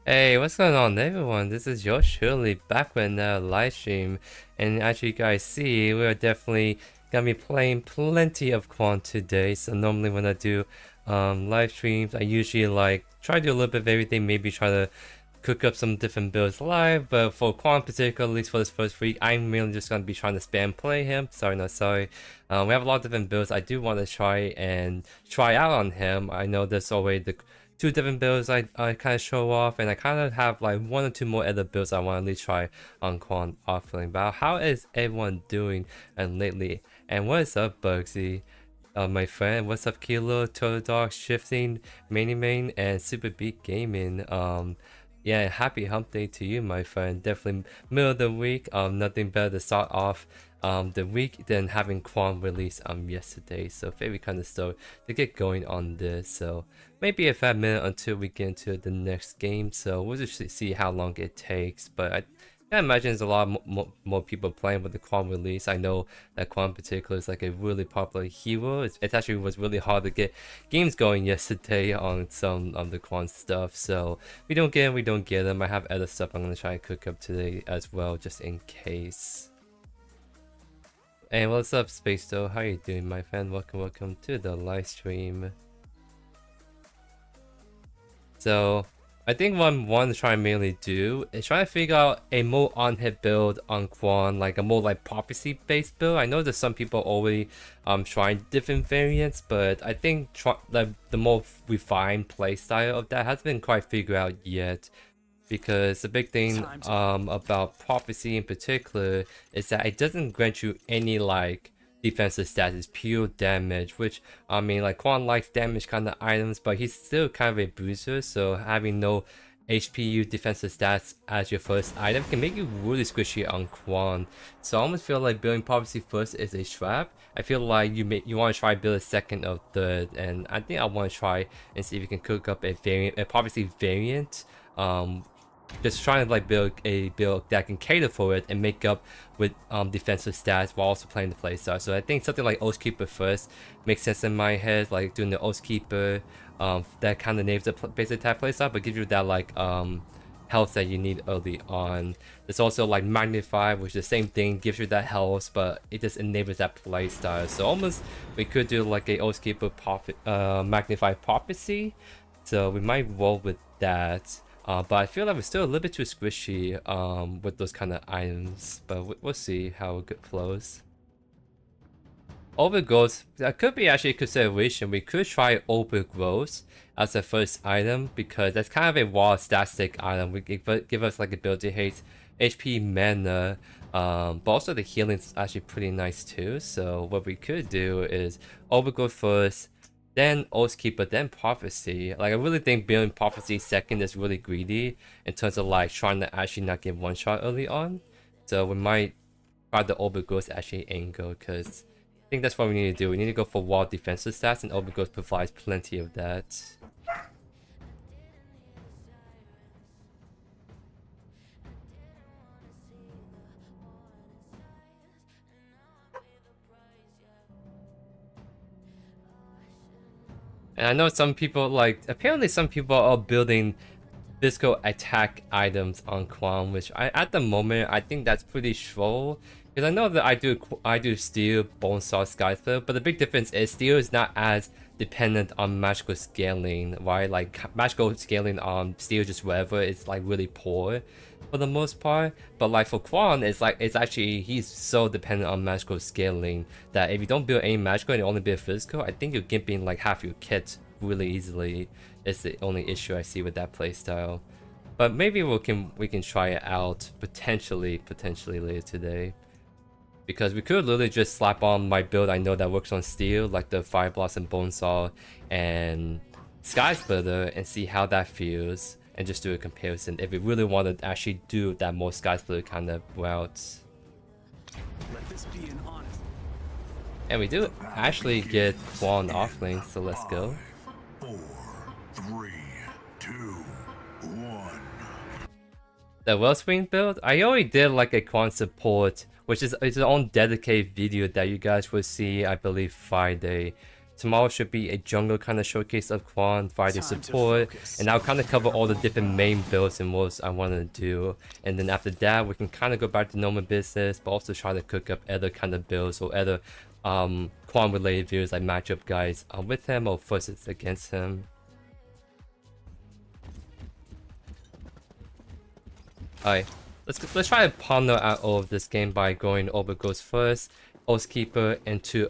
Hey, what's going on everyone? This is JoeYoursTruly back with another live stream, and as you guys see, we're definitely gonna be playing plenty of Kwang today. So normally when I do live streams, I usually like try to do a little bit of everything, maybe try to cook up some different builds live, but for Kwang in particular, at least for this first week, I'm mainly just gonna be trying to spam play him. Sorry, not sorry. We have a lot of different builds I do want to try out on him. I know there's always the two different builds I kind of show off, and I kind of have like one or two more other builds I want to at least try on Kwang offering. But how is everyone doing lately? And what is up, Bugsy? My friend, what's up, Kilo, Total Dog, Shifting, Main, and Super Beat Gaming? Yeah, happy hump day to you, my friend. Definitely middle of the week. Nothing better to start off the week than having Kwang release yesterday. So very kind of stoked to get going on this. So maybe a 5 minute until we get into the next game. So we'll just see how long it takes. But I imagine there's a lot more people playing with the Kwang release. I know that Kwang in particular is like a really popular hero. It actually was really hard to get games going yesterday on some of the Kwang stuff. So we don't get them, we don't get them. I have other stuff I'm going to try to cook up today as well, just in case. Hey, what's up, Space Though? How you doing, my friend? Welcome to the live stream. So I think what I want to try and mainly do is try to figure out a more on-hit build on Kwang, like a more like prophecy based build. I know that some people already trying different variants, but I think the more refined playstyle of that hasn't been quite figured out yet. Because the big thing about prophecy in particular is that it doesn't grant you any like defensive stats is pure damage, which I mean, like Kwang likes damage kind of items, but he's still kind of a bruiser, so having no HPU defensive stats as your first item can make you really squishy on Kwang. So I almost feel like building Prophecy first is a trap. I feel like you want to try build a second or third, and I think I want to try and see if you can cook up a Prophecy variant. Just trying to like build a build that can cater for it and make up with defensive stats while also playing the playstyle. So I think something like Oathkeeper first makes sense in my head, like doing the Oathkeeper that kind of names the basic attack playstyle, but gives you that like health that you need early on. There's also like Magnify, which is the same thing, gives you that health, but it just enables that playstyle. So almost we could do like a Oathkeeper Magnify Prophecy. So we might roll with that. But I feel like we're still a little bit too squishy with those kind of items, but we'll see how it flows. Overgrowth, that could be actually a consideration. We could try Overgrowth as the first item because that's kind of a raw static item. We give us like ability haste, HP, mana, but also the healing is actually pretty nice too. So what we could do is Overgrowth first, then Oathkeeper, then Prophecy. Like I really think building Prophecy second is really greedy in terms of like trying to actually not get one shot early on. So we might try the Overgrowth actually angle, because I think that's what we need to do. We need to go for wall defensive stats, and Overgrowth provides plenty of that. And I know some people like, apparently some people are building physical attack items on Kwang, which at the moment I think that's pretty troll. Because I know that I do steel, bone saw, skyscraper, but the big difference is steel is not as dependent on magical scaling, right? Like magical scaling on steel, just whatever, it's like really poor for the most part. But like for Kwang, it's actually, he's so dependent on magical scaling that if you don't build any magical and you only build physical, I think you're gimping like half your kit really easily. It's the only issue I see with that playstyle. But maybe we can try it out potentially later today. Because we could literally just slap on my build I know that works on steel, like the Fire Blossom, Bonesaw, and Sky Splitter, and see how that feels, and just do a comparison if we really want to actually do that more Sky Splitter kind of route. Let this be an honest. And we do actually get Kwang off lane, so let's go. 4, 3, 2, 1. The Wellspring build, I already did like a Kwang support, which is its own dedicated video that you guys will see, I believe, Friday. Tomorrow should be a jungle kind of showcase of Kwang, Friday support, and I'll kind of cover all the different main builds and moves I want to do. And then after that, we can kind of go back to normal business, but also try to cook up other kind of builds or other Kwang related videos, like matchup guys with him or versus against him. Alright. Let's try to ponder out all of this game by going Overgrowth first, Oathkeeper into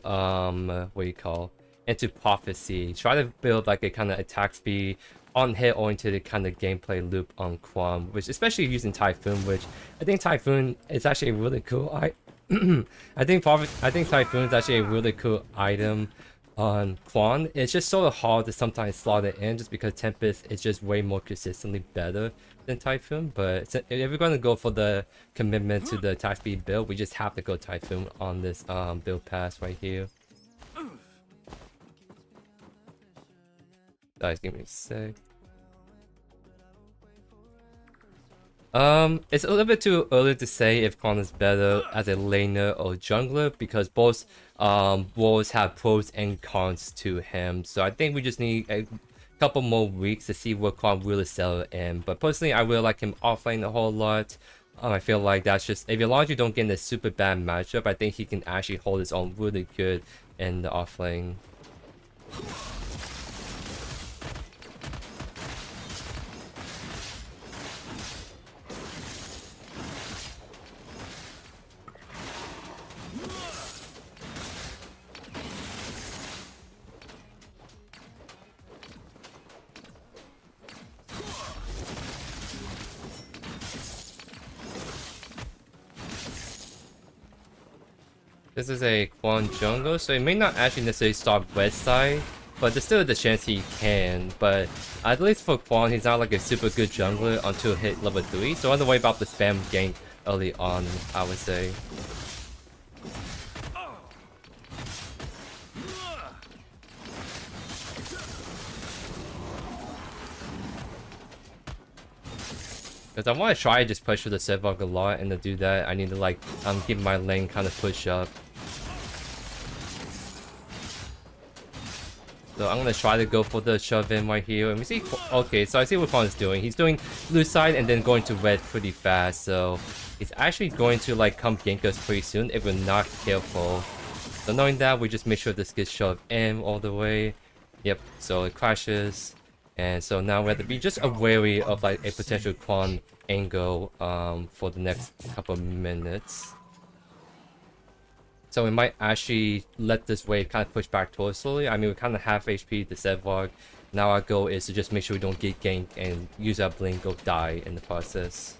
into Prophecy. Try to build like a kind of attack speed on hit oriented kind of gameplay loop on Kwang, which especially using Typhoon, which I think Typhoon is actually a really cool I think Typhoon is actually a really cool item on Kwang. It's just sort of hard to sometimes slot it in just because Tempest is just way more consistently better than Typhoon. But if we're going to go for the commitment to the attack speed build, we just have to go Typhoon on this build pass right here. Guys, give me a sec. It's a little bit too early to say if Kwang is better as a laner or jungler because both roles have pros and cons to him. So I think we just need a couple more weeks to see what Kwang really settle in. But personally, I really like him offlane a whole lot. I feel like that's just, as long as you don't get in a super bad matchup, I think he can actually hold his own really good in the offlane. This is a Kwang jungle, so it may not actually necessarily start west side, but there's still the chance he can. But at least for Kwang, he's not like a super good jungler until hit level 3, so I don't worry about the spam gank early on, I would say. Because I want to try to just push for the Sevog a lot, and to do that, I need to like get my lane kind of push up. So I'm gonna try to go for the shove in right here, and we see. Okay, so I see what Kwang is doing. He's doing blue side and then going to red pretty fast. So he's actually going to like come gank us pretty soon if we're not careful. So knowing that, we just make sure this gets shoved in all the way. Yep. So it crashes. And so now we have to be just wary of like a potential Kwang angle for the next couple of minutes. So we might actually let this wave kind of push back towards slowly. I mean, we kind of have HP to Sevog. Now our goal is to just make sure we don't get ganked and use our blink or die in the process.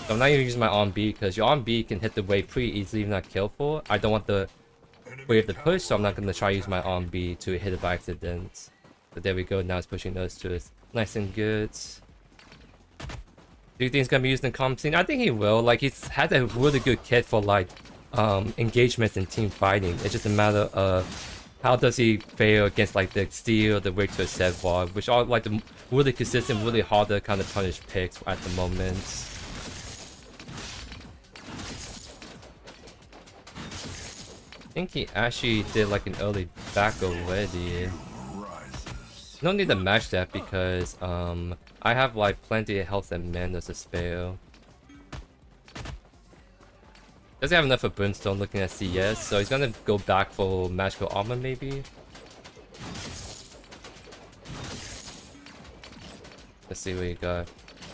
So I'm not even using my on B because your on B can hit the wave pretty easily if not careful. I don't want the wave to push, so I'm not going to try to use my on B to hit it by accident. But there we go, now it's pushing us to it. Nice and good. Do you think he's gonna be used in comp scene? I think he will. Like, he's had a really good kit for like engagements and team fighting. It's just a matter of how does he fare against like the Steel, the Wake to a Sevog, which are like the really consistent, really hard to kind of punish picks at the moment. I think he actually did like an early back already. No need to match that because I have like plenty of health and mana to spare. Doesn't have enough for Brimstone looking at CS, so he's gonna go back for magical armor maybe. Let's see what he got.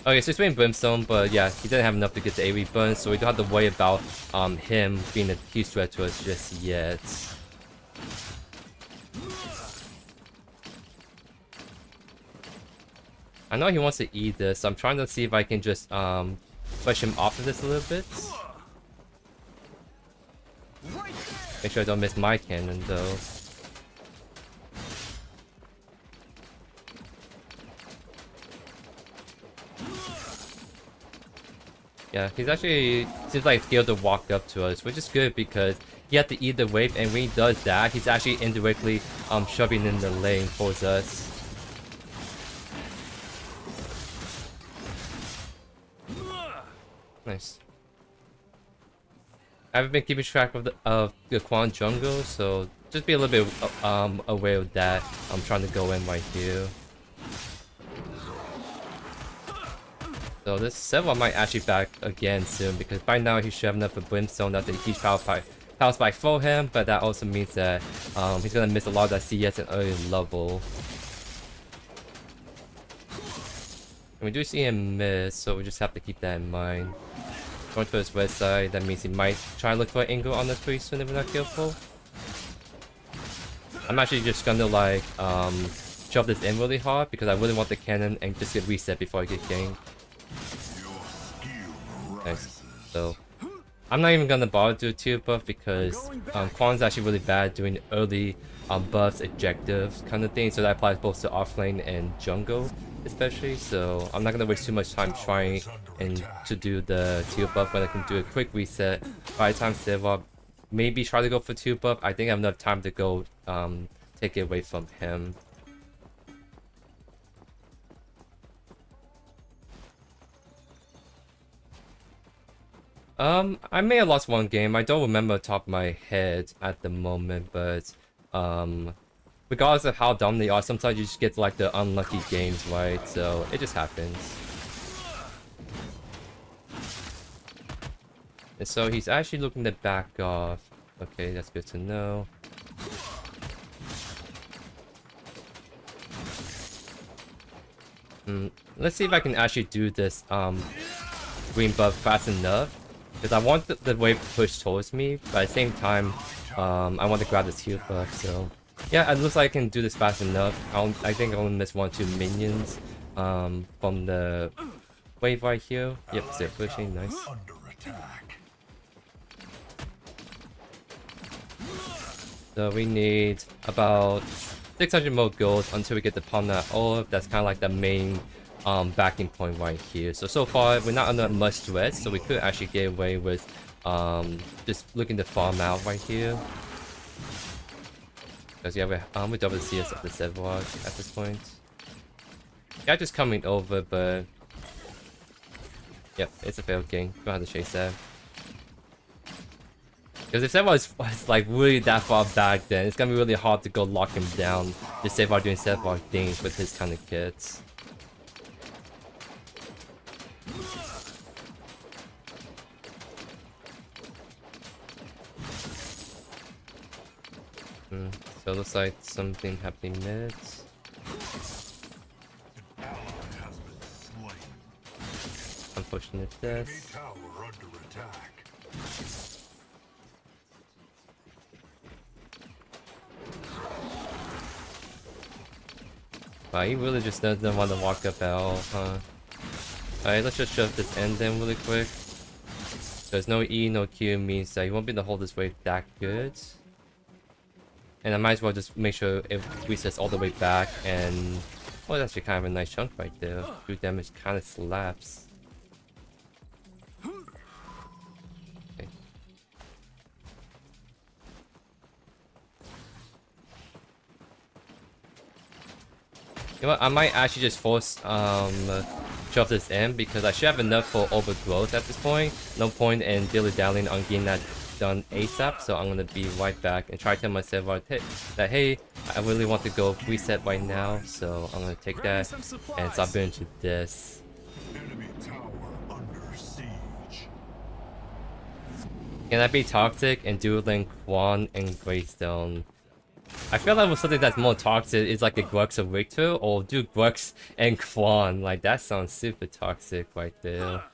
Okay, so he's playing Brimstone, but yeah, he didn't have enough to get the AoE burn, so we don't have to worry about him being a huge threat to us just yet. I know he wants to eat this, so I'm trying to see if I can just push him off of this a little bit. Make sure I don't miss my cannon though. Yeah, he's actually seems like scared to walk up to us, which is good because he had to eat the wave, and when he does that, he's actually indirectly shoving in the lane towards us. Nice. I haven't been keeping track of the Kwang jungle, so just be a little bit aware of that. I'm trying to go in right here. So this Sevog might actually back again soon because by now he should have enough of Brimstone that the huge power spike for him, but that also means that he's gonna miss a lot of that CS at early level. And we do see him miss, so we just have to keep that in mind. Going to his west side, that means he might try to look for an angle on us pretty soon if we're not careful. I'm actually just gonna like shove this in really hard because I really want the cannon and just get reset before I get ganked. Nice. So I'm not even gonna bother to do a tier buff because Kwang's actually really bad doing early buffs, objectives kind of thing, so that applies both to offlane and jungle especially, so I'm not gonna waste too much time trying and to do the tier buff when I can do a quick reset. By the time Sevog maybe try to go for tier buff, I think I have enough time to go take it away from him. I may have lost one game. I don't remember the top of my head at the moment, but regardless of how dumb they are, sometimes you just get like the unlucky games, right? So it just happens. And so he's actually looking to back off. Okay, that's good to know. Let's see if I can actually do this green buff fast enough. Because I want the wave to push towards me, but at the same time, I want to grab this heal buff, so... Yeah, it looks like I can do this fast enough. I think I only missed 1 or 2 minions from the wave right here. Yep, they're pushing, nice. So we need about 600 more gold until we get the Palm orb. That's kind of like the main backing point right here. So far we're not under much stress, so we could actually get away with just looking to farm out right here. Because yeah, we're double CS at the Sevlog at this point. Yeah, just coming over, but yep, it's a failed game. Don't have to chase that. Because if Sevlog was like really that far back, then it's gonna be really hard to go lock him down. Just Sevlog doing Sevlog things with his kind of kits. So it looks like something happening mid. Unfortunate death. Wow, he really just doesn't want to walk up at all, huh? Alright, let's just shove this end in really quick. There's no E, no Q means that you won't be able to hold this wave that good. And I might as well just make sure it resets all the way back and... well, that's actually kind of a nice chunk right there. 2 damage kind of slaps. Okay. You know what, I might actually just force shove this in because I should have enough for overgrowth at this point. No point in dilly-dallying on getting that done ASAP, so I'm gonna be right back and try to tell myself that hey, I really want to go reset right now, so I'm gonna take that and stop into this. Enemy tower under siege. Can I be toxic and dueling Kwang and Greystone? I feel like with something that's more toxic is like a Grux or Victor, or do Grux and Kwang. Like that sounds super toxic right there.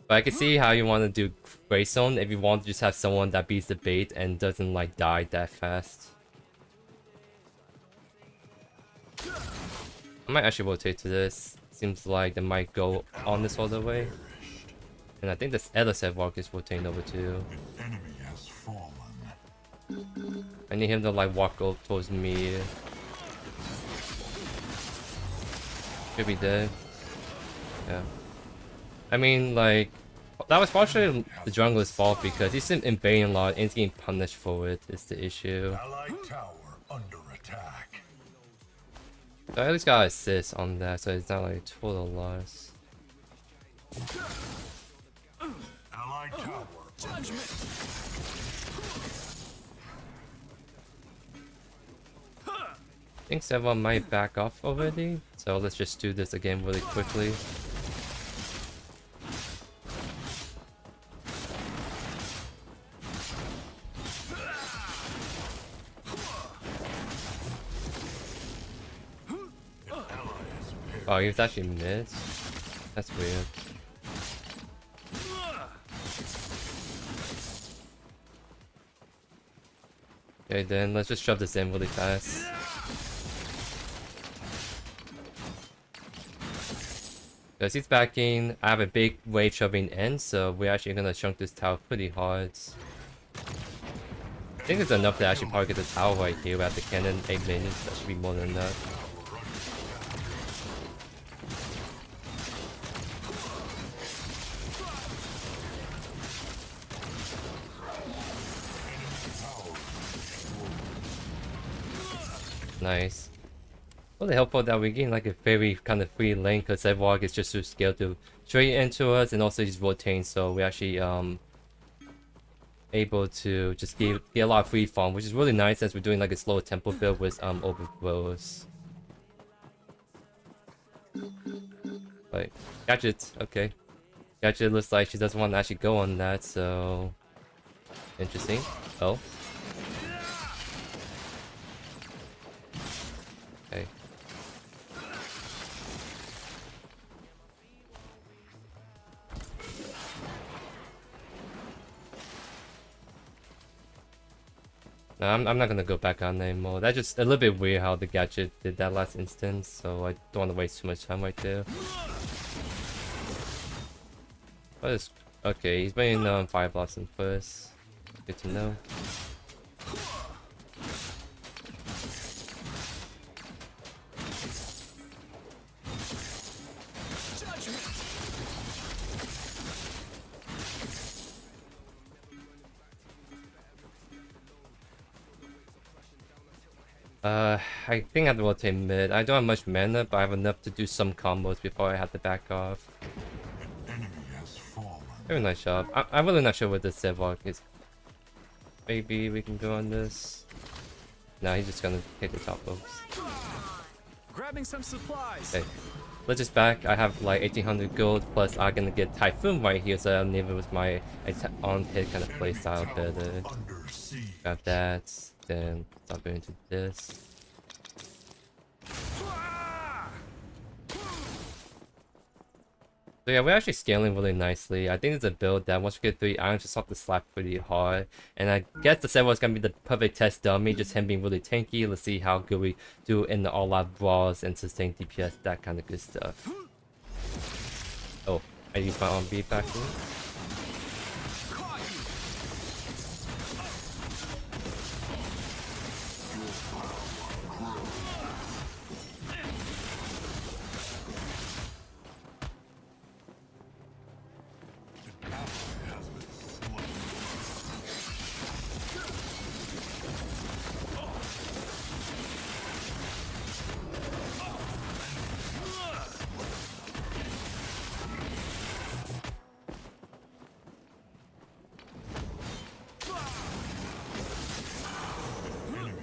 But I can see how you want to do Greystone if you want to just have someone that beats the bait and doesn't like die that fast. I might actually rotate to this. Seems like they might go on this all the way. And I think this other Sevlog is rotating over too. An enemy has fallen. I need him to like walk up towards me. Should be dead. Yeah. I mean, like, that was partially the jungler's fault because he's invading a lot and he's getting punished for it, is the issue. Allied tower under attack. So I at least got assist on that, so it's not like a total loss. Allied tower. Judgment. I think Sevlog might back off already, so let's just do this again really quickly. Oh, he was actually missed? That's weird. Okay, then let's just shove this in really fast. Because he's backing, I have a big wave shoving in, so we're actually gonna chunk this tower pretty hard. I think it's enough to actually probably get the tower right here. We have the cannon 8 minutes, that should be more than enough. Nice. Really helpful that we gain like a very kind of free lane because Sevlog is just too scared to straight into us, and also he's rotating, so we actually able to just get a lot of free farm, which is really nice since we're doing like a slow tempo build with overgrowths. But Gadget, okay. Gadget looks like she doesn't want to actually go on that, so interesting. Oh. Okay. No, I'm not gonna go back on anymore. That's just a little bit weird how the gadget did that last instance, so I don't want to waste too much time right there. What is... okay, he's playing Fire Blossom first. Good to know. I think I have to rotate mid. I don't have much mana, but I have enough to do some combos before I have to back off. An enemy has fallen. Very nice job. I'm really not sure what this Zevok is. Maybe we can go on this. No, he's just gonna hit the top folks. Grabbing some supplies. Okay. Let's just back. I have like 1800 gold, plus I'm gonna get Typhoon right here, so I'll leave it with my on-hit kind of playstyle better. Under siege. Grab that, then start going into this. So yeah, we're actually scaling really nicely. I think it's a build that once we get 3 items, just have to slap pretty hard. And I guess the Servo is gonna be the perfect test dummy, just him being really tanky. Let's see how good we do in the all-out brawls and sustain DPS, that kind of good stuff. Oh, I used my own beat back here.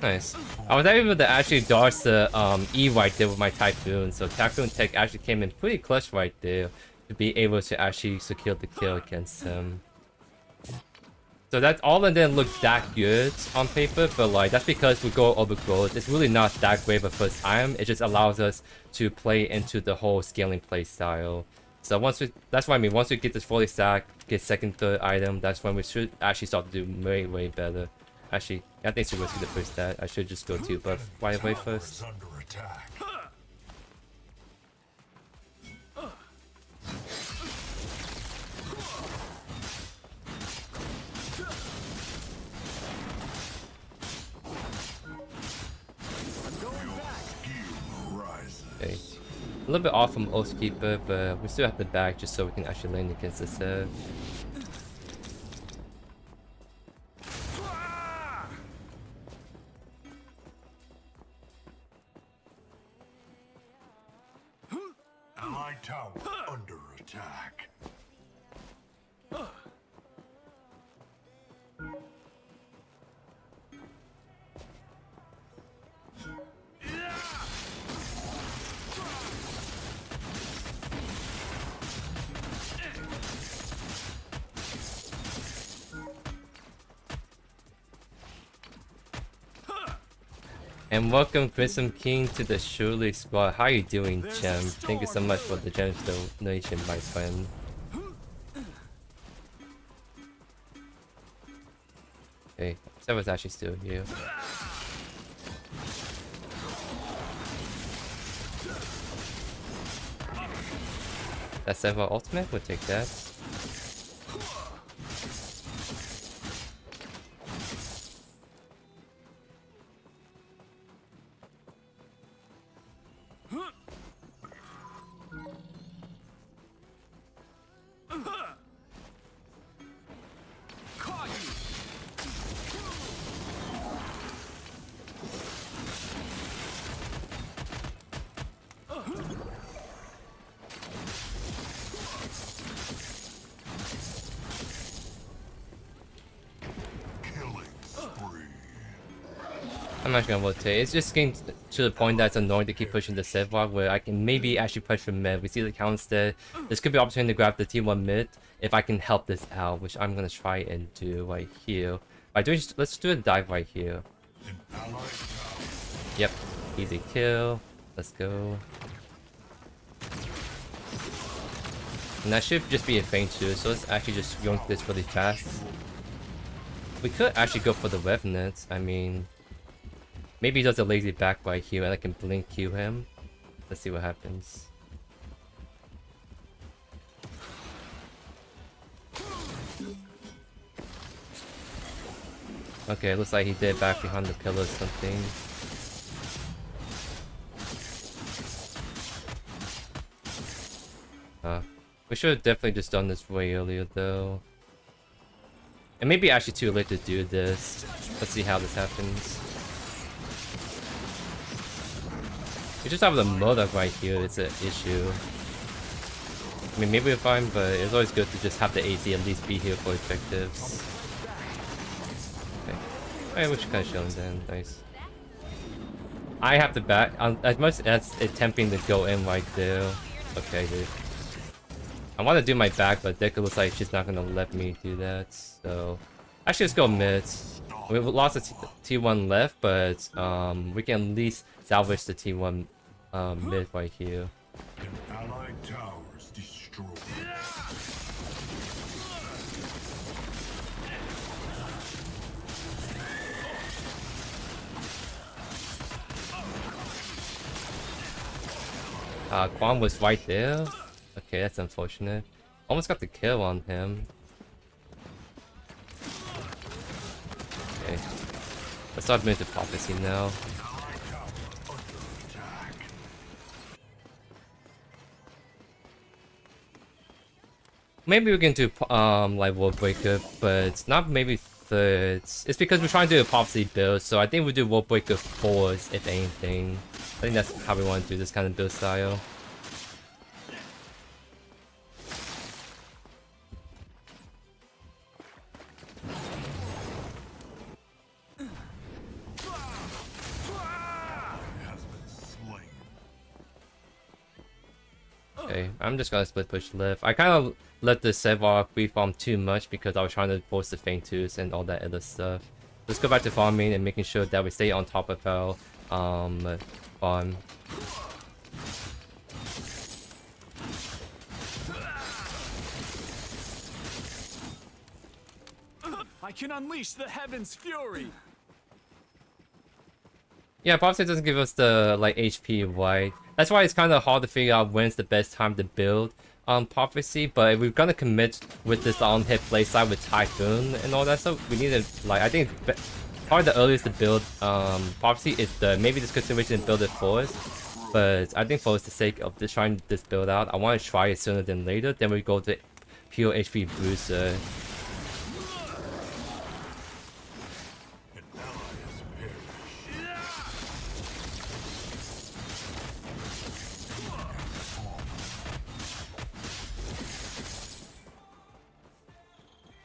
Nice. I was able to actually dodge the E right there with my Typhoon, so Typhoon Tech actually came in pretty clutch right there to be able to actually secure the kill against him. So that all of them didn't look that good on paper, but like that's because we go over gold. It's really not that great of a first item. It just allows us to play into the whole scaling play style. So that's what I mean. Once we get this fully stacked, get second, third item, that's when we should actually start to do way better. Actually, I think it's risky the first stat. I should just go 2 buff right away first. Under attack. Okay. A little bit off from Oathkeeper, but we still have the back just so we can actually lane against the Sev. Allied tower under attack. And welcome Grissom King to the Surely squad. How you doing, Gem? Thank you so much for the generous donation, my friend. Okay, Seva's actually still here. That's Seva ultimate, we'll take that. I'm not gonna rotate. It's just getting to the point that's annoying to keep pushing the Sevlog where I can maybe actually push from mid. We see the counts there. This could be an opportunity to grab the T1 mid if I can help this out, which I'm gonna try and do right here. By doing, let's do a dive right here. Yep, easy kill. Let's go. And that should just be a feint too, so let's actually just yoink this really fast. We could actually go for the Revenant. I mean, maybe he does a lazy back right here and I can blink Q him. Let's see what happens. Okay, looks like he did back behind the pillar or something. We should have definitely just done this way earlier though. And maybe actually too late to do this. Let's see how this happens. We just have the Modoc right here, it's an issue. I mean, maybe we're fine, but it's always good to just have the AC at least be here for objectives. Okay. Alright, we're just kind of chilling then. Nice. I have to back. As much as it's tempting to go in right there. Okay, dude. I want to do my back, but Deku looks like she's not going to let me do that. So, actually, let's go mid. We've lost a T1 left, but we can at least salvage the T1 mid right here. An allied tower is destroyed. Kwang was right there. Okay, that's unfortunate. Almost got the kill on him. Okay. Let's start moving to prophecy now. Maybe we can do like World Breaker, but not maybe thirds. It's because we're trying to do a prophecy build, so I think we do World Breaker fours if anything. I think that's how we want to do this kind of build style. Okay, I'm just gonna split push left. I kind of let the Sevok reform too much because I was trying to force the Feint Tooth and all that other stuff. Let's go back to farming and making sure that we stay on top of our farm. I can unleash the heaven's fury. Yeah, Prophecy doesn't give us the like HP right. That's why it's kind of hard to figure out when's the best time to build Prophecy. But if we're gonna commit with this on hit playstyle with Typhoon and all that stuff, we need to like I think probably the earliest to build Prophecy is the maybe this consideration to build it first. But I think for the sake of just trying this build out, I want to try it sooner than later. Then we go to pure HP booster.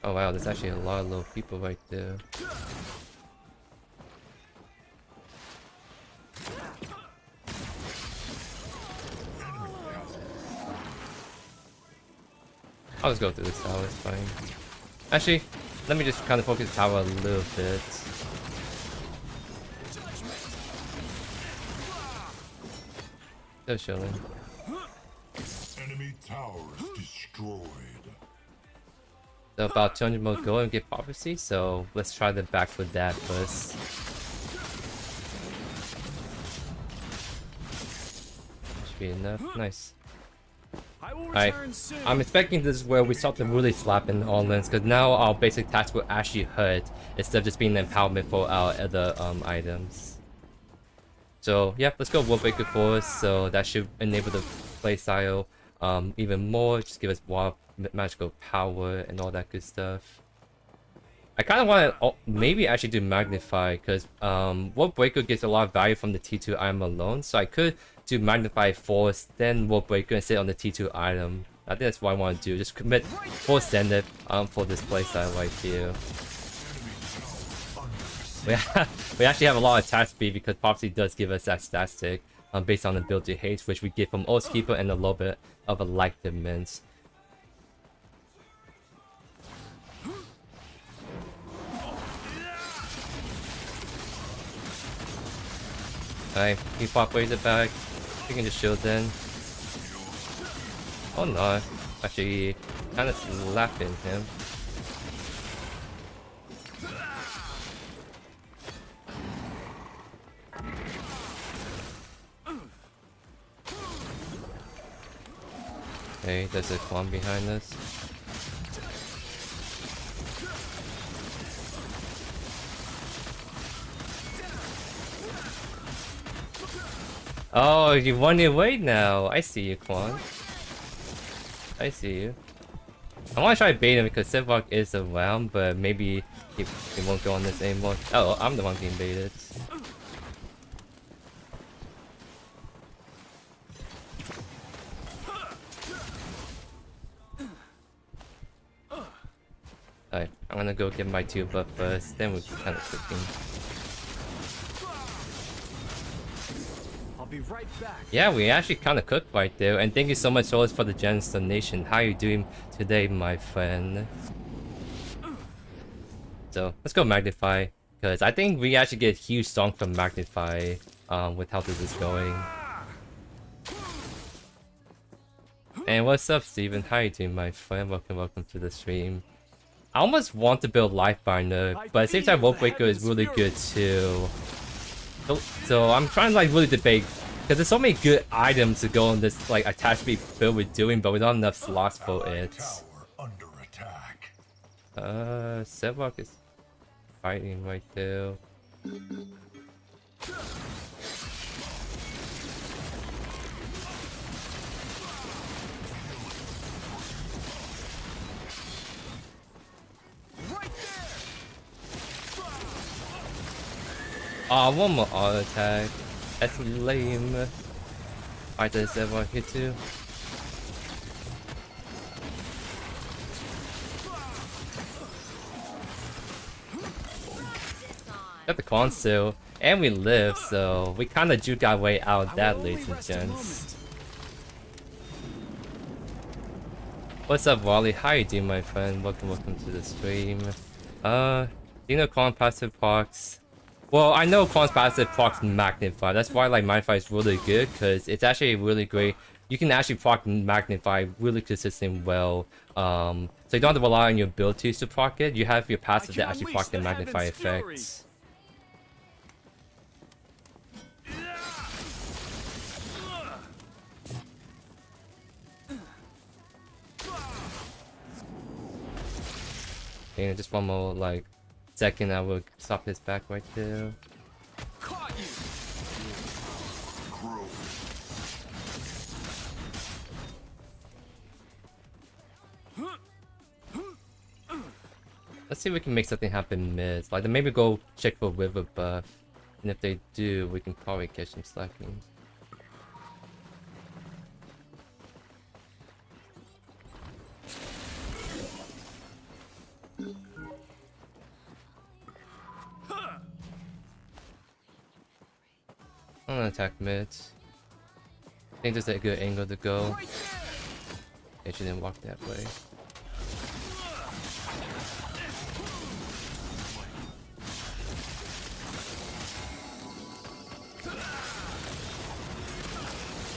Oh wow, there's actually a lot of little people right there. I'll just go through this tower, it's fine. Actually, let me just kind of focus the tower a little bit. Still chilling. Enemy tower is destroyed. So about 200 more gold and get prophecy, so let's try the back for that first. Should be enough. Nice. Alright, I'm expecting this is where we start to really slap in all lanes, because now our basic attacks will actually hurt instead of just being an empowerment for our other items. So yeah, let's go Warbreaker first, so that should enable the playstyle even more, just give us more magical power and all that good stuff. I kind of want to maybe actually do Magnify, because World Breaker gets a lot of value from the T2 item alone, so I could do Magnify Force, then World Breaker and sit on the T2 item. I think that's what I want to do, just commit full standard for this playstyle right here. We actually have a lot of attack speed because Prophecy does give us that static based on the build to haste, which we get from Oathkeeper and a little bit of a light defense. Alright, he pop waves it back. We can just shield then. Oh no, actually kind of slapping him. Okay, there's a Kwang behind us. Oh, you won your way now. I see you, Kwang. I see you. I want to try bait him because Sevok is around, but maybe he won't go on this anymore. Oh, I'm the one being baited. Alright, I'm gonna go get my 2 buff first, then we'll kind of cooking. I'll be right back. Yeah, we actually kind of cooked right there. And thank you so much, Solis, for the generous donation. How are you doing today, my friend? So, let's go Magnify. Because I think we actually get a huge song from Magnify with how this is going. And what's up, Steven? How you doing, my friend? Welcome to the stream. I almost want to build Lifebinder, but at the same time, Wolf Breaker is really good too. So I'm trying to like really debate, because there's so many good items to go on this like attachment build we're doing, but we don't have enough slots for it. Under attack. Sevok is fighting right there. Ah, one more auto attack. That's lame. Alright, does everyone hit you? Got the Kwang still, and we live, so we kind of juke our way out of that, ladies and gents. What's up, Wally? How you doing, my friend? Welcome to the stream. You know Kwang passive procs? Well, I know Kwang's passive procs Magnify. That's why like Magnify is really good, because it's actually really great. You can actually proc Magnify really consistent well. So you don't have to rely on your abilities to proc it. You have your passive that actually proc the Magnify effects. And just one more like second, I will stop his back right there. Let's see if we can make something happen mid. Like, then maybe go check for River buff. And if they do, we can probably catch some slacking. I'm gonna attack mid. I think there's a good angle to go. They shouldn't walk that way.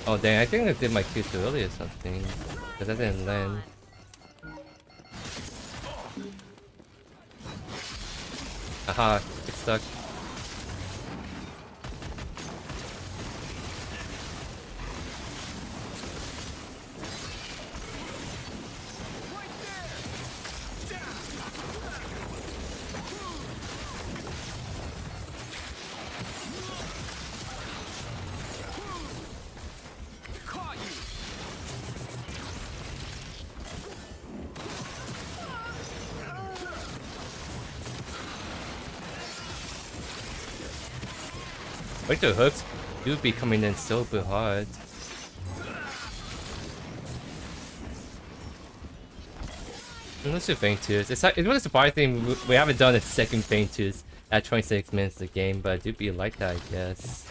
Oh dang, I think I did my Q too early or something. Because I didn't land. Aha, it's stuck. Like the hooks do be coming in super hard. And let's do Feint Twos. It's really surprising we haven't done a second Feint Twos at 26 minutes of the game, but it do be like that, I guess.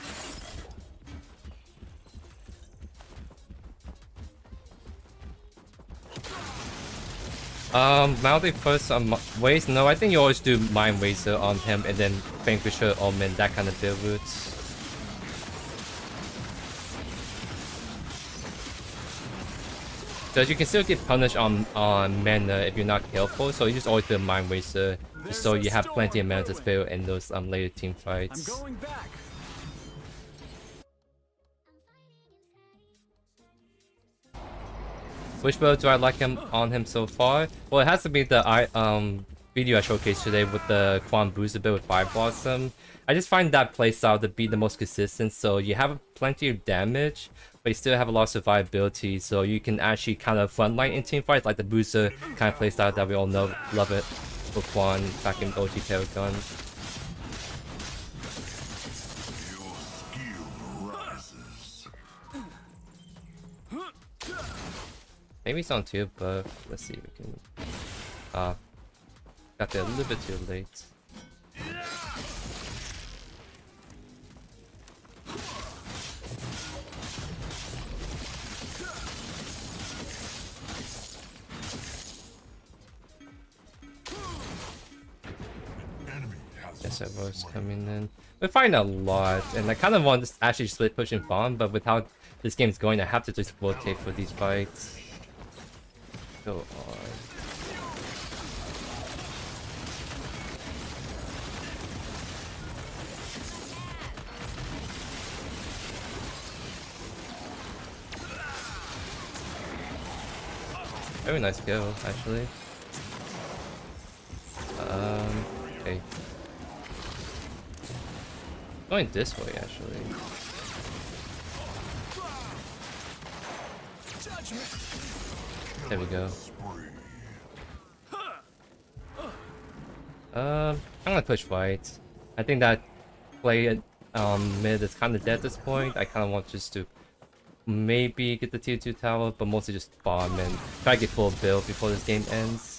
Mounting first on Waze? No, I think you always do Mind Razor on him and then Vanquisher, Omen, that kind of build routes. Because you can still get punished on mana if you're not careful, so you just always do a Mind Razor so you have plenty of mana to spare in those later team fights. I'm going back. Which build do I like on him so far? Well, it has to be the video I showcased today with the Kwang booster build with Fire Blossom. I just find that playstyle to be the most consistent, so you have plenty of damage, but you still have a lot of survivability, so you can actually kind of frontline in team fights, like the booster kind of playstyle that we all know, love it for Kwang back in OG Paragon. Maybe it's on 2, but let's see if we can... Got there a little bit too late. Yes, I was coming in. We find a lot, and I kind of want to actually split push and farm, but with how this game's going, I have to just rotate for these fights. Go on. Very nice kill, actually. Okay. Going this way, actually. There we go. I'm gonna push white. I think that play mid is kind of dead at this point. I kind of want just to maybe get the tier 2 tower, but mostly just farm and try to get full build before this game ends.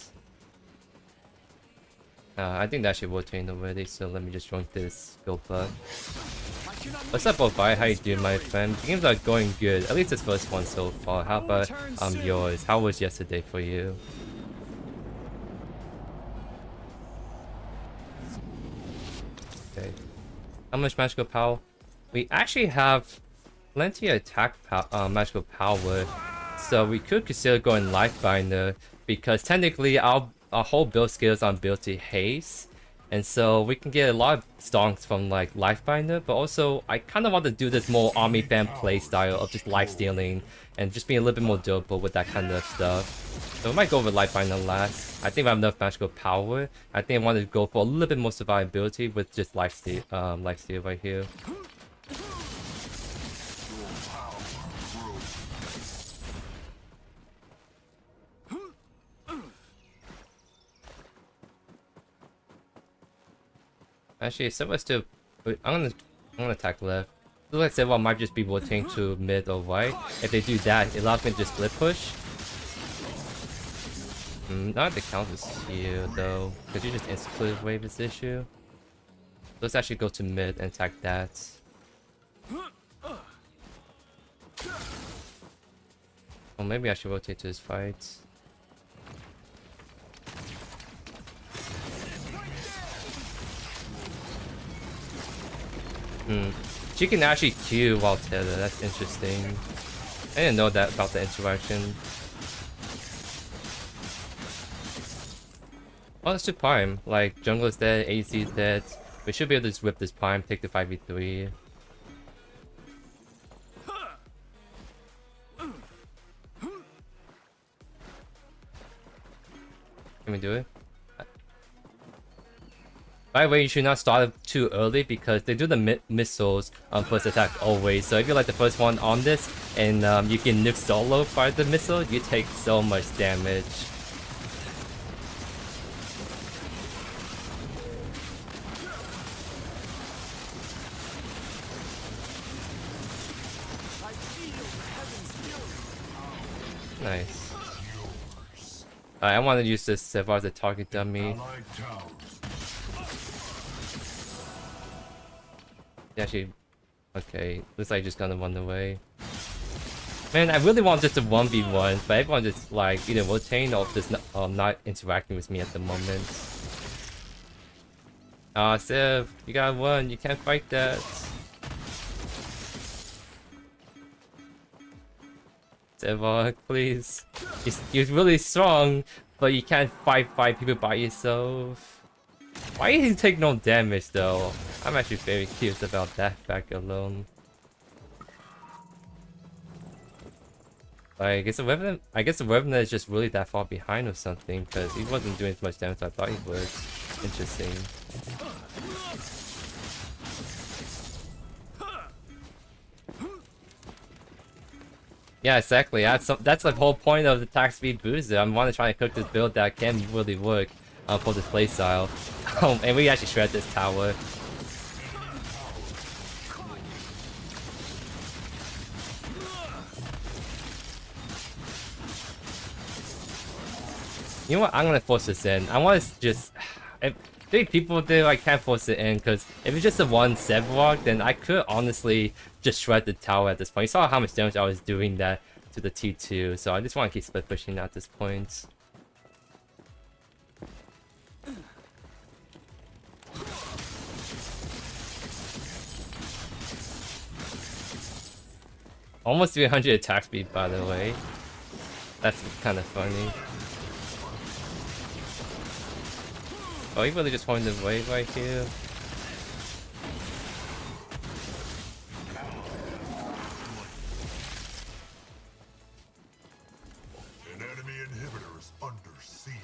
I think that should rotate already, so let me just join this build up. What's up, Ovi? How you doing, my friend? The games are going good. At least this first one so far. How about yours? How was yesterday for you? Okay. How much magical power? We actually have plenty of attack magical power, so we could consider going Lifebinder because technically our whole build scales on ability haste, and so we can get a lot of stonks from like Lifebinder, but also I kind of want to do this more army fan play style of just life stealing and just being a little bit more durable with that kind of stuff. So we might go with Lifebinder last. I think I have enough magical power. I think I want to go for a little bit more survivability with just life steal right here. Actually, Silva still. I'm gonna attack left. Looks like Silva might just be rotating to mid or right. If they do that, it allows me to just split push. Not the count is here though, because you just instantly wave this issue. Let's actually go to mid and attack that. Or maybe I should rotate to his fight. She can actually Q while tether, that's interesting. I didn't know that about the interaction. Oh, it's 2 Prime. Like, jungle's dead, AC is dead. We should be able to just whip this Prime, take the 5v3. Can we do it? By the way, you should not start it too early because they do the missiles on first attack always. So if you're like the first one on this and you can nuke solo by the missile, you take so much damage. Nice. I want to use this Sevar as a target dummy. Actually, okay, looks like just gonna run away. Man, I really want just a 1v1, but everyone just like either rotating or just not interacting with me at the moment. Sev, you gotta run, you can't fight that. Sev, please. You're really strong, but you can't fight 5 people by yourself. Why did he take no damage though? I'm actually very curious about that fact alone. Like, I guess the Revenant is just really that far behind or something, because he wasn't doing as much damage as I thought he would. Interesting. Yeah, exactly. That's the whole point of the attack speed booster. I want to try to cook this build that can really work for this playstyle. And we actually shred this tower. You know what? I'm gonna force this in. I want to just If 3 people there, I can't force it in, because if it's just a 1 Zebrock, then I could honestly just shred the tower at this point. You saw how much damage I was doing that to the T2, so I just want to keep split pushing at this point. Almost 300 attack speed, by the way. That's kind of funny. Oh, he really just wanted the wave right here. An enemy inhibitor is under siege.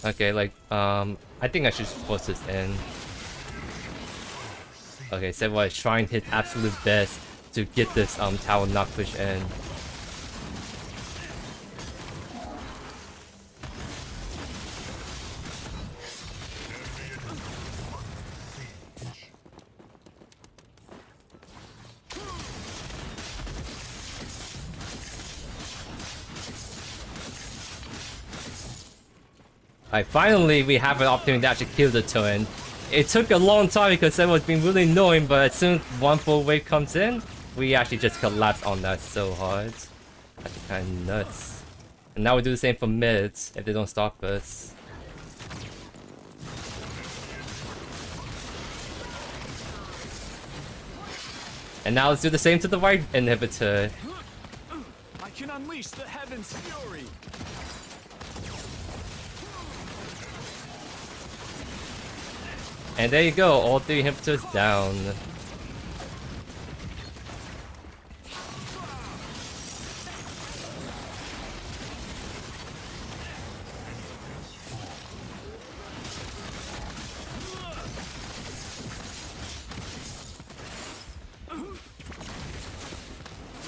Okay, like, I think I should force this in. Okay, Sebwa is trying his absolute best to get this tower not push in. Alright, finally we have an opportunity to actually kill the turret. It took a long time because Sebwa was being really annoying, but as soon as 1 full wave comes in, we actually just collapse on that so hard. That's kind of nuts. And now we do the same for mids if they don't stop us. And now let's do the same to the right inhibitor. I can unleash the heavens' fury. And there you go, all 3 inhibitors down.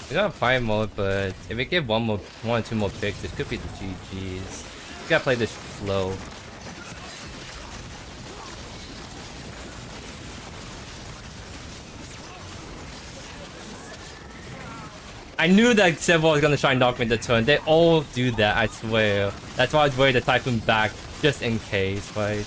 We got fire mode, but if we get one or two more picks, it could be the GG's. We gotta play this slow. I knew that Sebwa was gonna try and knock me the turn. They all do that, I swear. That's why I was worried the Typhoon back, just in case, right?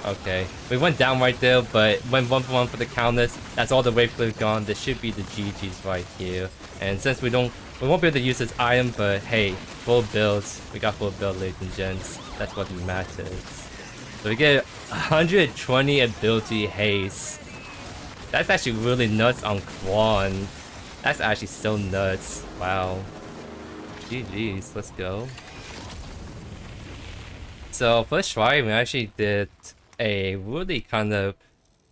Okay, we went down right there, but went 1-for-1 for the counters. That's all the wave clear gone. There should be the GG's right here. And since we won't be able to use this item, but hey, full builds. We got full build, ladies and gents. That's what matters. So we get 120 ability haste. That's actually really nuts on Kwang. That's actually so nuts. Wow. GG's, let's go. So first try, we actually did a really kind of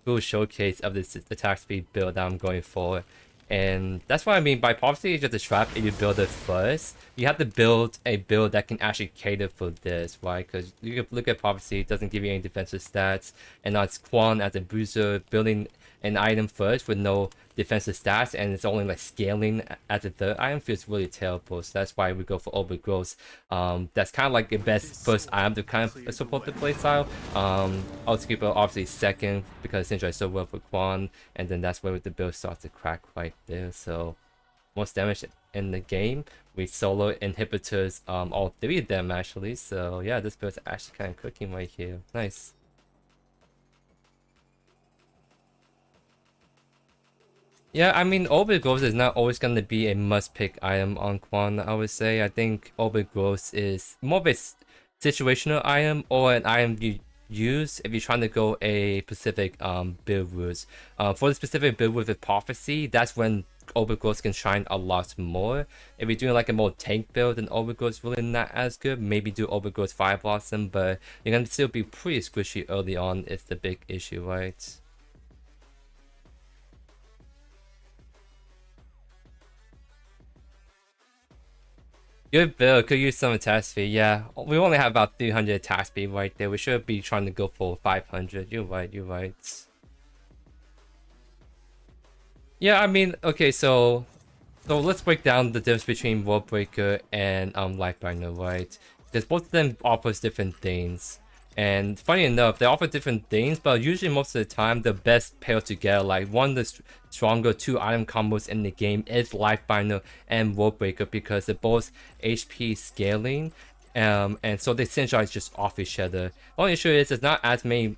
cool showcase of this attack speed build that I'm going for. And that's what I mean by prophecy is just a trap if you build it first. You have to build a build that can actually cater for this, right? Because you can look at prophecy, it doesn't give you any defensive stats. And now it's Kwang as a bruiser building an item first with no defensive stats, and it's only like scaling as a third item feels really terrible. So that's why we go for overgrowth. That's kind of like the best first item to kind of support the playstyle. Outskeeper obviously second because Syndra is so well for Kwang, and then that's where the build starts to crack right there. So most damage in the game. We solo inhibitors, all 3 of them actually. So yeah, this build's actually kind of cooking right here. Nice. Yeah, I mean, Orbit Growth is not always going to be a must-pick item on Kwang, I would say. I think Orbit Growth is more of a situational item or an item you use if you're trying to go a specific build route. For the specific build route with Prophecy, that's when Orbit Growth can shine a lot more. If you're doing like a more tank build, then Orbit Growth is really not as good. Maybe do Orbit Growth Fire Blossom, but you're going to still be pretty squishy early on is the big issue, right? Good build, could use some attack speed, yeah. We only have about 300 attack speed right there. We should be trying to go for 500. You're right, you're right. Yeah, I mean, okay, so let's break down the difference between World Breaker and Lightbringer, right? Because both of them offers different things. And funny enough, they offer different things, but usually most of the time, the best pair together, like one of the stronger 2 item combos in the game is Life Binder and World Breaker because they're both HP scaling. And so they synergize just off each other. The only issue is there's not as many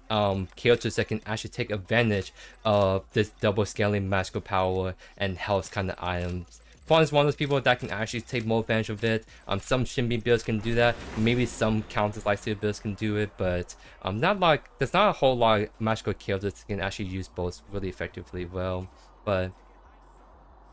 characters that can actually take advantage of this double scaling magical power and health kind of items. Kwang is one of those people that can actually take more advantage of it. Some Shinbi builds can do that. Maybe some Countess Lightsaber builds can do it, but there's not a whole lot of magical characters that can actually use both really effectively well. But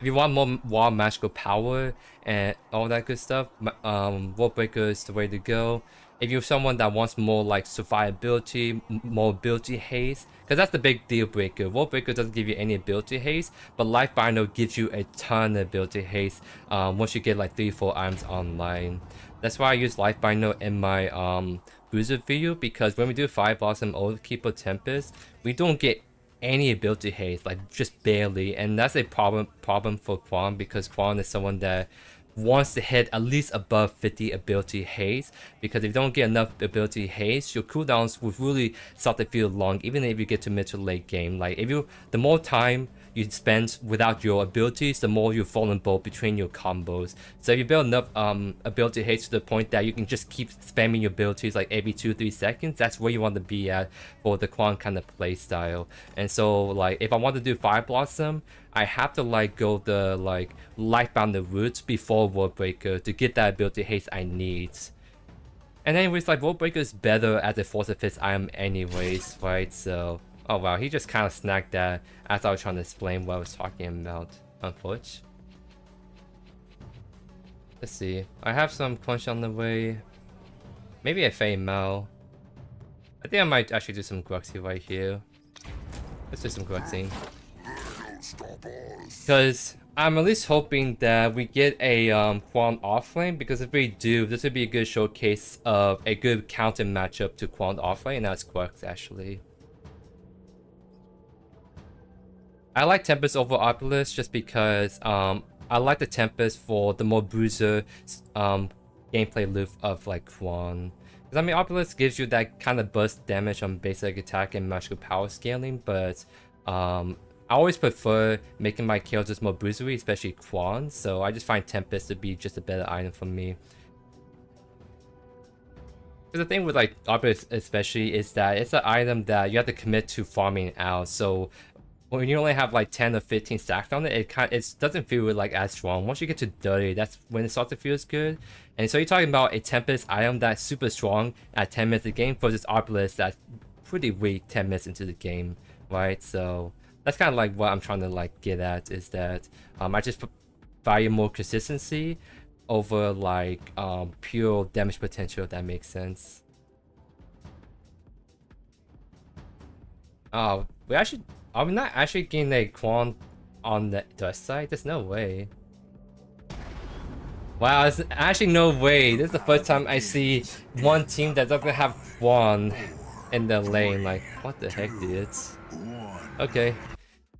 if you want more wild magical power and all that good stuff, World Breaker is the way to go. If you're someone that wants more like survivability, more ability haste, because that's the big deal breaker. World Breaker doesn't give you any ability haste, but Life Binder gives you a ton of ability haste once you get like 3-4 items online. That's why I use Life Binder in my Bruiser video, because when we do Fire Blossom or Keeper Tempest, we don't get any ability haste, like just barely, and that's a problem for Kwang, because Kwang is someone that wants to hit at least above 50 ability haste, because if you don't get enough ability haste, your cooldowns will really start to feel long, even if you get to mid to late game. Like the more time you spend without your abilities, the more you fall in both between your combos. So if you build enough ability haste to the point that you can just keep spamming your abilities like every 2-3 seconds, that's where you want to be at for the Kwang kind of play style. And so like if I want to do Fire Blossom, I have to like go the like Lifebound route before World Breaker to get that ability haste I need. And anyways, like World Breaker is better as a 4th or 5th item anyways, right? So oh wow, he just kind of snagged that as I was trying to explain what I was talking about, unfortunately. Let's see, I have some punch on the way. Maybe a Fey Mel. I think I might actually do some Gruxy right here. Let's do some Gruxing. Because I'm at least hoping that we get a Kwang offlane, because if we do, this would be a good showcase of a good counter matchup to Kwang offlane, and that's Grux actually. I like Tempest over Opulus just because I like the Tempest for the more bruiser gameplay loop of like Kwang. Because I mean, Opulus gives you that kind of burst damage on basic attack and magical power scaling, but I always prefer making my characters more bruisery, especially Kwang, so I just find Tempest to be just a better item for me. Because the thing with like Opulus especially is that it's an item that you have to commit to farming out, so when you only have like 10 or 15 stacks on it, it doesn't feel like as strong. Once you get to 30, that's when it starts to feel good. And so you're talking about a Tempest item that's super strong at 10 minutes of the game versus Opulus that's pretty weak 10 minutes into the game, right? So that's kind of like what I'm trying to like get at, is that I just value more consistency over like pure damage potential, if that makes sense. Oh, are we not actually getting a Kwang on the dust side? There's no way. Wow, there's actually no way. This is the first time I see one team that doesn't have Kwang in the lane. Like, what the heck, dudes? Okay,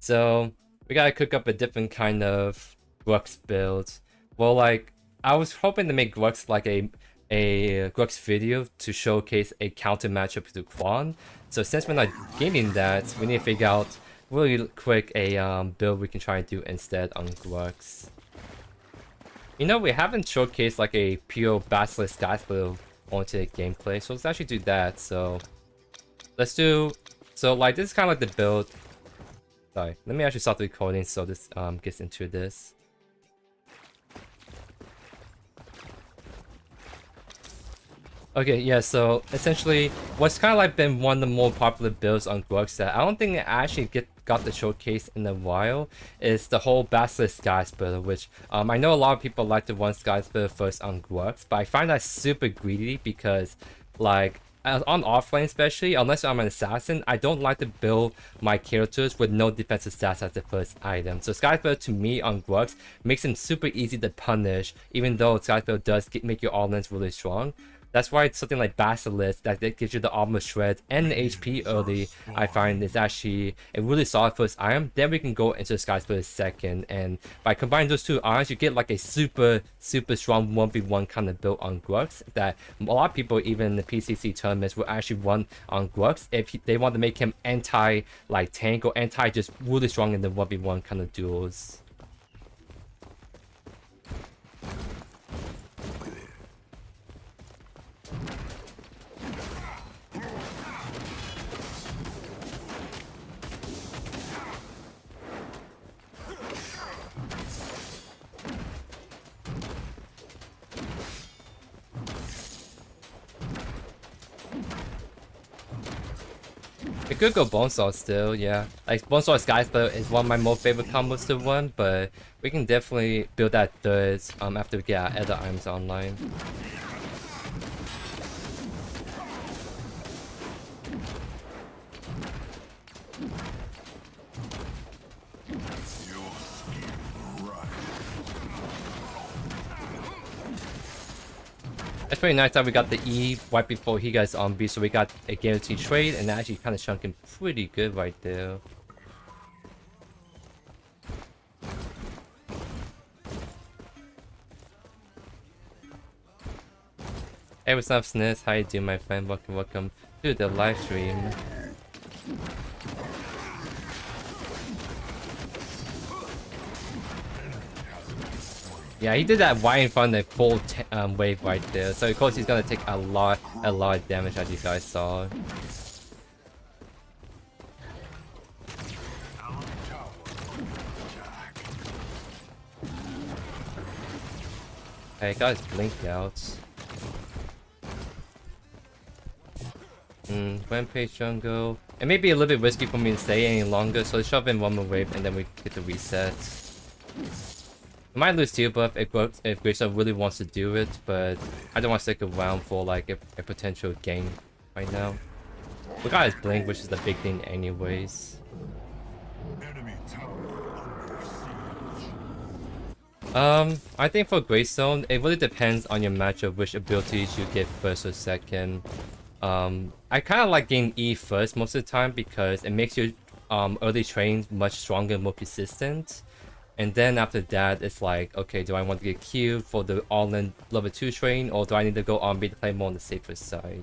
so we gotta cook up a different kind of Grux build. Well, like, I was hoping to make Grux like a Grux video to showcase a counter matchup to Kwang. So since we're not getting that, we need to figure out really quick a build we can try and do instead on Grux. You know, we haven't showcased like a pure Basilisk Guys build onto the gameplay, so let's actually do that. So let's do, so like this is kind of like the build. Sorry, let me actually start the recording so this gets into this. Okay, yeah, so essentially what's kind of like been one of the more popular builds on Grux that I don't think it actually got the showcase in a while is the whole Basilisk Sky Splitter, which I know a lot of people like to run Sky Splitter first on Grux, but I find that super greedy because like on offlane especially, unless I'm an assassin, I don't like to build my characters with no defensive stats as the first item. So Sky Splitter to me on Grux makes him super easy to punish, even though Sky Splitter does make your all-ins really strong. That's why it's something like Basilisk that gives you the armor shred and the HP early. I find is actually a really solid first item. Then we can go into the Sky Splitter second, and by combining those two items, you get like a super strong 1v1 kind of build on Grux that a lot of people, even in the PCC tournaments, will actually run on Grux if they want to make him anti like tank or anti just really strong in the 1v1 kind of duels. It could go Bonesaw still, yeah. Like Bonesaw Sky Splitter is one of my most favorite combos to run, but we can definitely build that third after we get our other items online. It's pretty nice that we got the E right before he got on B, so we got a guaranteed trade, and that actually kind of chunking pretty good right there. Hey, what's up, Sniz? How you doing, my friend? Welcome to the live stream. Yeah, he did that right in front of the full wave right there. So of course he's gonna take a lot of damage, as you guys saw. Hey, got his blink out. Rampage jungle. It may be a little bit risky for me to stay any longer, so let's shove in one more wave and then we get the reset. I might lose tier buff if Greystone really wants to do it, but I don't want to stick around for like a potential game right now. We got his blink, which is the big thing anyways. Enemy tower under siege. I think for Greystone, it really depends on your matchup which abilities you get first or second. I kind of like getting E first most of the time because it makes your early trains much stronger, more consistent. And then after that, it's like, okay, do I want to get Q for the all-in level 2 train, or do I need to go on B to play more on the safer side?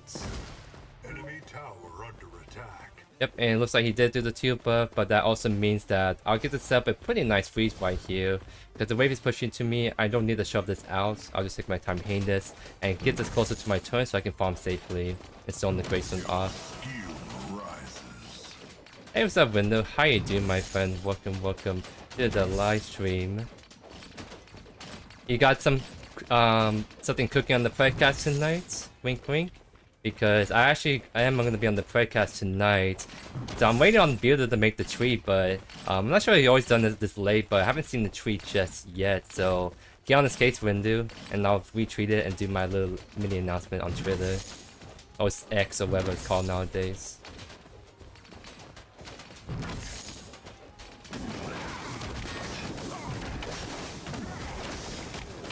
Enemy tower under attack. Yep, and it looks like he did do the tier buff, but that also means that I'll get to set up a pretty nice freeze right here. Because the wave is pushing to me, I don't need to shove this out. I'll just take my time hitting this and get this closer to my turn so I can farm safely and zone the Greystone off. Hey, what's up, Window? How you doing, my friend? Welcome to the live stream. You got some something cooking on the podcast tonight? Wink wink. Because I am going to be on the podcast tonight. So I'm waiting on Bearder to make the tweet, but I'm not sure he always done this late, but I haven't seen the tweet just yet. So get on his case, Windu, and I'll retweet it and do my little mini announcement on Twitter. Or X or whatever it's called nowadays.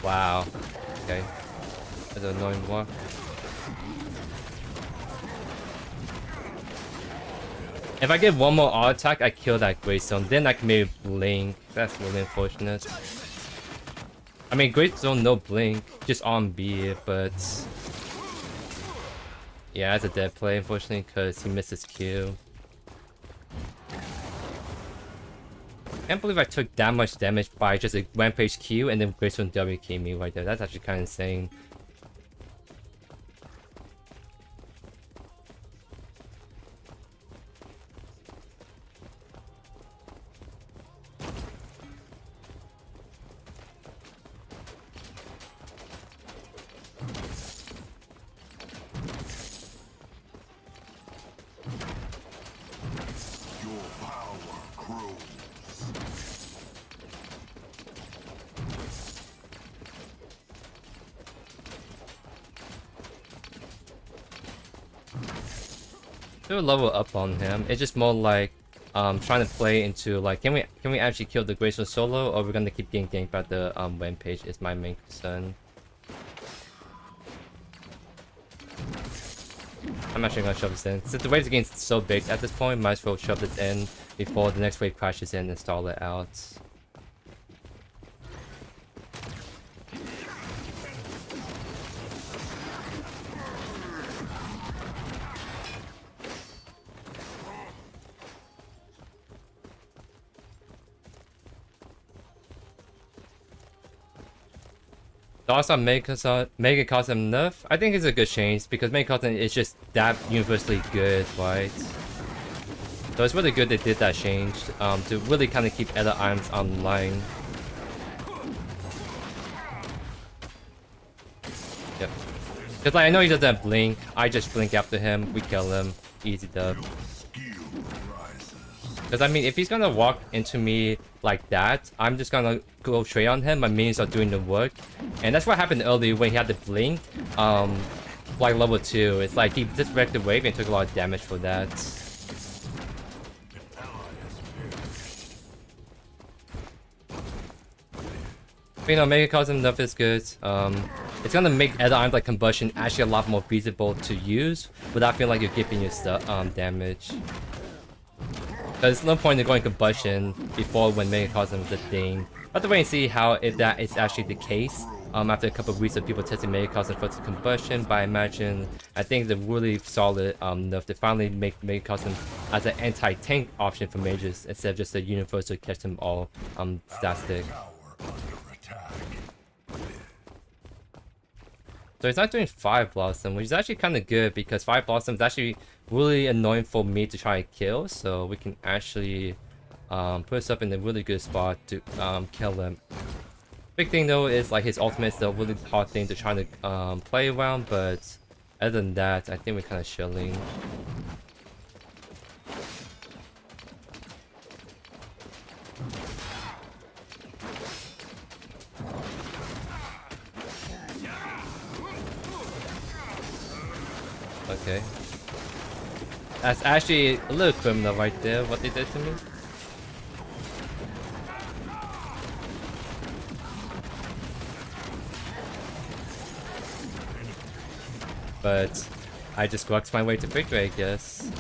Wow. Okay. That's an annoying walk. If I get one more auto attack, I kill that Greystone. Then I can maybe blink. That's really unfortunate. I mean, Greystone no blink, just on B, but yeah, that's a dead play unfortunately because he missed his Q. Can't believe I took that much damage by just a Rampage Q and then Greystone W came me right there. That's actually kind of insane. Do a level up on him. It's just more like trying to play into like can we actually kill the Greystone solo, or we're gonna keep getting ganked by the Rampage is my main concern. I'm actually gonna shove this in. Since the wave's getting so big at this point, might as well shove this in before the next wave crashes in and stall it out. Thoughts on Mega Cosm nerf? I think it's a good change because Mega Cosm is just that universally good, right? So it's really good they did that change to really kind of keep other items online. Yep. Because like, I know he doesn't blink. I just blink after him. We kill him. Easy dub. Because I mean, if he's gonna walk into me like that, I'm just gonna go straight on him. My minions are doing the work, and that's what happened earlier when he had the blink. Like level 2, it's like he disrespected the wave and took a lot of damage for that. But, you know, Megacosm nerf is good. It's gonna make other items like combustion actually a lot more feasible to use without feeling like you're giving your stuff damage. There's no point in going combustion before when Megacosm is a thing. I'll have to wait and see how if that is actually the case. After a couple of weeks of people testing Megacosm for combustion, but I imagine I think it's a really solid nerf to finally make Megacosm as an anti-tank option for mages instead of just a universal catch them all stat stick. So he's not doing Fire Blossom, which is actually kind of good because Fire Blossom is actually really annoying for me to try and kill. So we can actually put us up in a really good spot to kill him. Big thing though is like his ultimate is a really hard thing to try to play around, but other than that, I think we're kind of chilling. Okay. That's actually a little criminal right there, what they did to me. But I just worked my way to victory, I guess.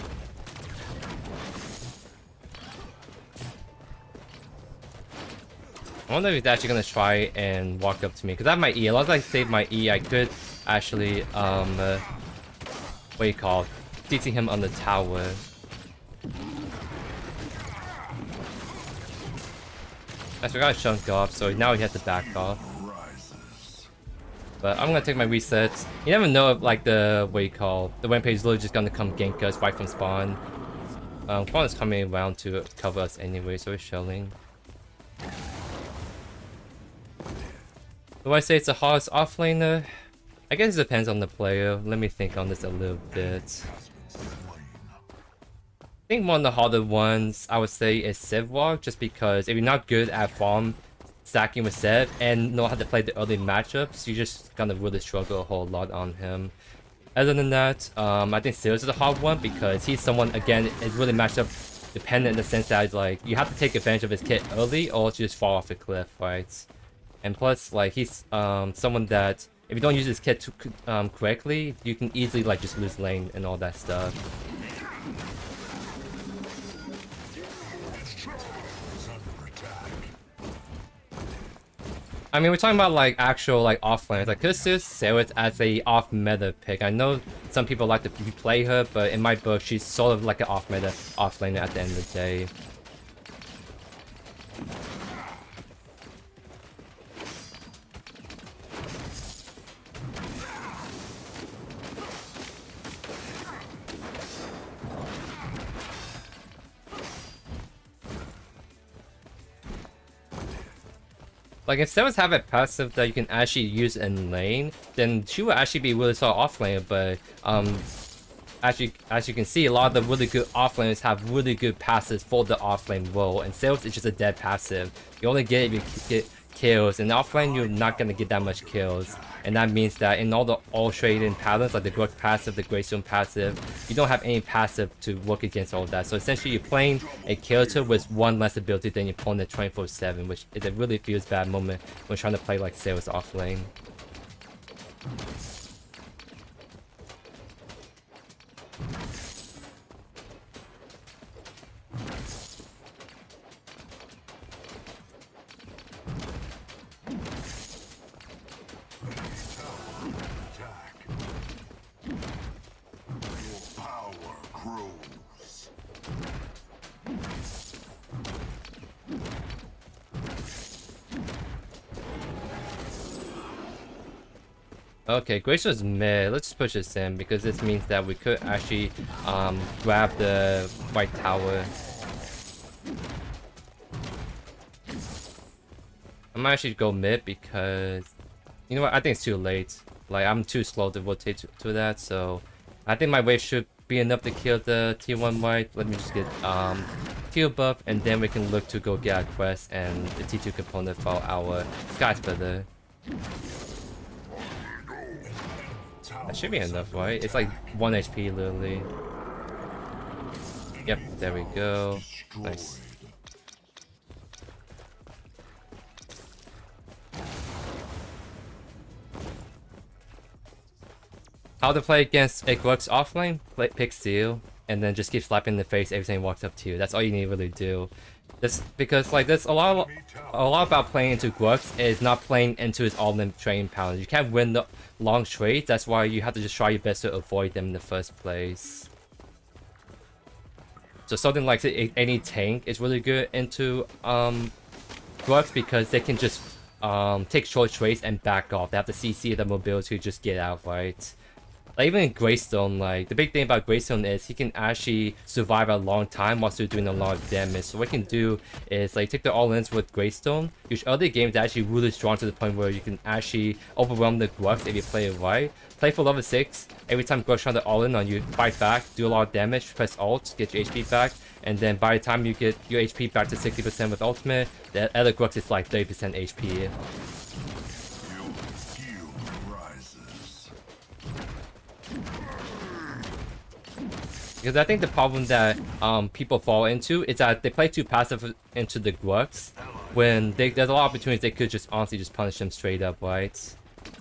I wonder if he's actually gonna try and walk up to me, because I have my E. As long as I save my E, I could actually, what do you call it? CC him on the tower. I forgot to chunk off, so now he has to back off. But I'm gonna take my resets. You never know if like the what you call the rampage is literally just gonna come gank us right from spawn. Kwang is coming around to cover us anyway, so we're shelling. Do I say it's the hardest offlaner? I guess it depends on the player. Let me think on this a little bit. I think one of the harder ones I would say is Civ Walk, just because if you're not good at farm stacking with Civ and know how to play the early matchups, you're just gonna really struggle a whole lot on him. Other than that, I think Sirius is a hard one because he's someone, again, is really matchup dependent in the sense that like you have to take advantage of his kit early or just fall off a cliff, right? And plus, like he's someone that if you don't use his kit correctly, you can easily like just lose lane and all that stuff. I mean, we're talking about like actual like offlanes. Like, could just sell it as a off meta pick. I know some people like to play her, but in my book, she's sort of like an off meta offlaner at the end of the day. Like, if Sevens have a passive that you can actually use in lane, then she will actually be really solid off lane, but as you can see, a lot of the really good offlaners have really good passives for the offlane role, and Sales is just a dead passive. You only get it if you get kills, and offlane you're not gonna get that much kills. And that means that in all the all-trading patterns, like the Growth passive, the Greystone passive, you don't have any passive to work against all of that. So essentially you're playing a character with one less ability than your opponent 24/7, which is a really feels bad moment when trying to play like Sales off lane. Okay, Gracio's mid. Let's just push this in because this means that we could actually grab the white tower. I might actually go mid because you know what? I think it's too late. Like I'm too slow to rotate to that, so I think my wave should be enough to kill the T1 white. Let me just get T2 buff, and then we can look to go get our quest and the T2 component for our Sky Splitter. That should be enough, right? It's like 1 HP literally. Yep, there we go. Nice. How to play against it works offline? Pick Steel, and then just keep slapping in the face every time he walks up to you. That's all you need to really do. This because like there's a lot about playing into Grux is not playing into his all-in trading power. You can't win the long trades. That's why you have to just try your best to avoid them in the first place. So something like any tank is really good into Grux because they can just take short trades and back off. They have the CC, the mobility to just get out, right? Like even in Greystone, like the big thing about Greystone is he can actually survive a long time while still doing a lot of damage. So what you can do is like take the all-ins with Greystone. Use other games that actually really strong to the point where you can actually overwhelm the Grux if you play it right. Play for level 6. Every time Grux tries to all-in on you, fight back, do a lot of damage, press ult, get your HP back, and then by the time you get your HP back to 60% with ultimate, the other Grux is like 30% HP. Because I think the problem that people fall into is that they play too passive into the Grux when there's a lot of opportunities they could just honestly just punish them straight up, right?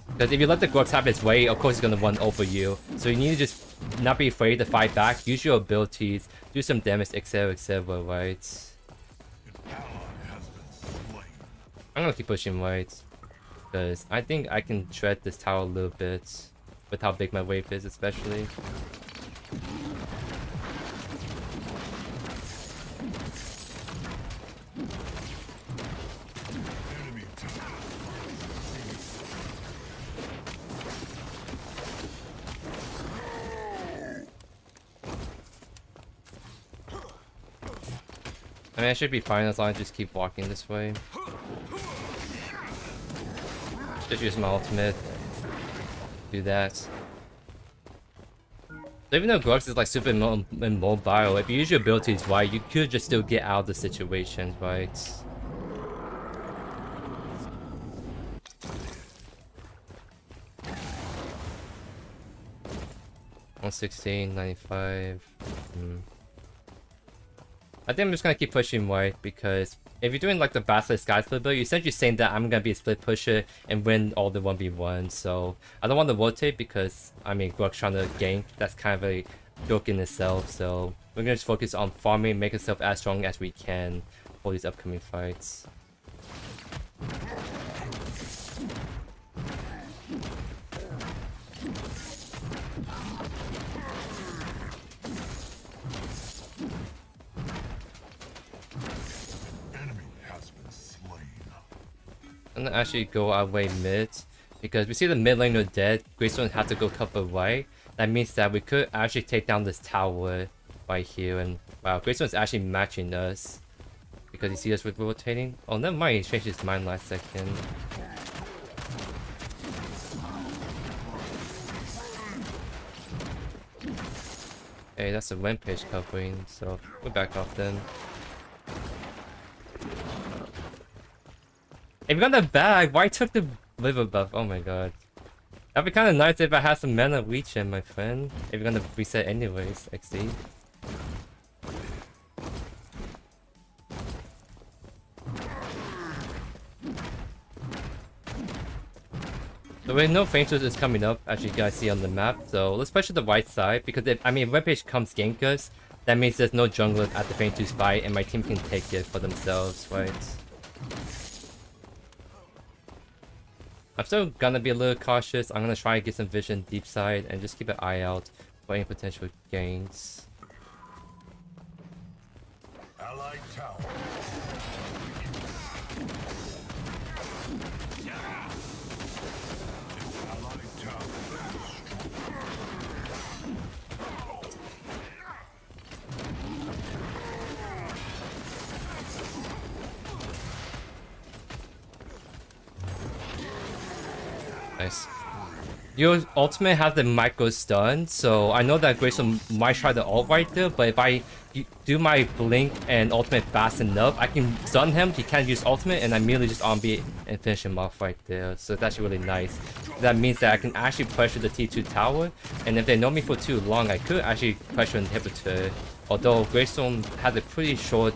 Because if you let the Grux have its way, of course it's going to run over you. So you need to just not be afraid to fight back, use your abilities, do some damage, etc, right? I'm going to keep pushing right. Because I think I can shred this tower a little bit with how big my wave is especially. I mean, I should be fine as long as I just keep walking this way. Just use my ultimate. Do that. So even though Grux is like super immobile, if you use your abilities right, you could just still get out of the situation, right? $116, 95. I think I'm just gonna keep pushing white because if you're doing like the Basilisk Sky Split build, you're essentially saying that I'm gonna be a split pusher and win all the 1v1. So I don't want to rotate because I mean Grux trying to gank, that's kind of a joke in itself. So we're gonna just focus on farming, make ourselves as strong as we can for these upcoming fights. I'm gonna actually go our way mid because we see the mid laner dead. Greystone had to go cover right. That means that we could actually take down this tower right here. And wow, Greystone's actually matching us because he sees us with rotating. Oh, never mind. He changed his mind last second. Hey, that's a rampage covering, so we're back off then. If you got the bag, why took the liver buff? Oh my god. That'd be kind of nice if I had some mana reach in, my friend. If you're gonna reset anyways, XD. So we know Fainters is coming up, as you guys see on the map. So let's push to the right side because if Rampage comes gank us, that means there's no jungler at the Fainters fight, and my team can take it for themselves, right? I'm still gonna be a little cautious. I'm gonna try to get some vision deep side and just keep an eye out for any potential gains. Allied tower. Allied tower Nice. Your ultimate has the micro stun, so I know that Greystone might try the ult right there, but if I do my blink and ultimate fast enough, I can stun him, he can't use ultimate, and I immediately just on-beat and finish him off right there. So it's actually really nice. That means that I can actually pressure the T2 tower, and if they know me for too long, I could actually pressure an inhibitor. Although Greystone has a pretty short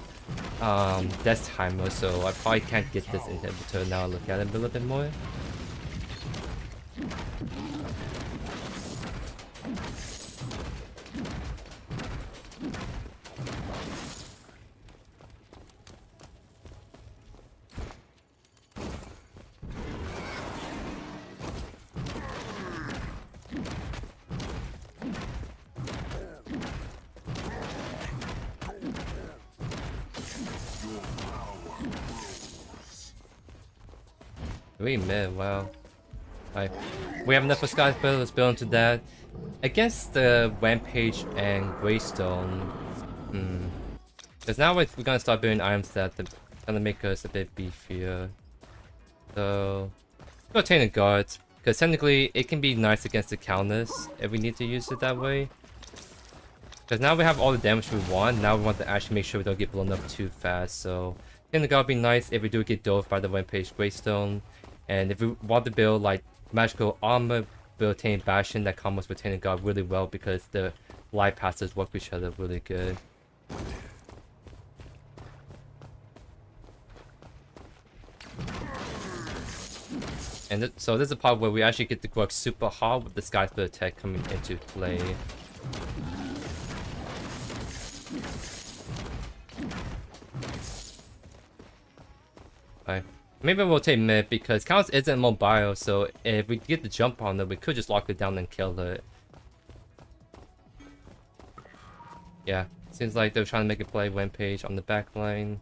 death timer, so I probably can't get this inhibitor now I look at it a little bit more. Really mid, wow. Alright. We have enough for Sky's build, let's build into that. Against the Rampage and Greystone. Because now we're gonna start building items that are gonna make us a bit beefier. So go take the guards. Because technically it can be nice against the counters if we need to use it that way. Because now we have all the damage we want, now we want to actually make sure we don't get blown up too fast. So taking the guard would be nice if we do get dove by the Rampage Greystone. And if we want to build like magical armor, build Tane Bastion, that combos with Tane God really well because the light passes work with each other really good. And so this is a part where we actually get to work super hard with the Sky Split attack coming into play. Alright. Maybe we'll take mid because Counts isn't mobile, so if we get the jump on it, we could just lock it down and kill it. Yeah, seems like they're trying to make a play Rampage on the back line.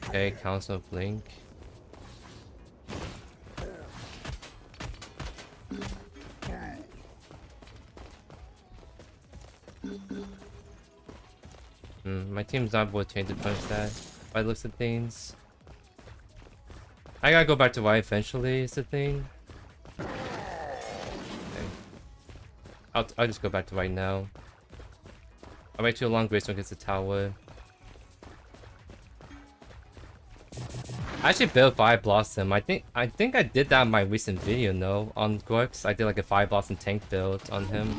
Okay, Counts no blink. My team's not able to punch that by the looks of things. I gotta go back to Y eventually is the thing. Okay. I'll just go back to right now. I'll wait too long, Greystone gets the tower. I actually built Fire Blossom. I think I did that in my recent video, no? On Gorks. I did like a Fire Blossom tank build on him.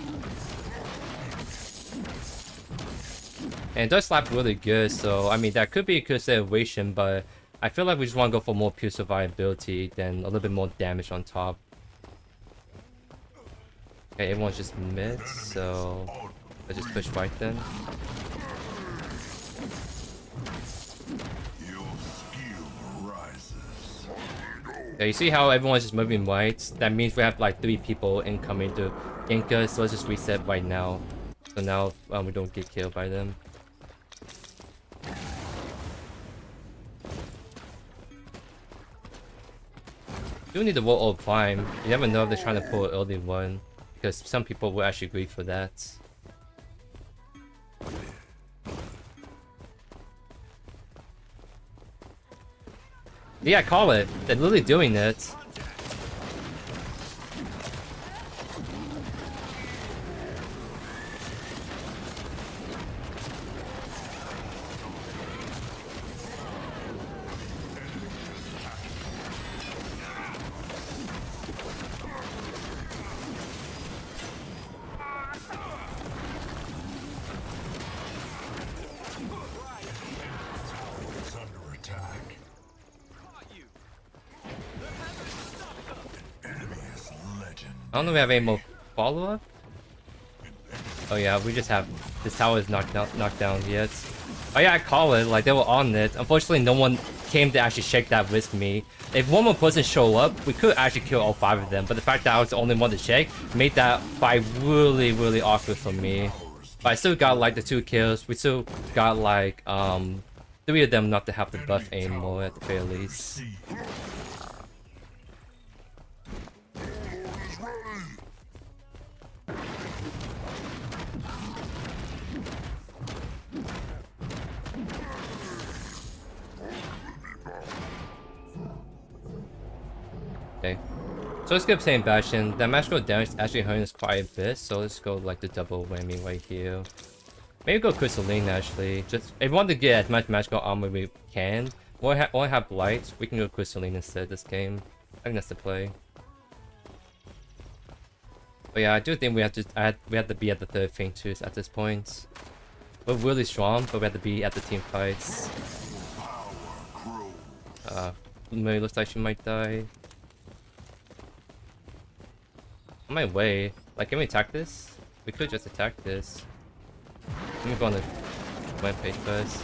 And it does slap really good, so I mean that could be a consideration, but I feel like we just want to go for more pure survivability than a little bit more damage on top. Okay, everyone's just mid, so let's just push right then. Yeah, you see how everyone's just moving white? That means we have like 3 people incoming to gank us, so let's just reset right now. So now we don't get killed by them. You need the wall all prime. You never know if they're trying to pull an early one, because some people will actually agree for that. Yeah, I call it. They're literally doing it. I don't know if we have any more follow-up. Oh yeah, we just have this tower is knocked down yet. Oh yeah, I call it. Like they were on it. Unfortunately, no one came to actually shake that with me. If one more person show up, we could actually kill all 5 of them. But the fact that I was the only one to shake made that fight really awkward for me. But I still got like the 2 kills. We still got like 3 of them not to have the buff anymore at the very least. Okay. So let's get playing Bastion. That magical damage is actually hurting us quite a bit, so let's go like the double whammy right here. Maybe go Crystalline actually. Just if we want to get as much magical armor we can, we only have Blight, we can go Crystalline instead this game. I think that's the play. But yeah, I do think we have to be at the third thing too at this point. We're really strong, but we have to be at the team fights. Mary looks like she might die. On my way. Like, can we attack this? We could just attack this. Let me go on the webpage first.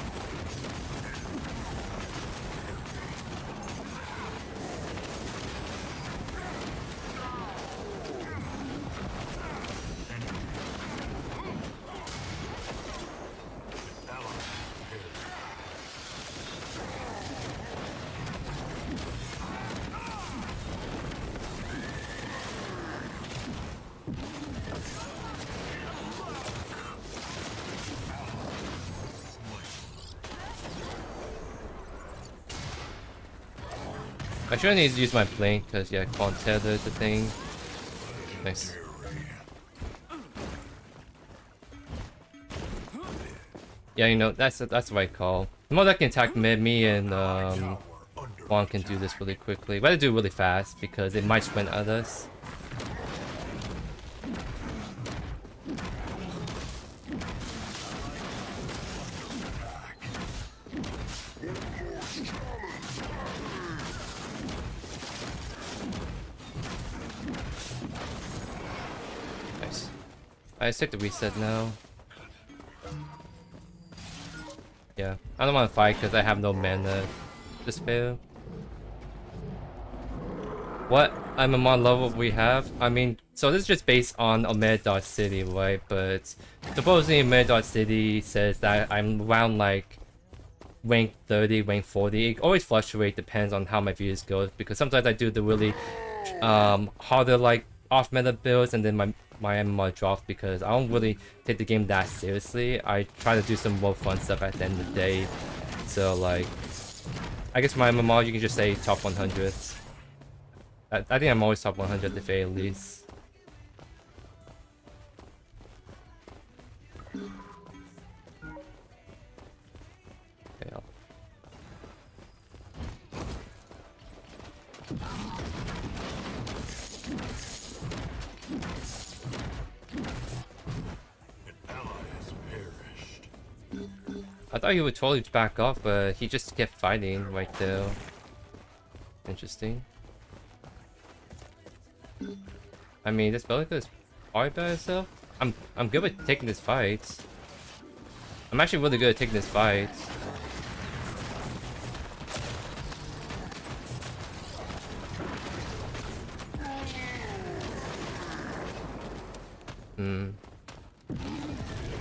I sure need to use my blink because yeah, Kwang tether the thing. Nice. Yeah, you know that's the right call. The more that can attack mid, me and Kwang can do this really quickly. But I do it really fast because it might sprint at us. Nice. I take the reset now. Yeah, I don't want to fight because I have no mana to spare. What MMR level we have? I mean, so this is just based on Omega.City, right? But supposedly Omega.City says that I'm around like rank 30, rank 40. It always fluctuates, depends on how my views go. Because sometimes I do the really harder like off meta builds and then my MMR drops because I don't really take the game that seriously. I try to do some more fun stuff at the end of the day. So like, I guess my MMR you can just say top 100. I think I'm always top 100 at the very least. Okay, I thought he would totally back off, but he just kept fighting right there. Interesting. I mean, this Belica is probably by itself. I'm good with taking this fight. I'm actually really good at taking this fight.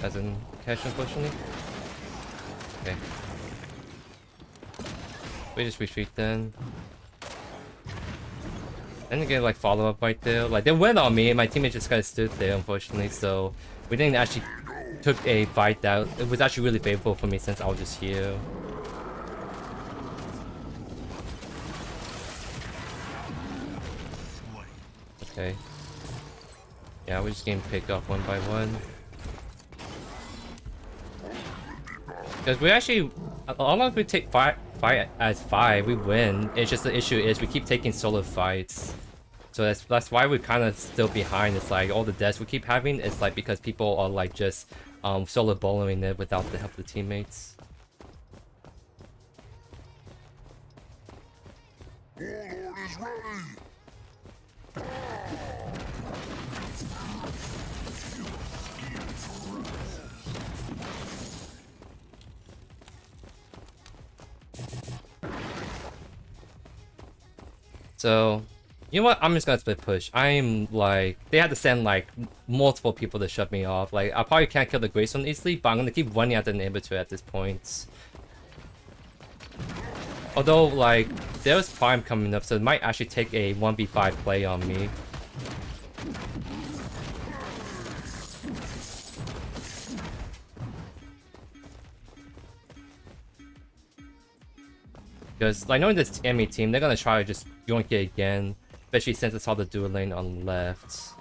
Doesn't catch, unfortunately. Okay. We just retreat then. And again, like follow up right there. Like they went on me, and my teammate just kind of stood there, unfortunately. So we didn't actually took a fight that it was actually really favorable for me since I was just here. Okay. Yeah, we're just getting picked off one by one. Because we actually, as long as we take fight as 5, we win. It's just the issue is we keep taking solo fights. So that's why we're kind of still behind. It's like all the deaths we keep having, it's like because people are like just solo bowling it without the help of the teammates. Warlord is ready. So, you know what? I'm just gonna split push. I'm like, they had to send like multiple people to shut me off. Like, I probably can't kill the Greystone easily, but I'm gonna keep running at the inhibitor at this point. Although, like, there's Prime coming up, so it might actually take a 1v5 play on me. Because, like, knowing this enemy team, they're gonna try to just yoink it again. especially since I saw the dual lane on left.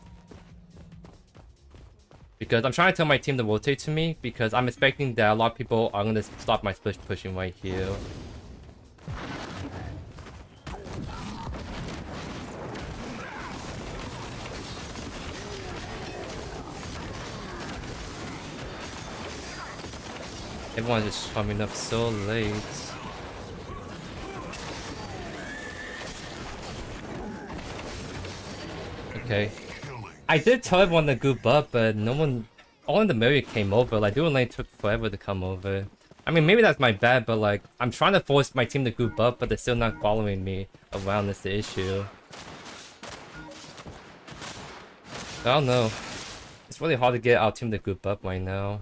Because I'm trying to tell my team to rotate to me, because I'm expecting that a lot of people are going to stop my split pushing right here. Everyone's just coming up so late. Okay. I did tell everyone to group up, but no one... Only the Mary came over. Like, dual lane took forever to come over. I mean, maybe that's my bad, but like, I'm trying to force my team to group up, but they're still not following me around. That's the issue. I don't know. It's really hard to get our team to group up right now.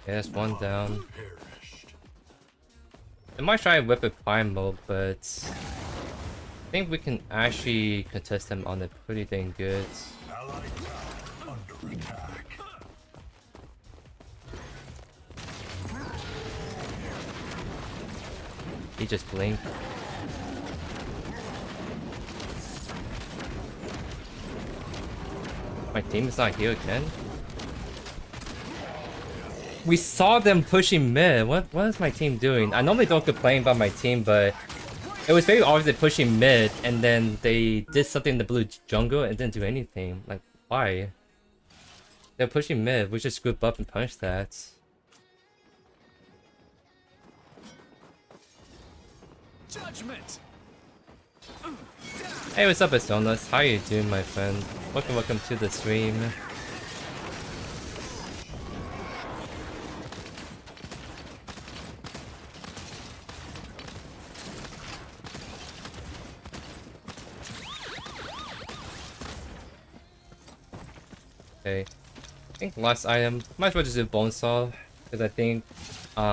Yeah, that's one down. I might try whip it prime mode, but I think we can actually contest them on it pretty dang good. He just blinked. My team is not here again. We saw them pushing mid. What is my team doing? I normally don't complain about my team, but it was very obvious they're pushing mid, and then they did something in the blue jungle and didn't do anything. Like, why? They're pushing mid. We just group up and punish that. Judgment. Hey, what's up, Astonis? How you doing, my friend? Welcome to the stream. Okay, I think last item, might as well just do Bone Saw, because I think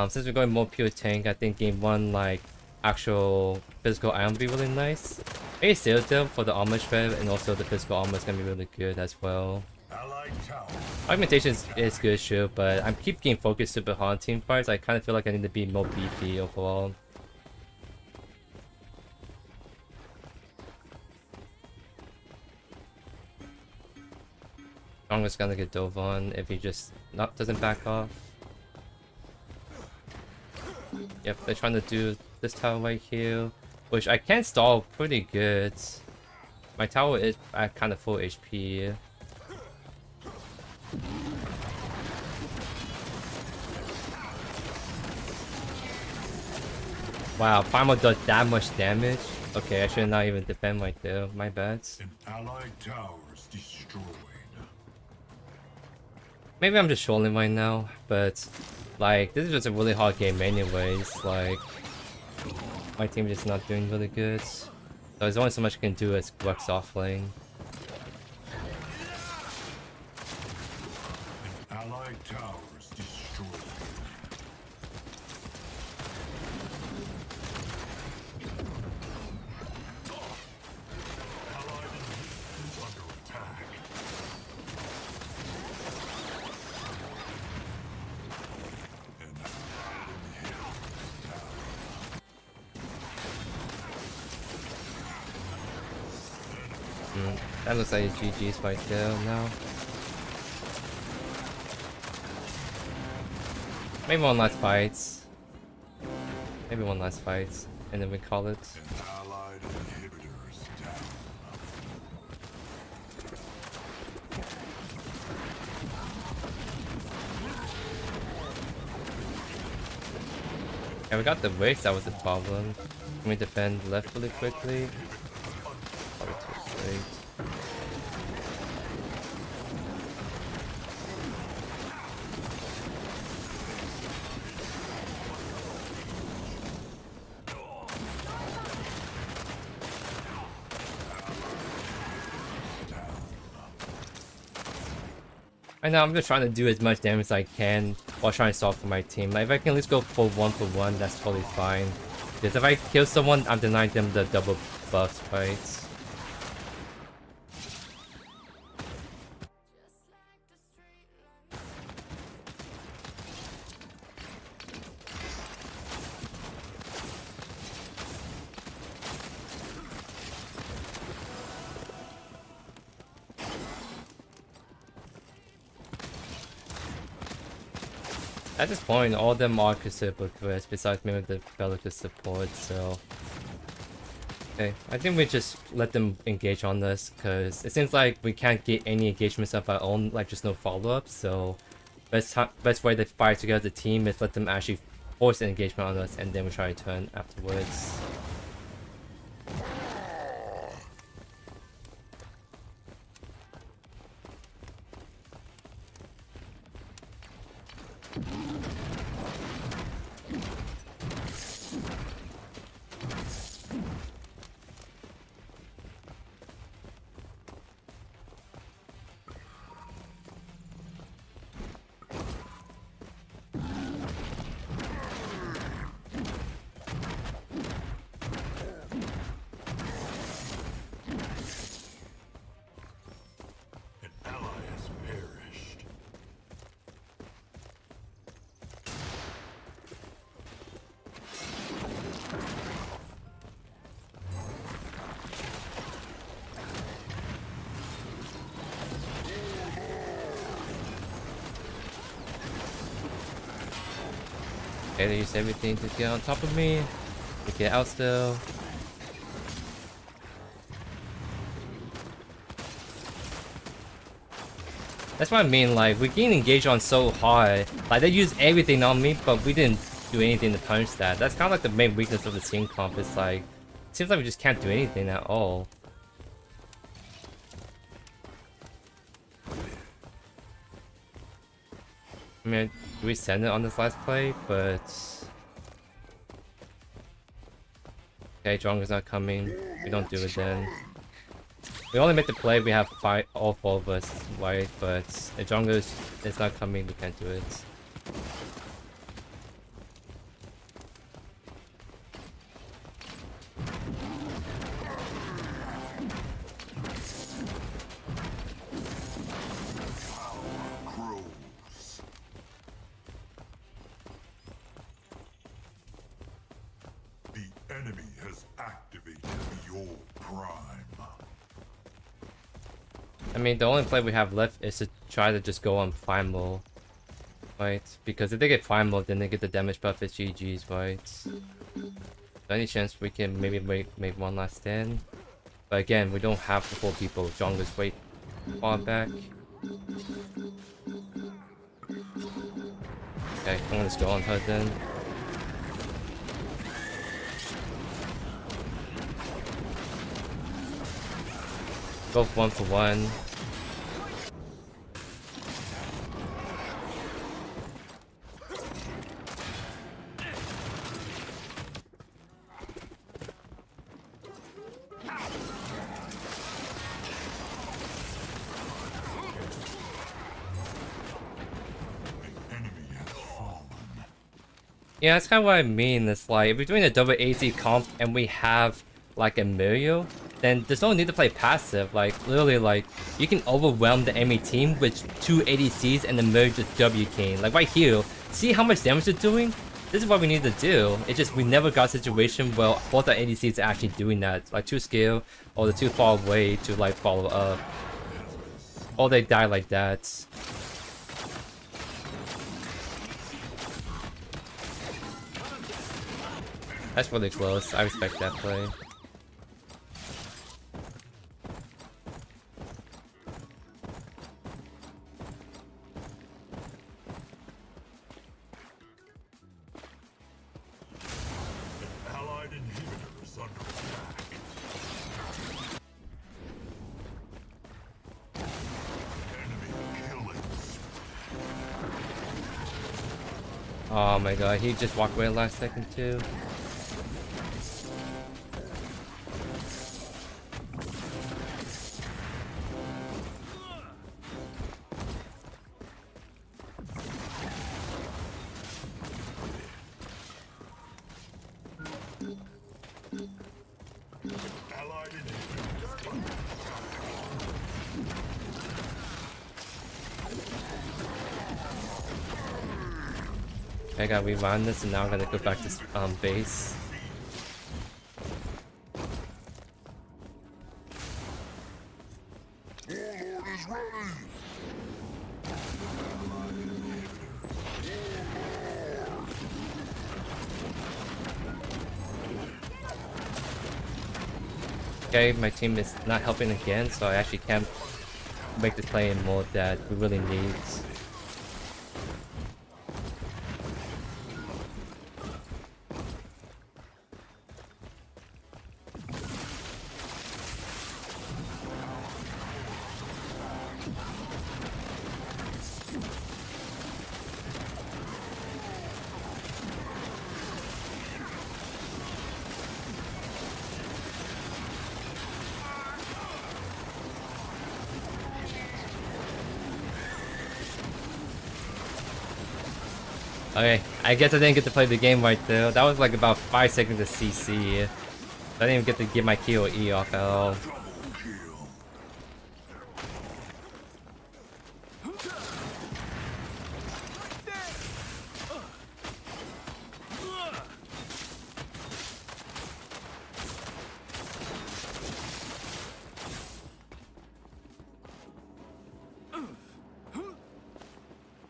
since we're going more pure tank, I think game 1 like actual physical item would be really nice. Maybe Sail Tail for the armor shred, and also the physical armor is gonna be really good as well. Augmentation is good, sure, but I keep getting focused super hard on team fights. I kind of feel like I need to be more beefy overall. Kwang is gonna get dove on if he just doesn't back off. Yep, they're trying to do this tower right here, which I can stall pretty good. My tower is at kind of full HP. Wow, Primal does that much damage? Okay, I should not even defend right there. My bad. An allied tower is destroyed. Maybe I'm just trolling right now, but like, this is just a really hard game anyways. Like, my team is just not doing really good. So there's only so much I can do as Gluck's off lane. An allied tower is destroyed. Allied is under attack. That looks like a GG's right there now. Maybe one last fight. Maybe one last fight, and then we call it. An allied inhibitor is down. Yeah, we got the waves, that was the problem. Can we defend left really quickly? Probably too late. Right now, I'm just trying to do as much damage as I can while trying to solve for my team. Like, if I can at least go for one, that's totally fine. Because if I kill someone, I'm denying them the double buffs, right? At this point, all of them are considered quests, besides maybe the developer support, so... Okay, I think we just let them engage on this, because it seems like we can't get any engagements of our own, like just no follow-up, so... Best way to fight together as a team is let them actually force an engagement on us, and then we try to turn afterwards. An ally has perished. Okay, they use everything to get on top of me. To get out still. That's what I mean, like, we're getting engaged on so hard. Like, they use everything on me, but we didn't do anything to punish that. That's kind of like the main weakness of the team comp. It's like, it seems like we just can't do anything at all. I mean, we send it on this last play, but... Okay, Jonga's not coming. We don't do it then. We only make the play, we have all 4 of us, right? But if Jonga is not coming, we can't do it. Grows. The enemy has activated your prime. I mean, the only play we have left is to try to just go on Primal, right? Because if they get Primal, then they get the damage buff as GG's, right? So any chance we can maybe make one last stand? But again, we don't have the 4 people. Jonga's way far back. Okay, I'm gonna just go on her then. Both 1 for 1. Yeah, that's kind of what I mean. It's like, if we're doing a double AC comp and we have like a Mirio, then there's no need to play passive. Like, literally, like, you can overwhelm the enemy team with 2 ADCs and the Mirio just W king. Like, right here, see how much damage they're doing? This is what we need to do. It's just we never got a situation where both our ADCs are actually doing that. Like, too scared or they're too far away to, like, follow up. Or they die like that. That's really close. I respect that play. Allied inhibitors under attack. Enemy killing. Oh my god, he just walked away last second too. I gotta rewind this and now I'm gonna go back to base. Okay, my team is not helping again, so I actually can't make this play in mode that we really need. Okay, I guess I didn't get to play the game right there. That was like about 5 seconds of CC. I didn't even get to get my Q or E off at all.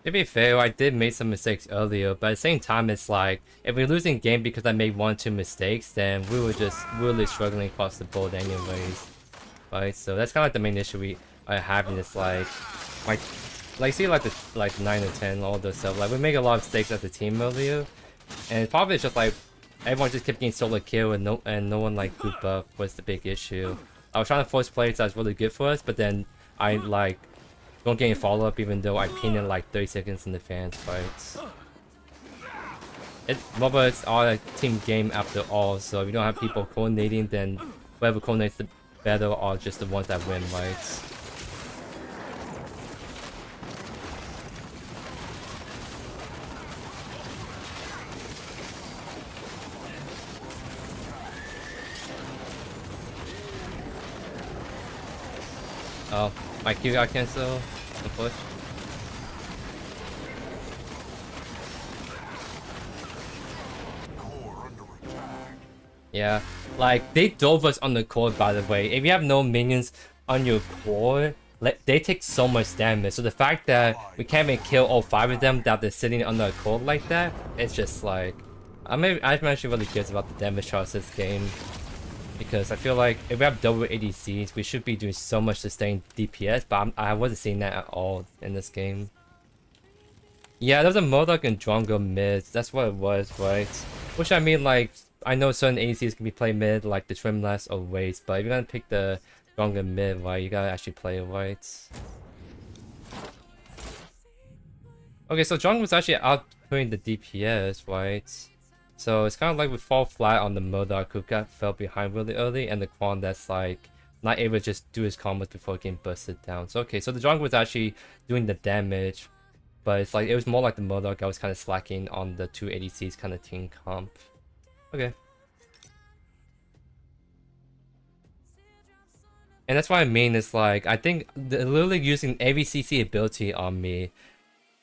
To be fair, I did make some mistakes earlier, but at the same time, it's like, if we're losing game because I made 1-2 mistakes, then we were just really struggling across the board anyways. Right, so that's kind of like the main issue we are having. It's like see like the 9 or 10, all this stuff. Like we make a lot of mistakes as a team earlier, and probably it's just like everyone just kept getting solo kill and no one like group up was the big issue. I was trying to force plays that's really good for us, but then I like don't get any follow up even though I pinned it like 30 seconds in advance fights. MOBA is all a team game after all, so if you don't have people coordinating, then whoever coordinates the better are just the ones that win, right? Oh, my Q got cancelled. The push. Yeah, like they dove us on the core, by the way. If you have no minions on your core, they take so much damage. So the fact that we can't even kill all 5 of them without they're sitting on the core like that, it's just like I'm actually really curious about the damage charts this game. Because I feel like if we have double ADCs, we should be doing so much sustained DPS, but I wasn't seeing that at all in this game. Yeah, there was a Modok and Drongo mid. That's what it was, right? Which I mean, like, I know certain ADCs can be played mid, like the Trimless or Waste, but if you're gonna pick the Drongo mid, right, you gotta actually play it right. Okay, so Drongo was actually outputting the DPS, right? So it's kind of like we fall flat on the Modok who fell behind really early, and the Kwang that's like not able to just do his combos before getting busted down. So okay, so the Jungle was actually doing the damage, but it's like it was more like the Modok I was kind of slacking on the 2 ADCs kind of team comp. Okay. And that's what I mean is like I think literally using every CC ability on me.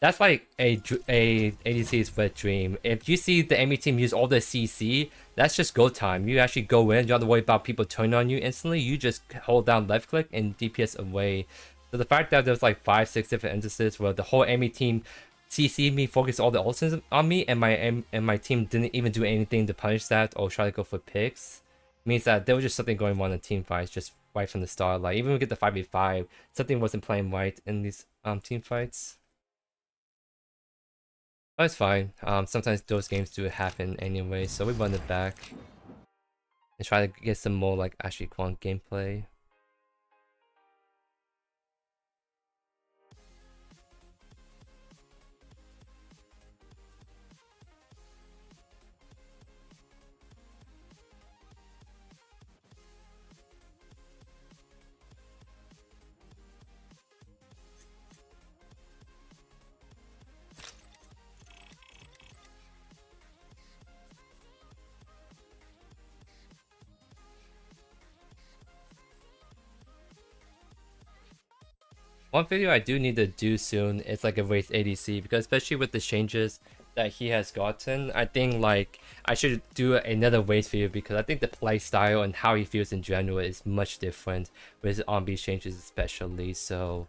That's like a ADC's wet dream. If you see the enemy team use all the CC, that's just go time. You actually go in, you don't have to worry about people turning on you instantly. You just hold down left click and DPS away. So the fact that there's like 5-6 different instances where the whole enemy team CC'd me, focused all the ults on me, and my team didn't even do anything to punish that or try to go for picks, means that there was just something going on in team fights just right from the start. Like even when we get the 5v5, something wasn't playing right in these team fights. But it's fine. Sometimes those games do happen anyway, so we run it back and try to get some more like actually Kwang gameplay. One video I do need to do soon is like a race ADC, because especially with the changes that he has gotten, I think like I should do another race video, because I think the play style and how he feels in general is much different with on these changes especially. So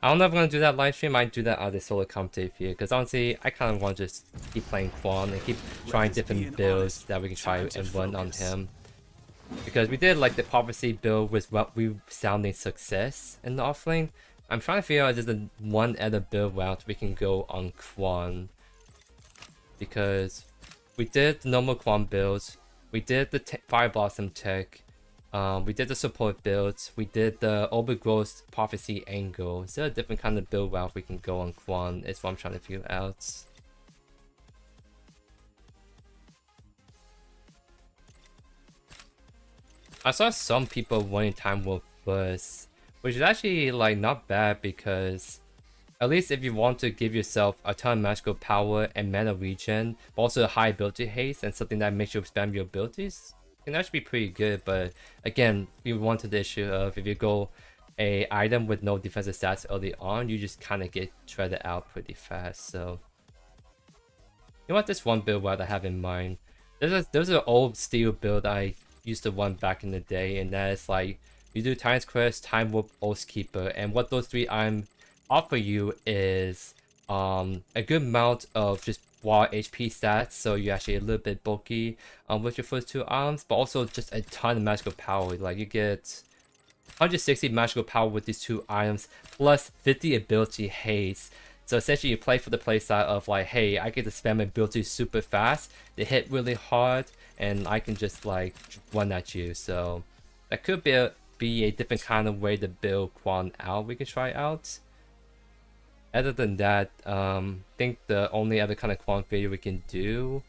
I don't know if I'm gonna do that live stream. I might do that as a solo commentator video, because honestly I kind of want to just keep playing Kwang and keep trying different builds that we can try and run on him. Because we did like the prophecy build with what we sounding success in the offlane. I'm trying to figure out if there's one other build route we can go on Kwang. Because we did the normal Kwang builds, we did the Fire Blossom tech, we did the support builds, we did the overgrowth prophecy angle. Is there a different kind of build route we can go on Kwang? Is what I'm trying to figure out. I saw some people wanting Time Warp first, which is actually like not bad, because at least if you want to give yourself a ton of magical power and mana regen, but also a high ability haste and something that makes you expand your abilities, it can actually be pretty good. But again, you want to the issue of if you go a item with no defensive stats early on, you just kind of get shredded out pretty fast. So you know what, this one build what I have in mind. There's an old steel build I used to run back in the day, and that is like you do Titan's Quest, Time Warp, Oathkeeper, and what those three items offer you is a good amount of just raw HP stats, so you're actually a little bit bulky with your first two arms, but also just a ton of magical power. Like you get 160 magical power with these two items, plus 50 ability haste. So essentially you play for the playstyle of like, hey, I get to spam my abilities super fast, they hit really hard, and I can just like run at you. So that could be a different kind of way to build Kwang out we can try out. Other than that, I think the only other kind of Kwang video we can do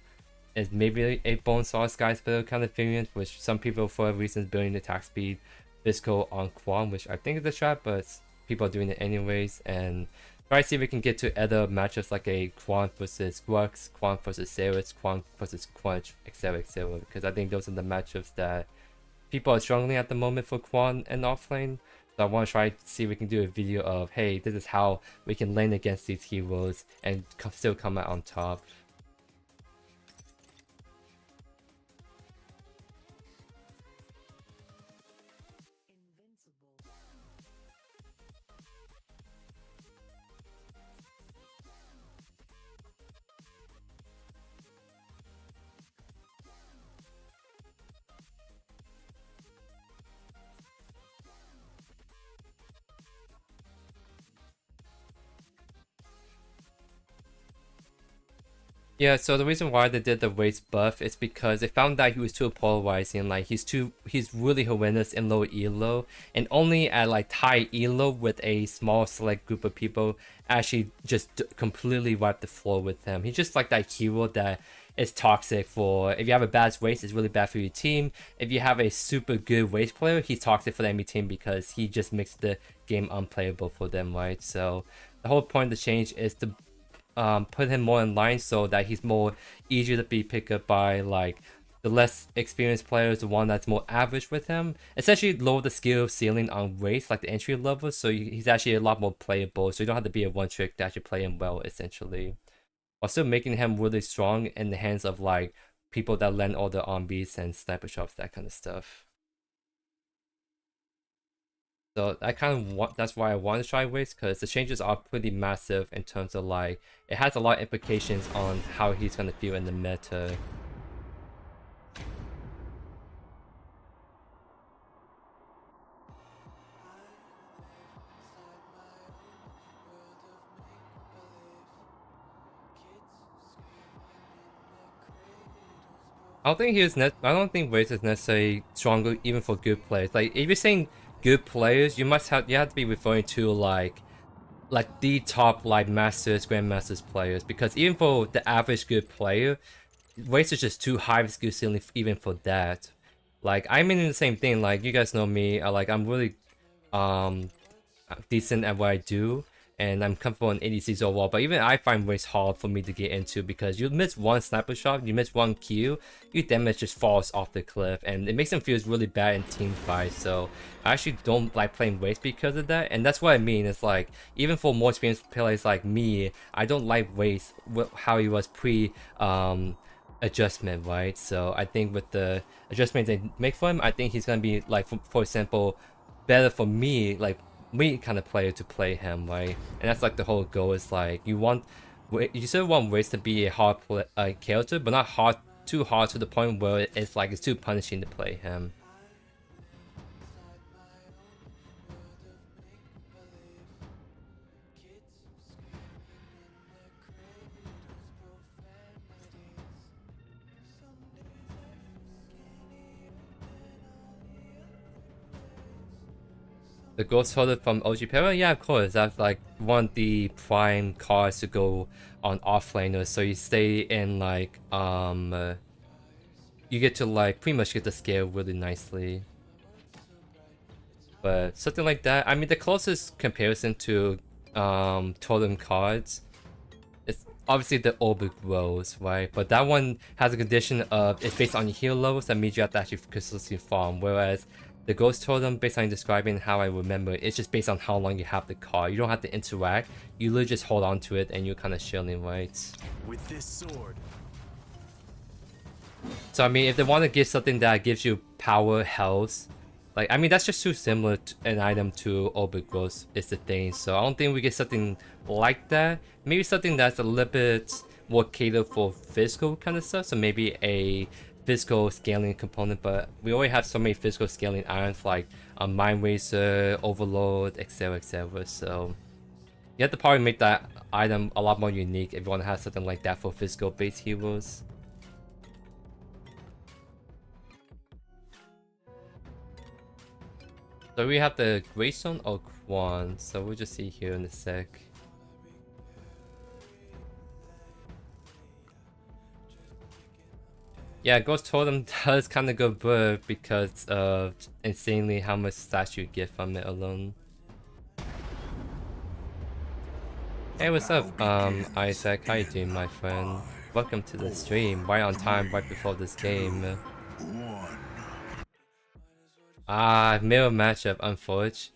is maybe a Bone Saw Sky build kind of variant, which some people for reasons building attack speed physical on Kwang, which I think is a strat, but people are doing it anyways. And try to see if we can get to other matchups like a Kwang versus Grux, Kwang versus Ceres, Kwang versus Crunch, etc, etc, because I think those are the matchups that people are struggling at the moment for Kwang and offlane. So I want to try to see if we can do a video of, hey, this is how we can lane against these heroes and still come out on top. Yeah, so the reason why they did the race buff is because they found that he was too polarizing. Like he's really horrendous in low elo, and only at like high elo with a small select group of people actually just completely wipe the floor with him. He's just like that hero that is toxic for, if you have a bad race, it's really bad for your team. If you have a super good race player, he's toxic for the enemy team because he just makes the game unplayable for them, right? So the whole point of the change is to put him more in line so that he's more easier to be picked up by like the less experienced players, the one that's more average with him. Essentially lower the skill ceiling on race, like the entry level, so he's actually a lot more playable, so you don't have to be a one trick to actually play him well, essentially, while still making him really strong in the hands of like people that land all the RBs and sniper shots, that kind of stuff. So I kind of want, that's why I want to try Waste, because the changes are pretty massive in terms of like, it has a lot of implications on how he's going to feel in the meta. I don't think Waste is necessarily stronger even for good players. Like if you're saying good players, you have to be referring to like the top like masters, grandmasters players, because even for the average good player, race is just too high of skill ceiling even for that. Like I mean the same thing, like you guys know me, like I'm really decent at what I do, and I'm comfortable in ADCs overall. But even I find waste hard for me to get into because you miss one sniper shot, you miss one Q, your damage just falls off the cliff, and it makes them feel really bad in team fights. So I actually don't like playing waste because of that, and that's what I mean. It's like even for more experienced players like me, I don't like waste how he was pre adjustment, right? So I think with the adjustments they make for him, I think he's gonna be like, for example, better for me, like me kind of player to play him, right? And that's like the whole goal is like you still want waste to be a hard character, but not too hard to the point where it's like it's too punishing to play him. The Ghost Holder from OG Para? Yeah, of course. That's like one of the prime cards to go on offlaner. So you stay in like you get to like pretty much get the scale really nicely. But something like that, I mean the closest comparison to totem cards is obviously the Orbit Rose, right? But that one has a condition of it's based on your heal levels, that means you have to actually consistently farm, whereas the Ghost Totem, based on describing how I remember, it's just based on how long you have the card. You don't have to interact. You literally just hold on to it and you're kind of chilling, right? With this sword. So I mean, if they want to give something that gives you power, health, like I mean that's just too similar to an item to Orbit Growth is the thing. So I don't think we get something like that. Maybe something that's a little bit more catered for physical kind of stuff. So maybe a physical scaling component, but we already have so many physical scaling items like Mind Razor, Overload, etc, etc. So you have to probably make that item a lot more unique if you want to have something like that for physical based heroes. So we have the Greystone or Kwang, so we'll just see here in a sec. Yeah, Ghost Totem does kind of go bird because of insanely how much stats you get from it alone. Hey, what's up, Isaac? How you doing, my friend? Welcome to the stream, right on time, right before this game. Mirror matchup, unfortunately.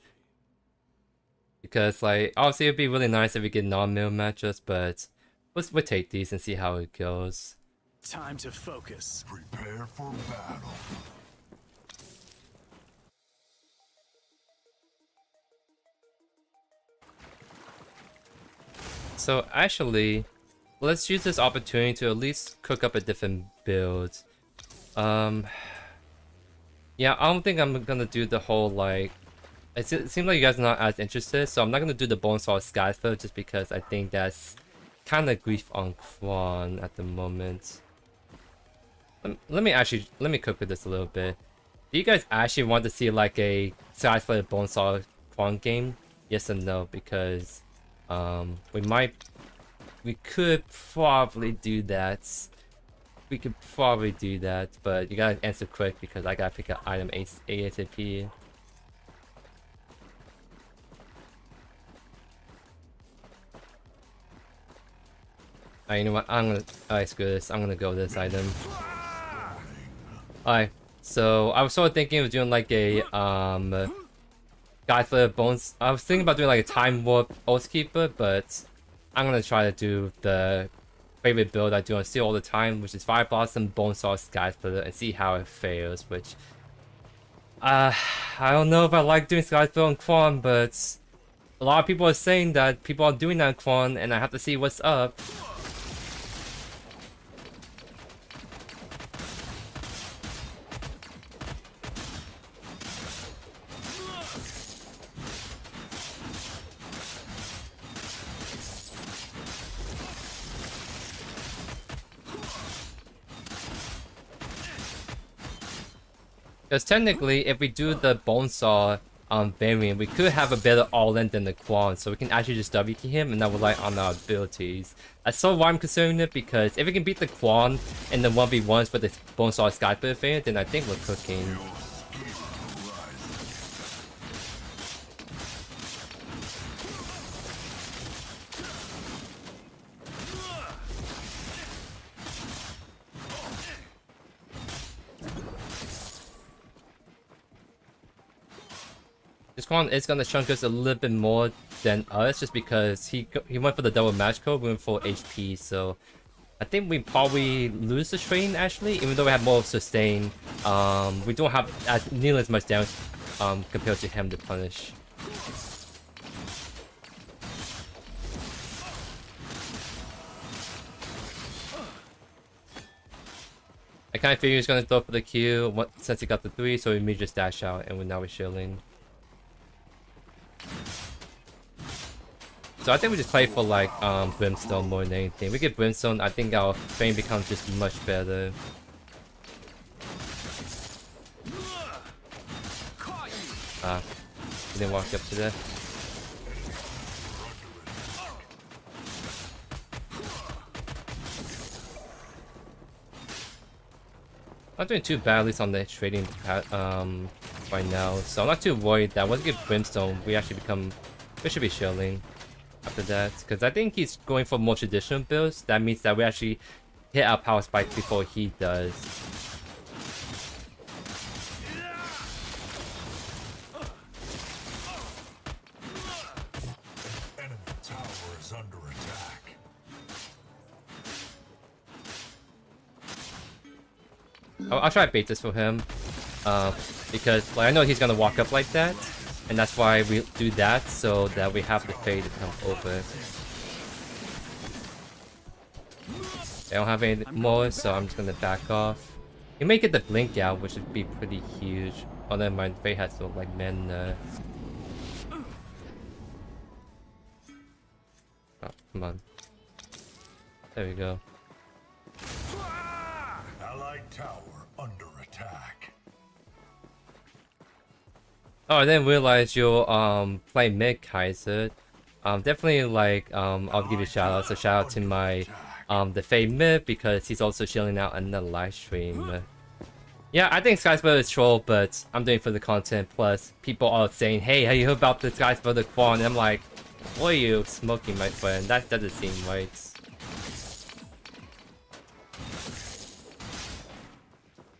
Because, like, obviously it'd be really nice if we get non-mirror matchups, but we'll take these and see how it goes. Time to focus. Prepare for battle. So actually, let's use this opportunity to at least cook up a different build. Yeah, I don't think I'm gonna do the whole like. It seems like you guys are not as interested, so I'm not gonna do the Bonesaw Skyflow just because I think that's kind of grief on Kwang at the moment. Let me cook with this a little bit. Do you guys actually want to see like a Skyflow Bonesaw Kwang game? Yes and no, because we could probably do that. We could probably do that, but you gotta answer quick because I gotta pick an item ASAP. Alright, you know what? Alright, screw this. I'm gonna go with this item. Alright, so I was sort of thinking of doing like a guide for the bones. I was thinking about doing like a time warp Oathkeeper, but I'm gonna try to do the favorite build I do on Steel all the time, which is Fire Blossom, Bonesaw, Skysplitter, and see how it fares. Which I don't know if I like doing Skysplitter on Kwang, but a lot of people are saying that people are doing that on Kwang, and I have to see what's up. Because technically, if we do the Bonesaw variant, we could have a better all-in than the Kwang, so we can actually just WK him and not rely on our abilities. That's so why I'm considering it, because if we can beat the Kwang in the 1v1s with the Bonesaw Skyflare variant, then I think we're cooking. This Kwang is gonna chunk us a little bit more than us, just because he went for the double match code, we went for HP, so I think we probably lose the train actually, even though we have more sustain. We don't have nearly as much damage compared to him to punish. I kind of figured he was gonna throw for the Q since he got the 3, so we may just dash out, and now we're shielding. So I think we just play for like Brimstone more than anything. We get Brimstone, I think our frame becomes just much better. Ah, he didn't walk up to that. Not doing too bad, at least on the trading right now, so I'm not too worried that once we get Brimstone, we should be shielding after that, because I think he's going for more traditional builds. That means that we actually hit our power spike before he does. Enemy tower is under attack. I'll try to bait this for him, because like, I know he's gonna walk up like that, and that's why we do that, so that we have the fade to come over. They don't have any more, so I'm just gonna back off. You may get the blink out, which would be pretty huge. Oh, never mind, fade has to like mana. Oh, come on. There we go. Allied tower under attack. Oh, I didn't realize you're playing mid, Kaiser. Definitely like I'll give you a shout out. So shout out to my the Fade mid, because he's also chilling out another live stream. Yeah, I think Skyspeller is troll, but I'm doing it for the content. Plus, people are saying, "Hey, have you heard about the Skyspeller Kwang?" And I'm like, "What are you smoking, my friend? That doesn't seem right."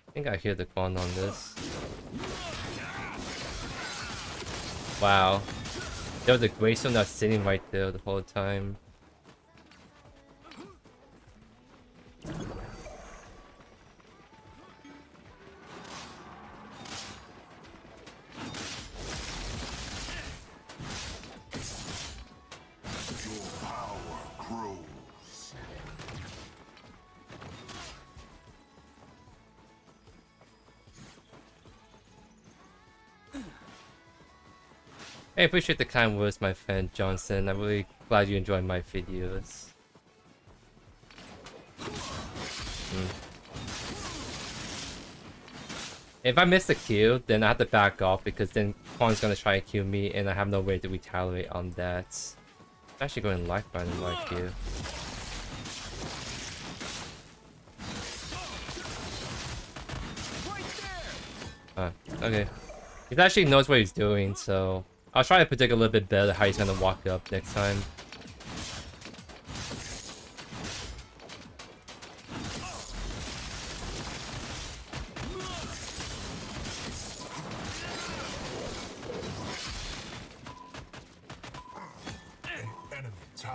I think I hear the Kwang on this. Wow. There was a Greystone that's sitting right there the whole time. Your power grows. Hey, appreciate the kind words, my friend Johnson. I'm really glad you enjoyed my videos. If I miss the Q, then I have to back off, because then Kwang's gonna try to kill me, and I have no way to retaliate on that. I'm actually going life by the like Q. Okay. He actually knows what he's doing, so I'll try to predict a little bit better how he's gonna walk up next time.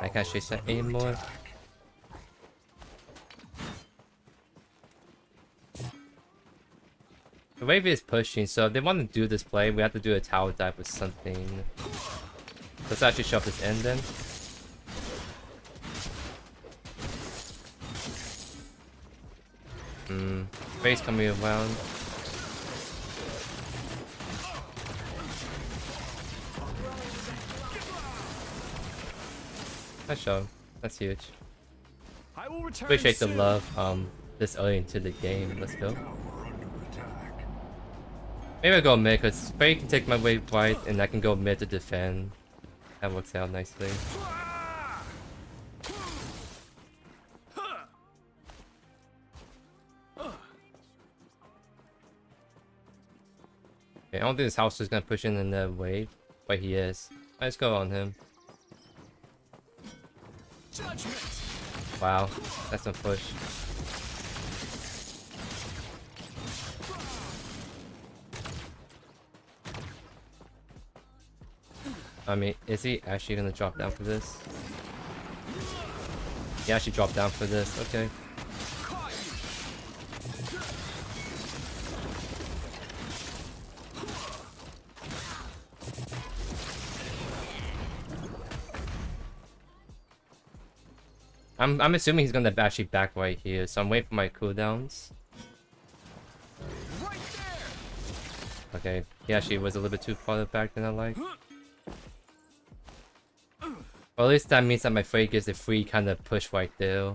I can't chase that anymore. The wave is pushing, so if they want to do this play, we have to do a tower dive with something. Let's actually shove this in then. Face coming around. Nice shot. That's huge. I will return Appreciate the soon. love this early into the game. Let's go. Maybe I'll go mid, because Faye can take my wave right, and I can go mid to defend. That works out nicely. Okay, I don't think this house is gonna push in the wave, but he is. Let's go on him. Judgment. Wow, that's a push. I mean, is he actually gonna drop down for this? He actually dropped down for this. Okay. I'm assuming he's gonna actually back right here, so I'm waiting for my cooldowns. Okay, he actually was a little bit too far back than I like. Well, at least that means that my Frey gets a free kind of push right there.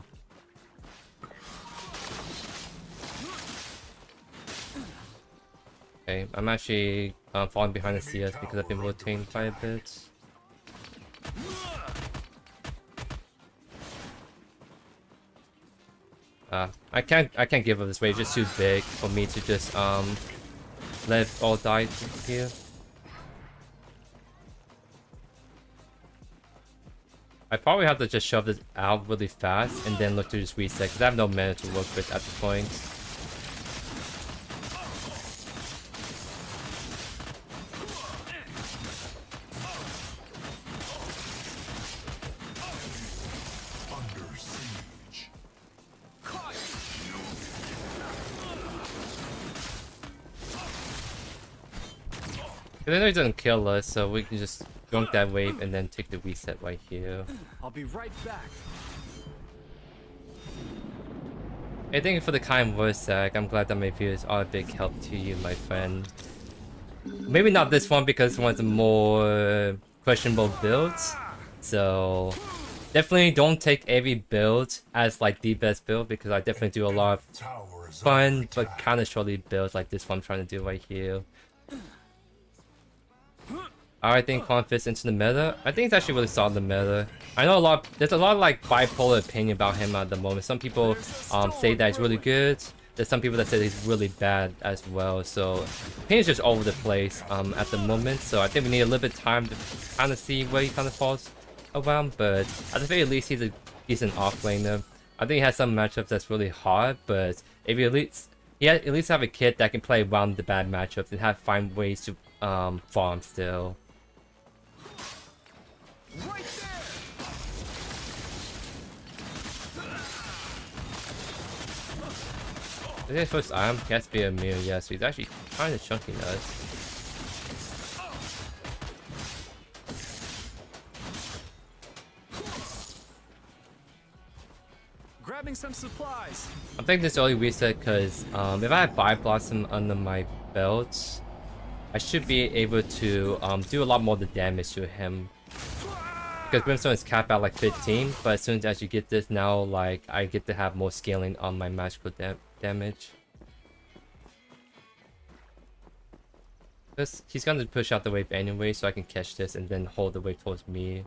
Okay, I'm actually falling behind the CS because I've been rotating quite a bit. I can't give up this wave. It's just too big for me to just let it all die here. I probably have to just shove this out really fast and then look to just reset because I have no mana to work with at the point. I know he doesn't kill us, so we can just dunk that wave and then take the reset right here. I'll be right back. Hey, thank you for the kind words, Zach. I'm glad that my viewers are a big help to you, my friend. Maybe not this one because it's one of the more questionable builds. So definitely don't take every build as like the best build because I definitely do a lot of fun but kind of shortly builds like this one I'm trying to do right here. I think Kwang fits into the meta. I think it's actually really solid in the meta. I know there's a lot of like bipolar opinion about him at the moment. Some people say that he's really good. There's some people that say he's really bad as well. So opinion's just all over the place at the moment. So I think we need a little bit of time to kind of see where he kind of falls around. But at the very least, he's a decent offlaner. I think he has some matchups that's really hard. But if you at least have a kid that can play around the bad matchups and find ways to farm still. Right there. This is first item, he has to be a mirror, yeah, so he's actually kind of chunking us. Grabbing some supplies. I'm thinking this early reset because if I have Fire Blossom under my belt, I should be able to do a lot more of the damage to him. Because Brimstone is capped at like 15, but as soon as you get this now, like I get to have more scaling on my magical damage. He's gonna push out the wave anyway, so I can catch this and then hold the wave towards me.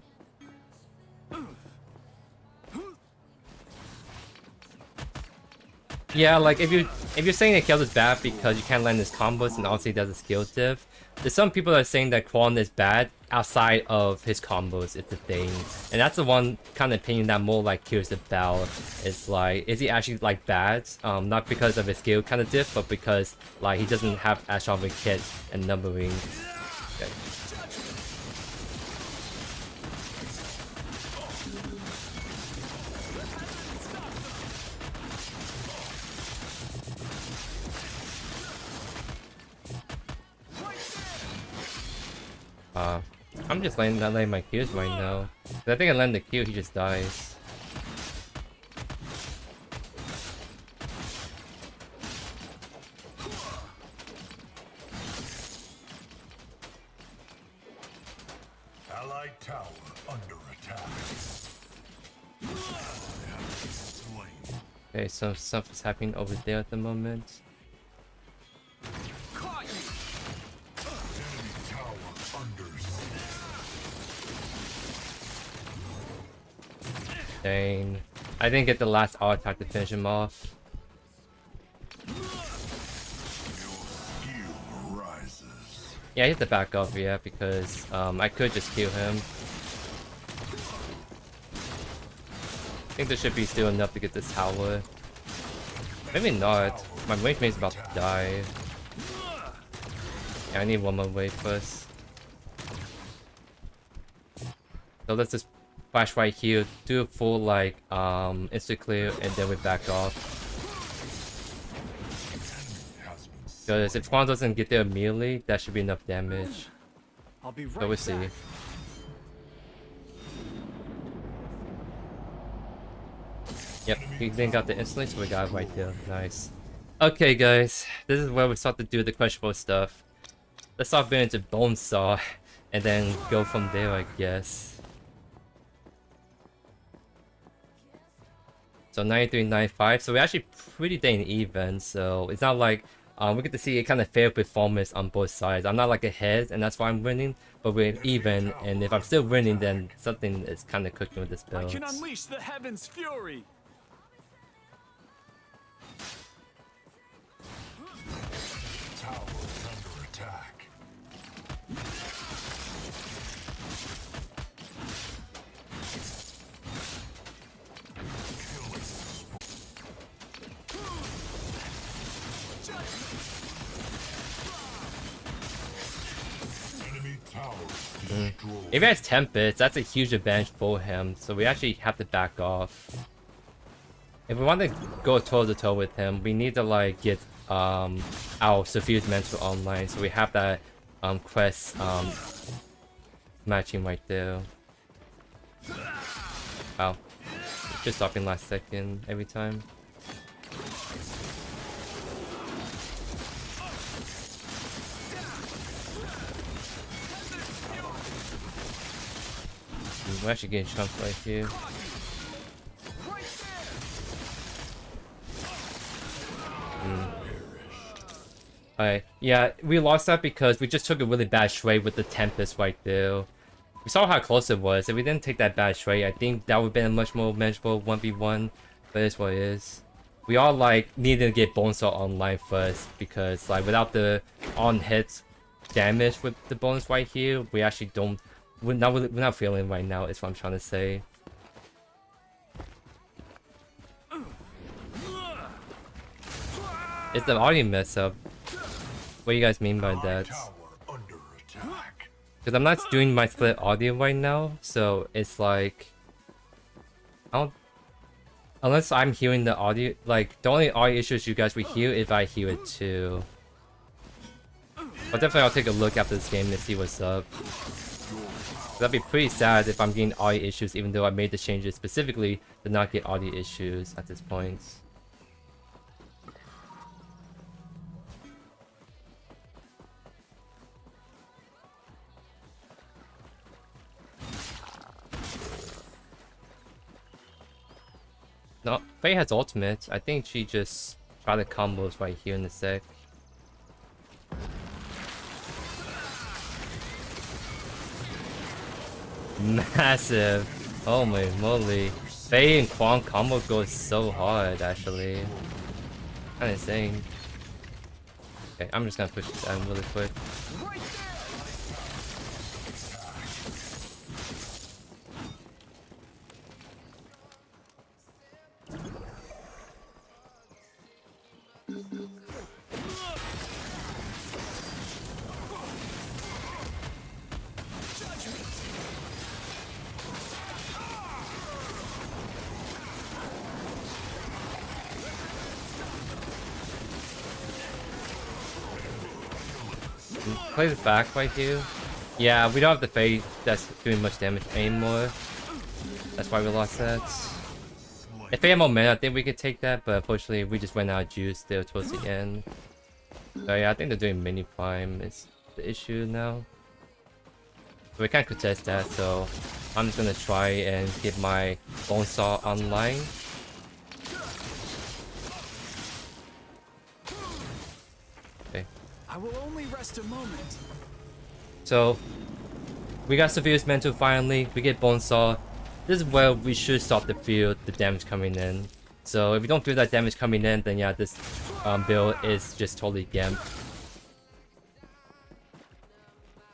Yeah, like if you're saying that Kill is bad because you can't land his combos and also he does a skill diff, there's some people that are saying that Kwang is bad outside of his combos. It's the thing, and that's the one kind of opinion that more like curious about. It's like, is he actually like bad? Not because of his skill kind of diff, but because like he doesn't have as strong of a kit and numbering. Okay. I'm just not letting my kills right now. I think I land the kill, he just dies. Allied tower under attack. Okay, so stuff is happening over there at the moment. Dang. I didn't get the last auto attack to finish him off. Yeah, I hit the back off, yeah, because I could just kill him. I think there should be still enough to get this tower. Maybe not. My wave mate's about to die. Yeah, I need one more wave first. So let's just flash right here, do a full like insta clear, and then we back off. Because if Kwang doesn't get there immediately, that should be enough damage. I'll be right So we'll see. back. Yep, he then got the instantly, so we got it right there. Nice. Okay, guys, this is where we start to do the questionable stuff. Let's start getting into Bone Saw, and then go from there, I guess. So 93.95, so we're actually pretty dang even, so it's not like we get to see a kind of fair performance on both sides. I'm not like ahead, and that's why I'm winning, but we're even, and if I'm still winning, then something is kind of cooking with this I build. can unleash the heavens' fury. Tower under attack. Enemy tower destroyed. If he has Tempest, that's a huge advantage for him, so we actually have to back off. If we want to go toe to toe with him, we need to like get our Suffused Mantle online, so we have that quest matching right there. Wow, just stopping last second every time. We're actually getting chunked right here. Alright, yeah, we lost that because we just took a really bad trade with the Tempest right there. We saw how close it was. If we didn't take that bad trade, I think that would have been a much more manageable 1v1. But it's what it is. We all like needed to get Bonesaw online first because like without the on hits damage with the bonus right here, we actually don't. We're not feeling it right now. Is what I'm trying to say. It's the audio mess up. What do you guys mean by that? Tower under attack. Because I'm not doing my split audio right now, so it's like I don't. Unless I'm hearing the audio, like the only audio issues you guys will hear if I hear it too. But definitely, I'll take a look after this game to see what's up. That'd be pretty sad if I'm getting audio issues, even though I made the changes specifically to not get audio issues at this point. No, Faye has ultimate. I think she just tried the combos right here in a sec. Massive. Oh my moly. Faye and Kwang combo goes so hard actually. Kinda insane. Okay, I'm just gonna push this down really quick. Play the back right here. Yeah, we don't have the Faye that's doing much damage anymore. That's why we lost that. If they had more mana, I think we could take that, but unfortunately we just ran out of juice there towards the end. So yeah, I think they're doing mini prime is the issue now. So we can't contest that, so I'm just gonna try and get my Bonesaw online. Okay. I will only rest a moment. So we got Severe's Mantle finally, we get Bonesaw. This is where we should start to feel the damage coming in. So if we don't feel that damage coming in, then yeah, this build is just totally gamped.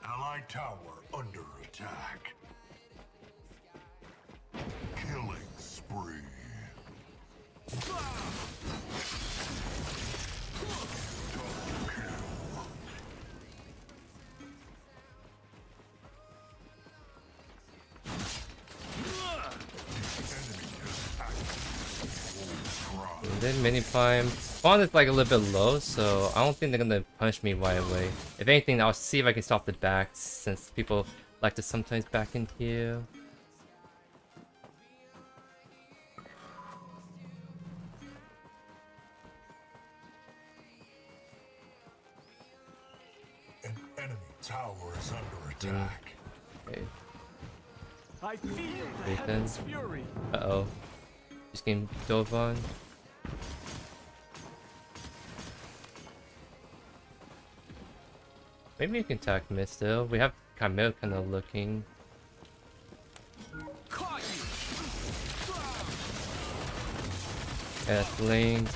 Allied tower under attack. Killing spree. And then mini prime. Spawn is like a little bit low, so I don't think they're gonna punish me right away. If anything, I'll see if I can stop the backs, since people like to sometimes back in here. An enemy tower is under attack. Okay. I feel the Wait then. heavens' fury. Uh-oh. Just getting dove on. Maybe you can attack mid still. We have Chimera kind of looking. Caught you. Yeah, that's lane.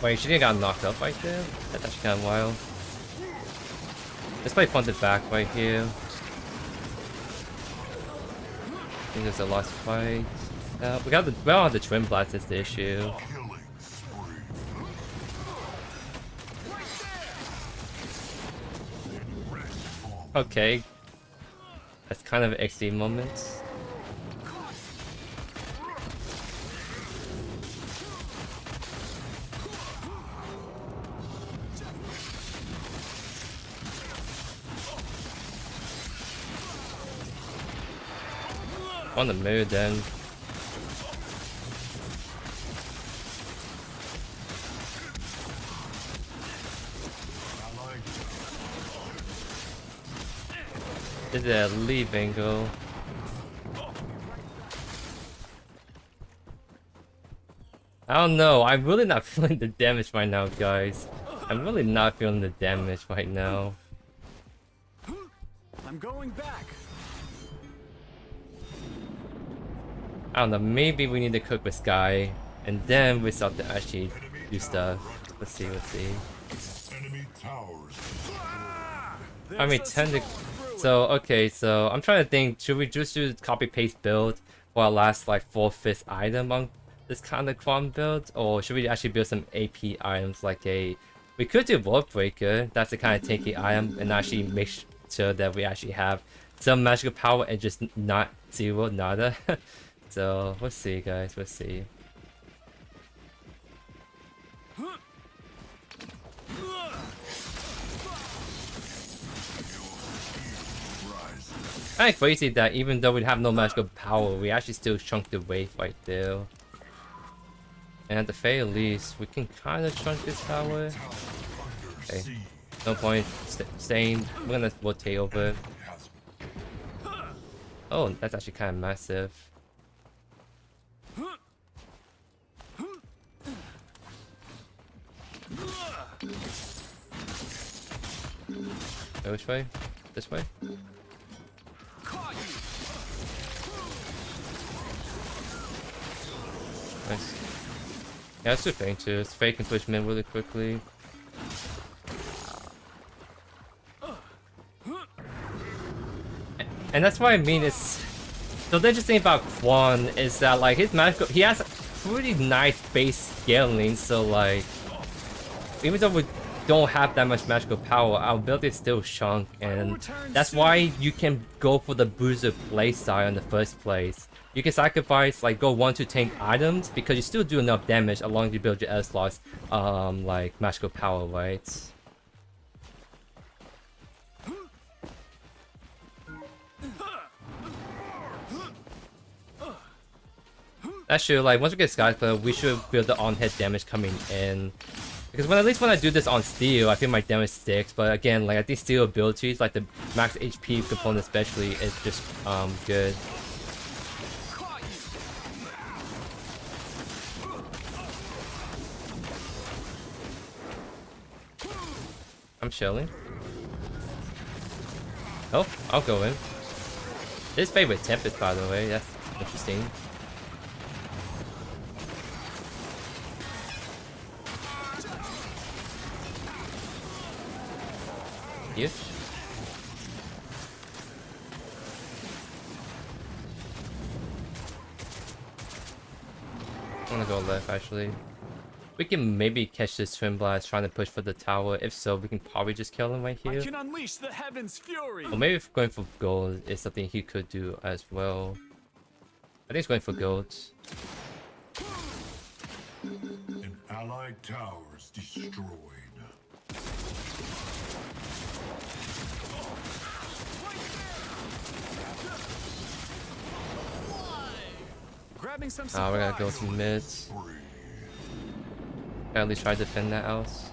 Wait, she didn't got knocked up right there? That's actually kind of wild. Let's play punted back right here. I think there's a lost fight. We don't have the twin blast, is the issue. Killing spree. Okay. That's kind of an XD moment. On the mood then. This is a leave angle. I don't know, I'm really not feeling the damage right now, guys. I'm really not feeling the damage right now. I'm going back. I don't know, maybe we need to cook with Sky, and then we start to actually do stuff. Let's see, let's see. Enemy towers. I mean, so, okay, so I'm trying to think, should we just do copy-paste build for our last, like, 4/5 item on this kind of Kwang build? Or should we actually build some AP items, like a... We could do World Breaker, that's the kind of tanky item, and actually make sure that we actually have some magical power and just not zero, nada. So, we'll see, guys, we'll see. Kinda crazy that even though we have no magical power, we actually still chunk the wave right there. And at the very least, we can kind of chunk this power. Okay, no point staying. We're gonna rotate over. Oh, that's actually kind of massive. Which way? This way? Nice. Yeah, it's super too. It's fake and push mid really quickly. And that's what I mean, it's... So the interesting about Kwang is that, like, his magical... He has pretty nice base scaling, so, like... Even though we don't have that much magical power, our ability is still chunk, and that's why you can go for the booster playstyle in the first place. You can sacrifice, like, go 1-2 tank items, because you still do enough damage as long as you build your S-slots, like, magical power, right? That's true, like, once we get Skyclad, we should build the on-hit damage coming in. Because at least when I do this on Steel, I feel my damage sticks, but again, like, I think Steel abilities, like the max HP component especially, is just, good. I'm chilling. Oh, I'll go in. His favorite Tempest, by the way, that's interesting. Here. I'm gonna go left actually. We can maybe catch this Twin Blast trying to push for the tower. If so, we can probably just kill him right I here. can unleash the heavens' fury. Or maybe if going for gold is something he could do as well. I think he's going for gold. An allied tower is destroyed. Grabbing some Ah, we gotta go supplies. to mid. Gotta at least try to defend that house.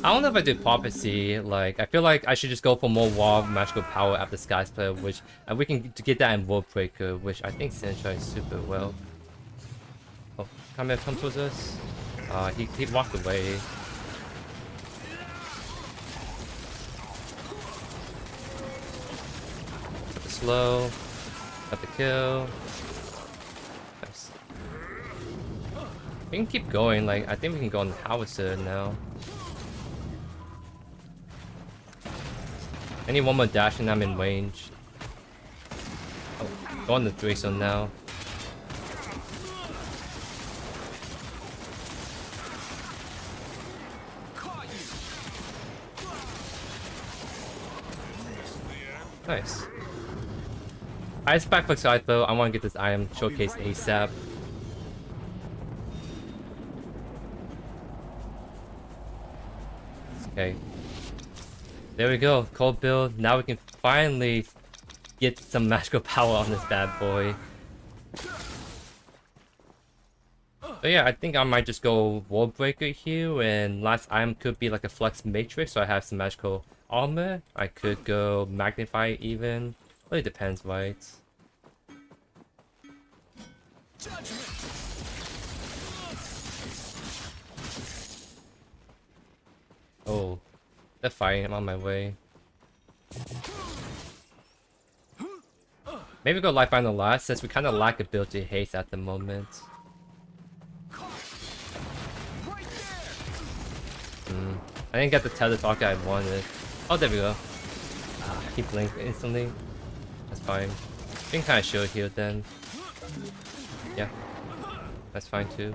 I don't know if I do prophecy. Like, I feel like I should just go for more wild magical power after Sky Splitter, which and we can get that in World Breaker, which I think Sanchai is super well. Oh, come towards us. He walked away. Got the slow. Got the kill. Nice. We can keep going. Like, I think we can go on the howitzer now. I need one more dash and I'm in range. Oh, go on the 3 zone now. Nice. Ice back for side though. I want to get this item showcase ASAP. Okay. There we go. Cold build. Now we can finally get some magical power on this bad boy. So yeah, I think I might just go Wall Breaker here, and last item could be like a Flex Matrix, so I have some magical armor. I could go Magnify even. Really depends, right? Oh, they're fighting. I'm on my way. Maybe go Lifeline the last, since we kind of lack ability haste at the moment. I didn't get the tether talk I wanted. Oh, there we go. He blinked instantly. That's fine. We can kind of shield here then. Yeah, that's fine too.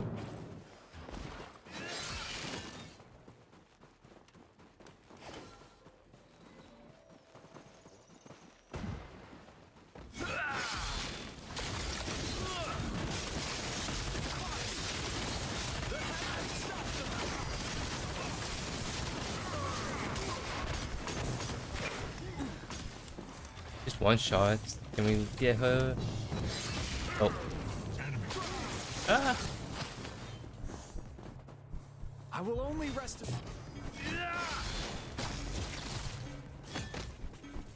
Just one shot. Can we get her? Oh. Ah! I will only rest.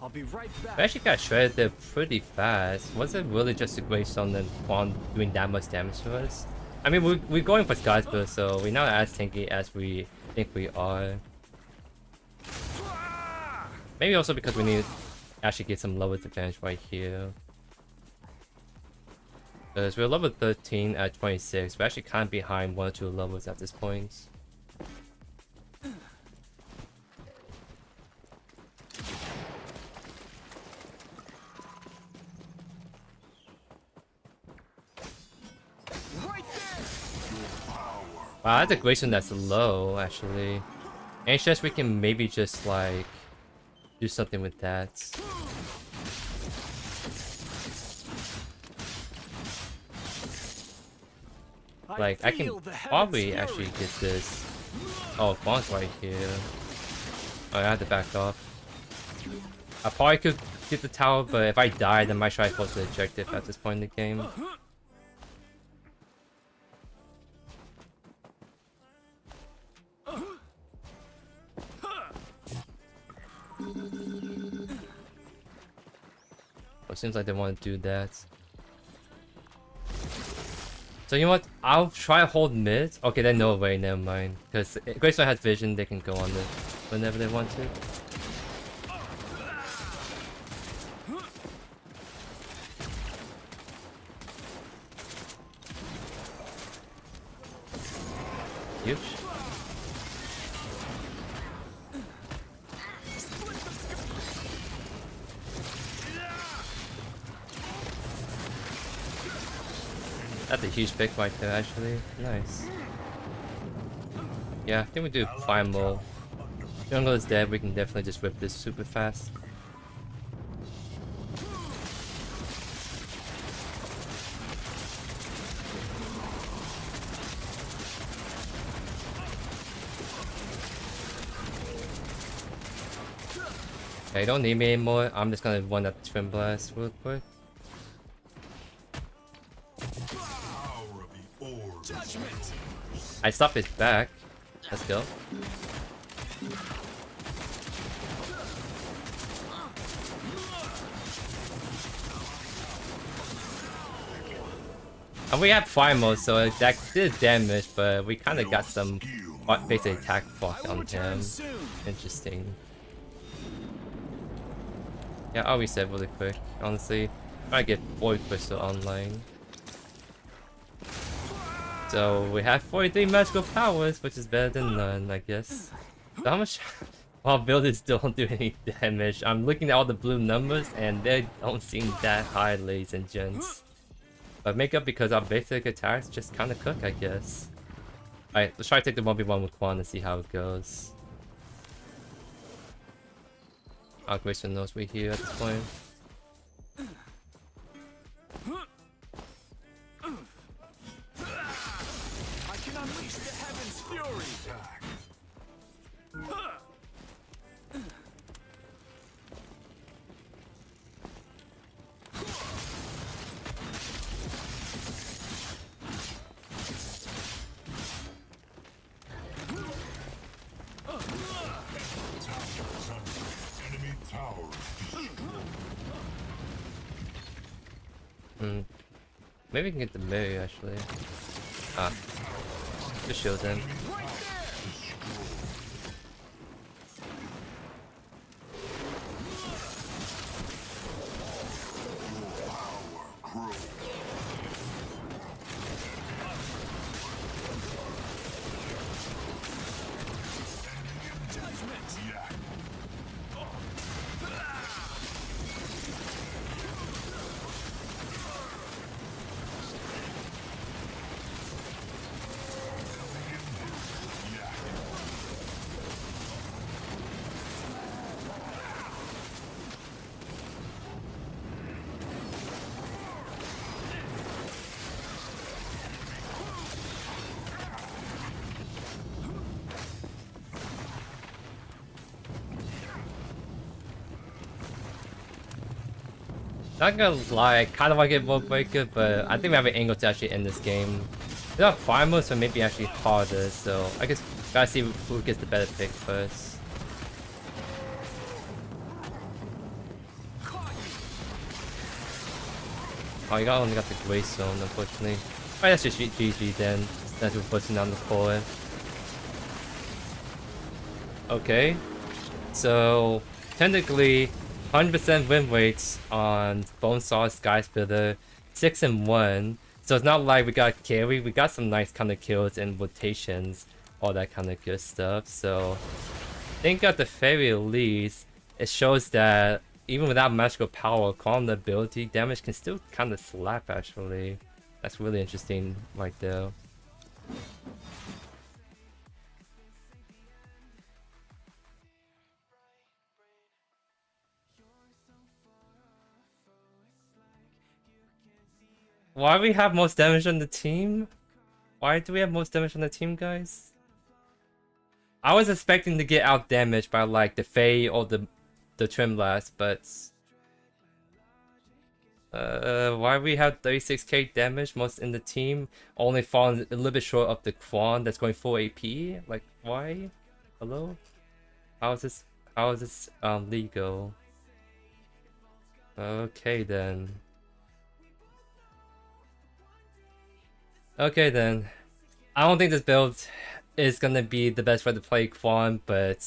I'll be right back. We actually got shredded there pretty fast. Was it really just a Greystone and Kwang doing that much damage to us? I mean, we're going for Sky Splitter, so we're not as tanky as we think we are. Maybe also because we need to actually get some level advantage right here. Because we're level 13 at 26. We're actually kind of behind 1 or 2 levels at this point. Wow, that's a Greystone that's low, actually. And it's just we can maybe just like do something with that. Like I can probably actually get this. Oh, Kwang's right here. Oh, I have to back off. I probably could get the tower, but if I die, then I might try to force the objective at this point in the game. It seems like they want to do that. So you know what? I'll try to hold mid. Okay, then no way, never mind. Because Greystone has vision, they can go on it whenever they want to. Huge. That's a huge pick right there, actually. Nice. Yeah, I think we do primal. Jungle is dead, we can definitely just whip this super fast. Okay, don't need me anymore. I'm just gonna run that Twin Blast real quick. I stopped his back. Let's go. And we have primal, so that did damage, but we kind of got some basic attack block on him. Interesting. Yeah, I'll reset really quick, honestly. Try to get 40 crystal online. So we have 43 magical powers, which is better than none, I guess. So how much while builders don't do any damage? I'm looking at all the blue numbers and they don't seem that high, ladies and gents. But make up because our basic attacks just kinda cook, I guess. Alright, let's try to take the 1v1 with Kwang and see how it goes. Our Grayson knows we're here at this point. I can unleash the heavens' fury. Enemy tower destroyed. Maybe we can get the Mary actually. Ah. Just shield him. Not gonna lie, I kind of want to get World Breaker, but I think we have an angle to actually end this game. It's not farmers, so maybe actually harder, so I guess gotta see who gets the better pick first. Oh, you only got the Gray Zone, unfortunately. Alright, that's just GG then. That's we're pushing down the core. Okay, so technically 100% win rates on Bonesaw Sky Splitter, 6 and 1. So it's not like we got carry, we got some nice kind of kills and rotations, all that kind of good stuff. So I think at the very least, it shows that even without magical power, calm the ability damage can still kind of slap actually. That's really interesting right there. Why we have most damage on the team? Why do we have most damage on the team, guys? I was expecting to get out damaged by like the Fae or the Trim Blast, but why we have 36k damage most in the team, only falling a little bit short of the Kwang that's going full AP? Like why? Hello? How is this legal? Okay then. Okay then. I don't think this build is gonna be the best way to play Kwang, but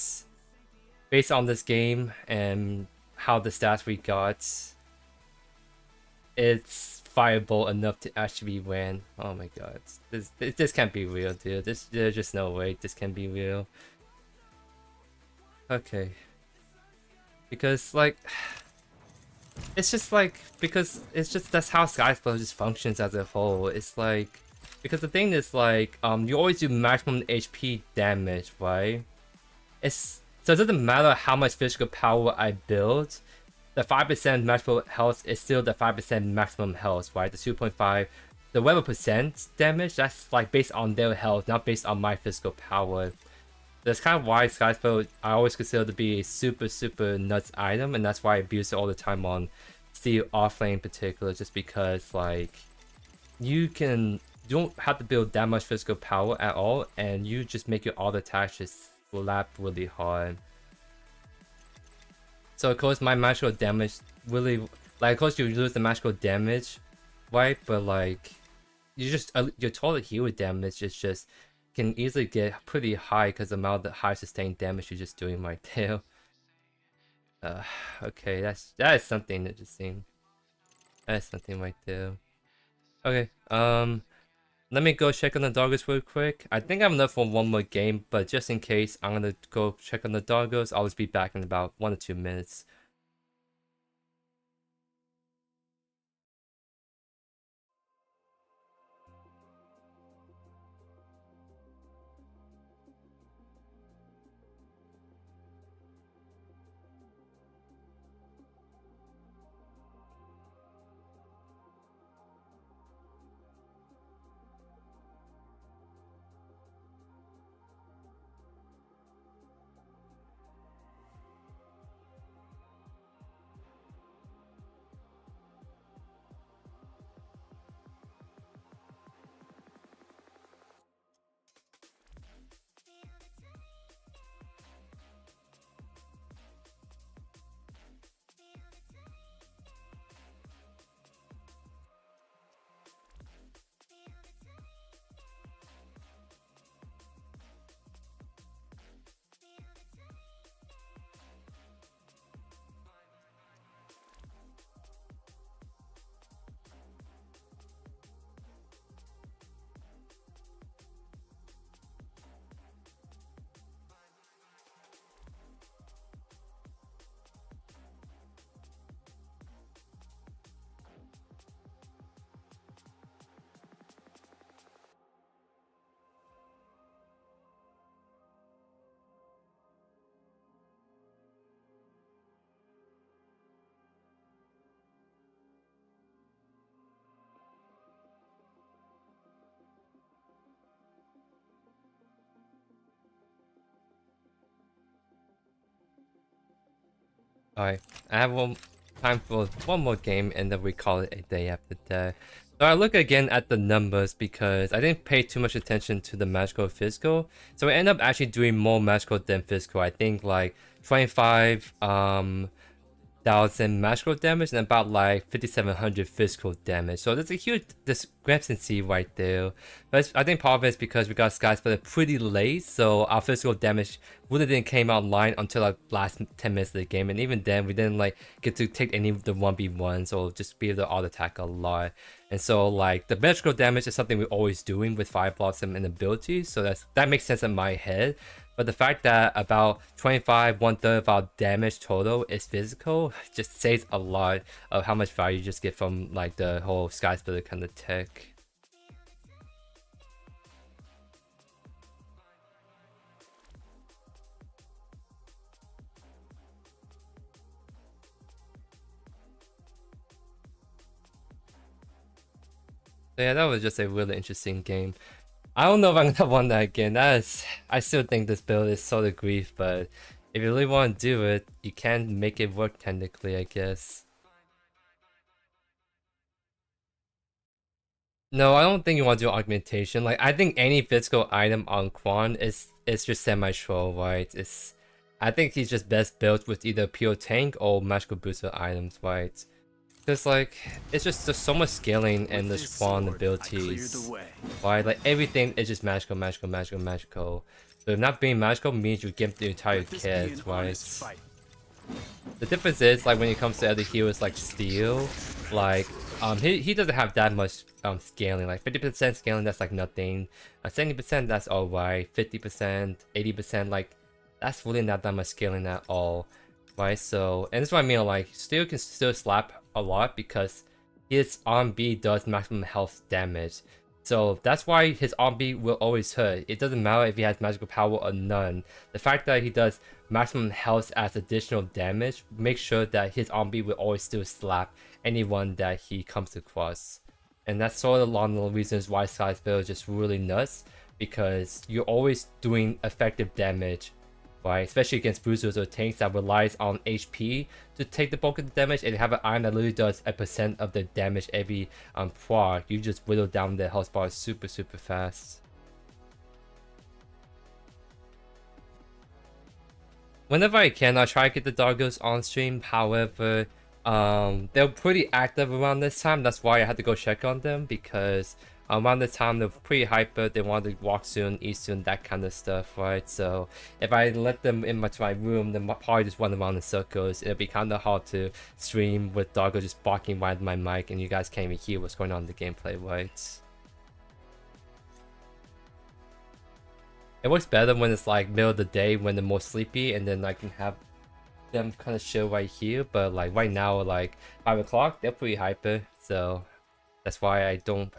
based on this game and how the stats we got, it's viable enough to actually win. Oh my god. This can't be real, dude. There's just no way this can be real. Okay. Because like it's just like, because it's just, that's how Skyflow just functions as a whole. It's like, because the thing is like, you always do maximum HP damage, right? So it doesn't matter how much physical power I build, the 5% maximum health is still the 5% maximum health, right? The 2.5, the whatever percent damage, that's like based on their health, not based on my physical power. That's kind of why Skyspell I always consider to be a super nuts item, and that's why I abuse it all the time on Steel Offlane in particular, just because like you don't have to build that much physical power at all, and you just make your auto attacks just slap really hard. So of course my magical damage really, like of course you lose the magical damage, right? But like you just your total heal damage is just can easily get pretty high because of the amount of high sustained damage you're just doing right there. Okay, that is something interesting. That is something right there. Okay, let me go check on the doggos real quick. I think I'm enough for one more game, but just in case, I'm gonna go check on the doggos. I'll just be back in about 1 or 2 minutes. Alright, I have time for one more game and then we call it a day after that. So I look again at the numbers because I didn't pay too much attention to the magical physical. So I end up actually doing more magical than physical. I think like 25,000 magical damage and about like 5,700 physical damage. So there's a huge discrepancy right there. But I think part of it is because we got Sky Splitter pretty late, so our physical damage really didn't came online until like last 10 minutes of the game, and even then we didn't like get to take any of the 1v1s or just be able to auto attack a lot. And so like the magical damage is something we're always doing with Fire Blossom and abilities, so that makes sense in my head. But the fact that about 25, 1/3 of our damage total is physical just says a lot of how much value you just get from like the whole Sky Splitter kind of tech. So yeah, that was just a really interesting game. I don't know if I'm gonna want that again. I still think this build is sort of grief, but if you really want to do it, you can make it work technically, I guess. No, I don't think you want to do augmentation. Like, I think any physical item on Kwang is just semi-troll, right? I think he's just best built with either pure tank or magical booster items, right? Because like, it's just there's so much scaling in this Kwang abilities. Right? Like everything is just magical, magical, magical, magical. So not being magical means you get the entire kit, right? The difference is like when it comes to other heroes like Steel, like he doesn't have that much scaling. Like 50% scaling, that's like nothing. 70% that's alright. 50%, 80%, like that's really not that much scaling at all. right? So, and this is what I mean, like, Steel can still slap a lot because his R&B does maximum health damage. So that's why his R&B will always hurt. It doesn't matter if he has magical power or none. The fact that he does maximum health as additional damage makes sure that his R&B will always still slap anyone that he comes across. And that's sort of one of the reasons why Sky's build is just really nuts, because you're always doing effective damage, right? Especially against boosters or tanks that relies on HP to take the bulk of the damage, and have an iron that literally does a % of the damage every proc. You just whittle down the health bar super fast. Whenever I can, I try to get the doggos on stream. However, they're pretty active around this time. That's why I had to go check on them, because around the time they're pretty hyper. They wanted to walk soon, eat soon, that kind of stuff, right? So if I let them in my room, then probably just run around in circles. It'll be kind of hard to stream with doggo just barking right at my mic, and you guys can't even hear what's going on in the gameplay, right? It works better when it's like middle of the day when they're more sleepy, and then I can have them kind of chill right here. But like right now, like 5 o'clock, they're pretty hyper, so that's why I don't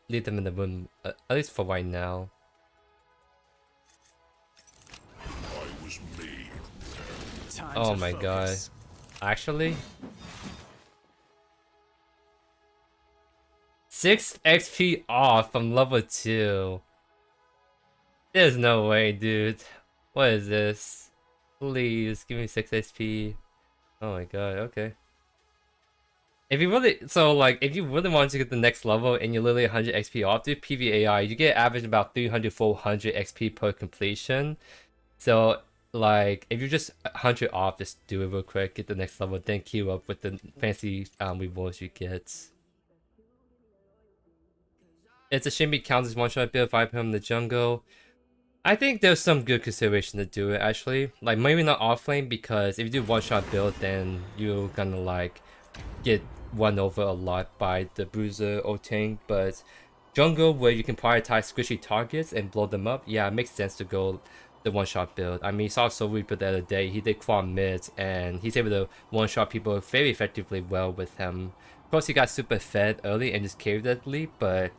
leave them in the room, at least for right now. I was made. Oh my god. Actually? 6 XP off from level 2. There's no way, dude. What is this? Please, give me 6 XP. Oh my god, okay. If you really, if you really want to get the next level and you're literally 100 XP off, do PvAI, you get average about 300-400 XP per completion. So, like, if you're just 100 off, just do it real quick, get the next level, then queue up with the fancy rewards you get. It's a shame he counts as one-shot build if I put him in the jungle. I think there's some good consideration to do it, actually. Like, maybe not offlane, because if you do one-shot build, then you're gonna, like, get run over a lot by the bruiser or tank. But jungle, where you can prioritize squishy targets and blow them up, yeah, it makes sense to go the one-shot build. I mean, you saw Soul Reaper the other day, he did Kwang mid, and he's able to one-shot people very effectively well with him. Of course, he got super fed early and just carried that lead, but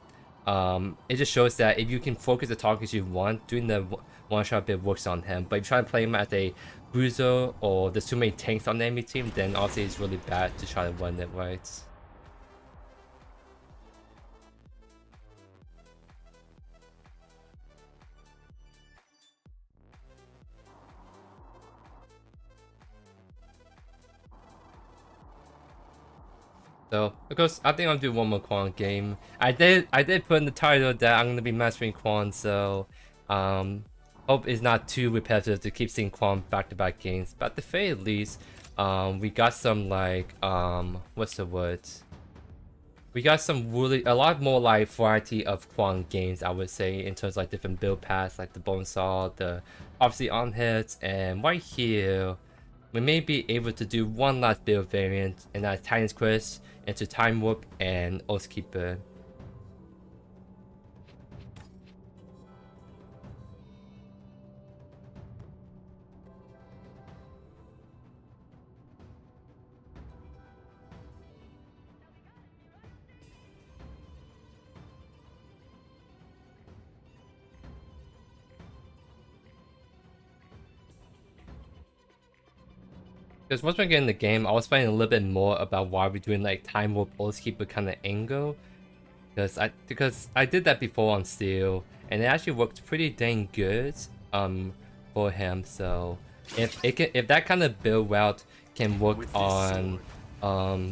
it just shows that if you can focus the targets you want, doing the one-shot build works on him. But if you try to play him as a bruiser, or there's too many tanks on the enemy team, then obviously it's really bad to try to run it right. So, of course, I think I'll do one more Kwang game. I did put in the title that I'm gonna be mastering Kwang, so hope it's not too repetitive to keep seeing Kwang back-to-back games. But at the very least, we got some like what's the word? We got some a lot more like variety of Kwang games, I would say, in terms of like different build paths, like the Bonesaw, the obviously on hits, and right here we may be able to do one last build variant, and that's Titan's Quest into Time Warp and Oathkeeper. Because once we get in the game, I was finding a little bit more about why we're doing like Time Warp Oathkeeper kind of angle. Because I did that before on Steel, and it actually worked pretty dang good for him. So if that kind of build route can work on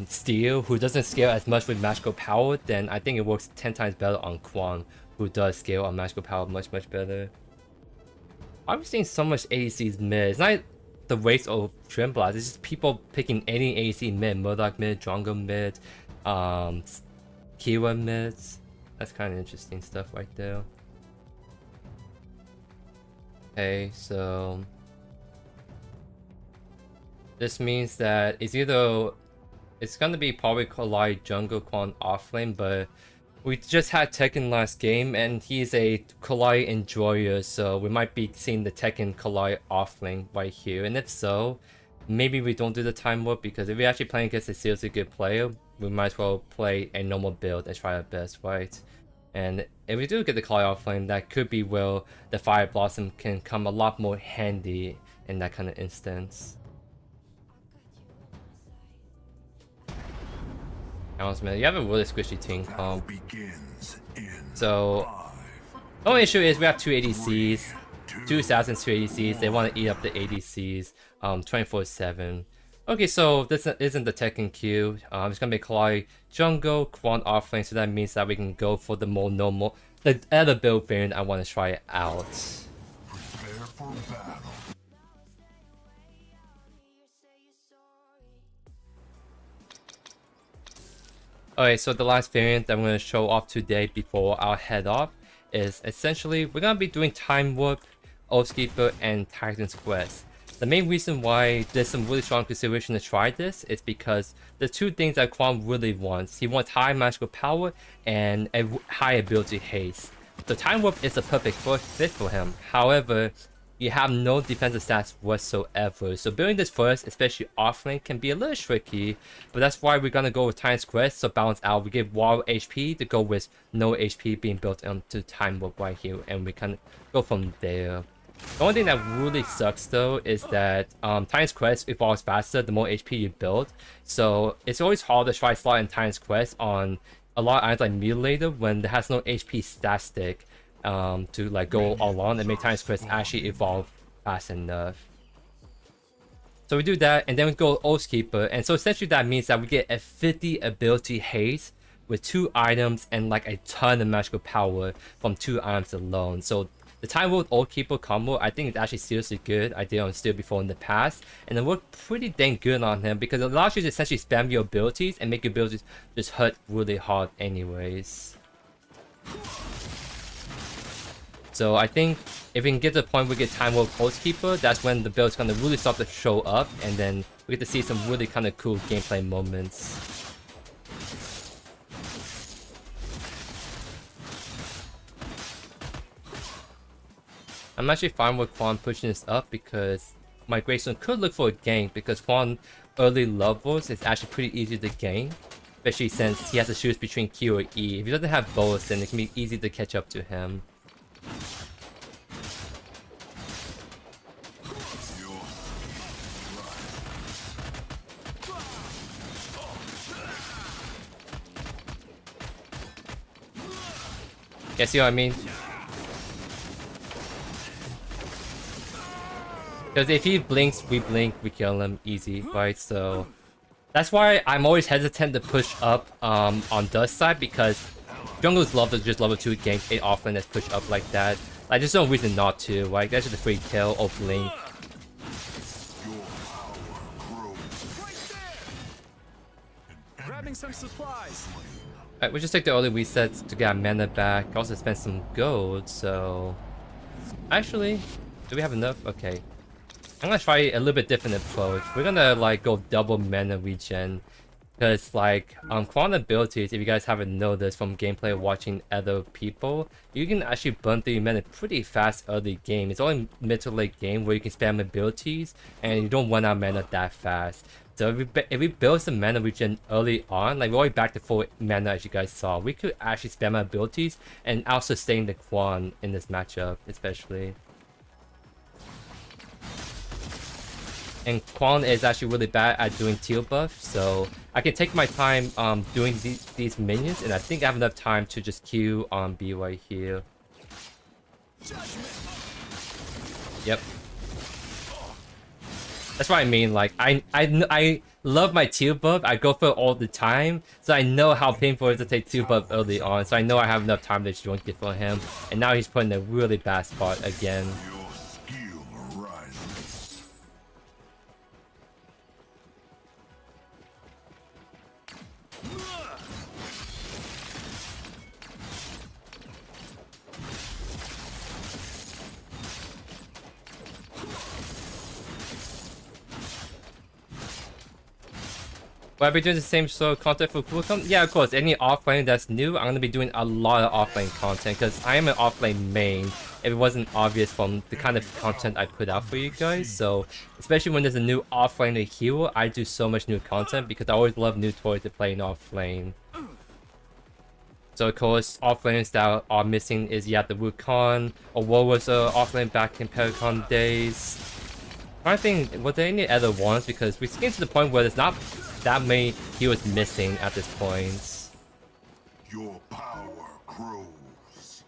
Steel, who doesn't scale as much with magical power, then I think it works 10 times better on Kwang, who does scale on magical power much better. I'm seeing so much ADCs mid. It's not the race of Tremblast, it's just people picking any ADC mid, Murdoch mid, Drongo mid, Kiwa mid. That's kind of interesting stuff right there. Okay, so this means that it's gonna be probably Collide Jungle Kwang offlane, but we just had Tekken last game, and he's a Collide enjoyer, so we might be seeing the Tekken Collide offlane right here. And if so, maybe we don't do the time warp, because if we're actually playing against a seriously good player, we might as well play a normal build and try our best, right? And if we do get the Call Flame, that could be where the Fire Blossom can come a lot more handy in that kind of instance. Man, you have a really squishy team comp. So, the only issue is we have 2 ADCs, 2 assassins, 2 ADCs. They want to eat up the ADCs 24/7. Okay, so this isn't the Tekken queue. It's gonna be Kalai jungle, Kwang offlane, so that means that we can go for the more normal, the other build variant I want to try out. Prepare for battle. Alright, so the last variant that I'm going to show off today before I'll head off is essentially we're going to be doing Time Warp, Oathkeeper, and Titan's Quest. The main reason why there's some really strong consideration to try this is because the two things that Kwang really wants. He wants high magical power and a high ability haste. So Time Warp is a perfect fit for him. However, you have no defensive stats whatsoever. So building this first, especially offlane, can be a little tricky. But that's why we're gonna go with Titan's Quest, so balance out. We give wall HP to go with no HP being built into Time Warp right here, and we can go from there. The only thing that really sucks though is that Titan's Quest evolves faster the more HP you build. So it's always hard to try slot in Titan's Quest on a lot of items like Mutilator when there has no HP stat stick. To like go all on and make Titan's Quest actually evolve fast enough. So we do that, and then we go Oathkeeper, and so essentially that means that we get a 50 ability haste with 2 items and like a ton of magical power from 2 items alone. So the Time Warp Oathkeeper combo, I think it's actually seriously good. I did on Steel before in the past, and it worked pretty dang good on him because it allows you to essentially spam your abilities and make your abilities just hurt really hard anyways. So I think if we can get to the point where we get Time Warp Oathkeeper, that's when the build's gonna really start to show up, and then we get to see some really kind of cool gameplay moments. I'm actually fine with Kwang pushing this up because my Greystone could look for a gank, because Kwang early levels is actually pretty easy to gank, especially since he has to choose between Q or E. If he doesn't have both, then it can be easy to catch up to him. Yeah, see what I mean? Because if he blinks, we blink, we kill him easy, right? So that's why I'm always hesitant to push up on Dust side, because junglers love to just level 2 gank it often that's pushed up like that. Like, there's no reason not to, right? That's just a free kill or blink. Grabbing some supplies. Alright, we'll just take the early resets to get our mana back. Also spend some gold, so... Actually, do we have enough? Okay. I'm gonna try a little bit different approach. We're gonna like go double mana regen. Because like Kwang abilities, if you guys haven't noticed from gameplay watching other people, you can actually burn through your mana pretty fast early game. It's only mid to late game where you can spam abilities and you don't run out of mana that fast. So if we build some mana regen early on, like we're already back to 4 mana as you guys saw, we could actually spam our abilities and out-sustain the Kwang in this matchup especially. And Kwang is actually really bad at doing teal buff, so I can take my time doing these minions, and I think I have enough time to just Q on B right here. Yep. That's what I mean, like, I love my teal buff, I go for it all the time, so I know how painful it is to take teal buff early on, so I know I have enough time to join it for him, and now he's put in a really bad spot again. Will I be doing the same sort of content for Kwang? Yeah, of course. Any offlane that's new, I'm gonna be doing a lot of offlane content because I am an offlane main. If it wasn't obvious from the kind of content I put out for you guys, so especially when there's a new offlane hero, I do so much new content because I always love new toys to play in offlane. So of course, offlanes that are missing is the Wukong, or what was offlane back in Paragon days. I think, were there any other ones? Because we're getting to the point where there's not that many heroes missing at this point. Your power grows.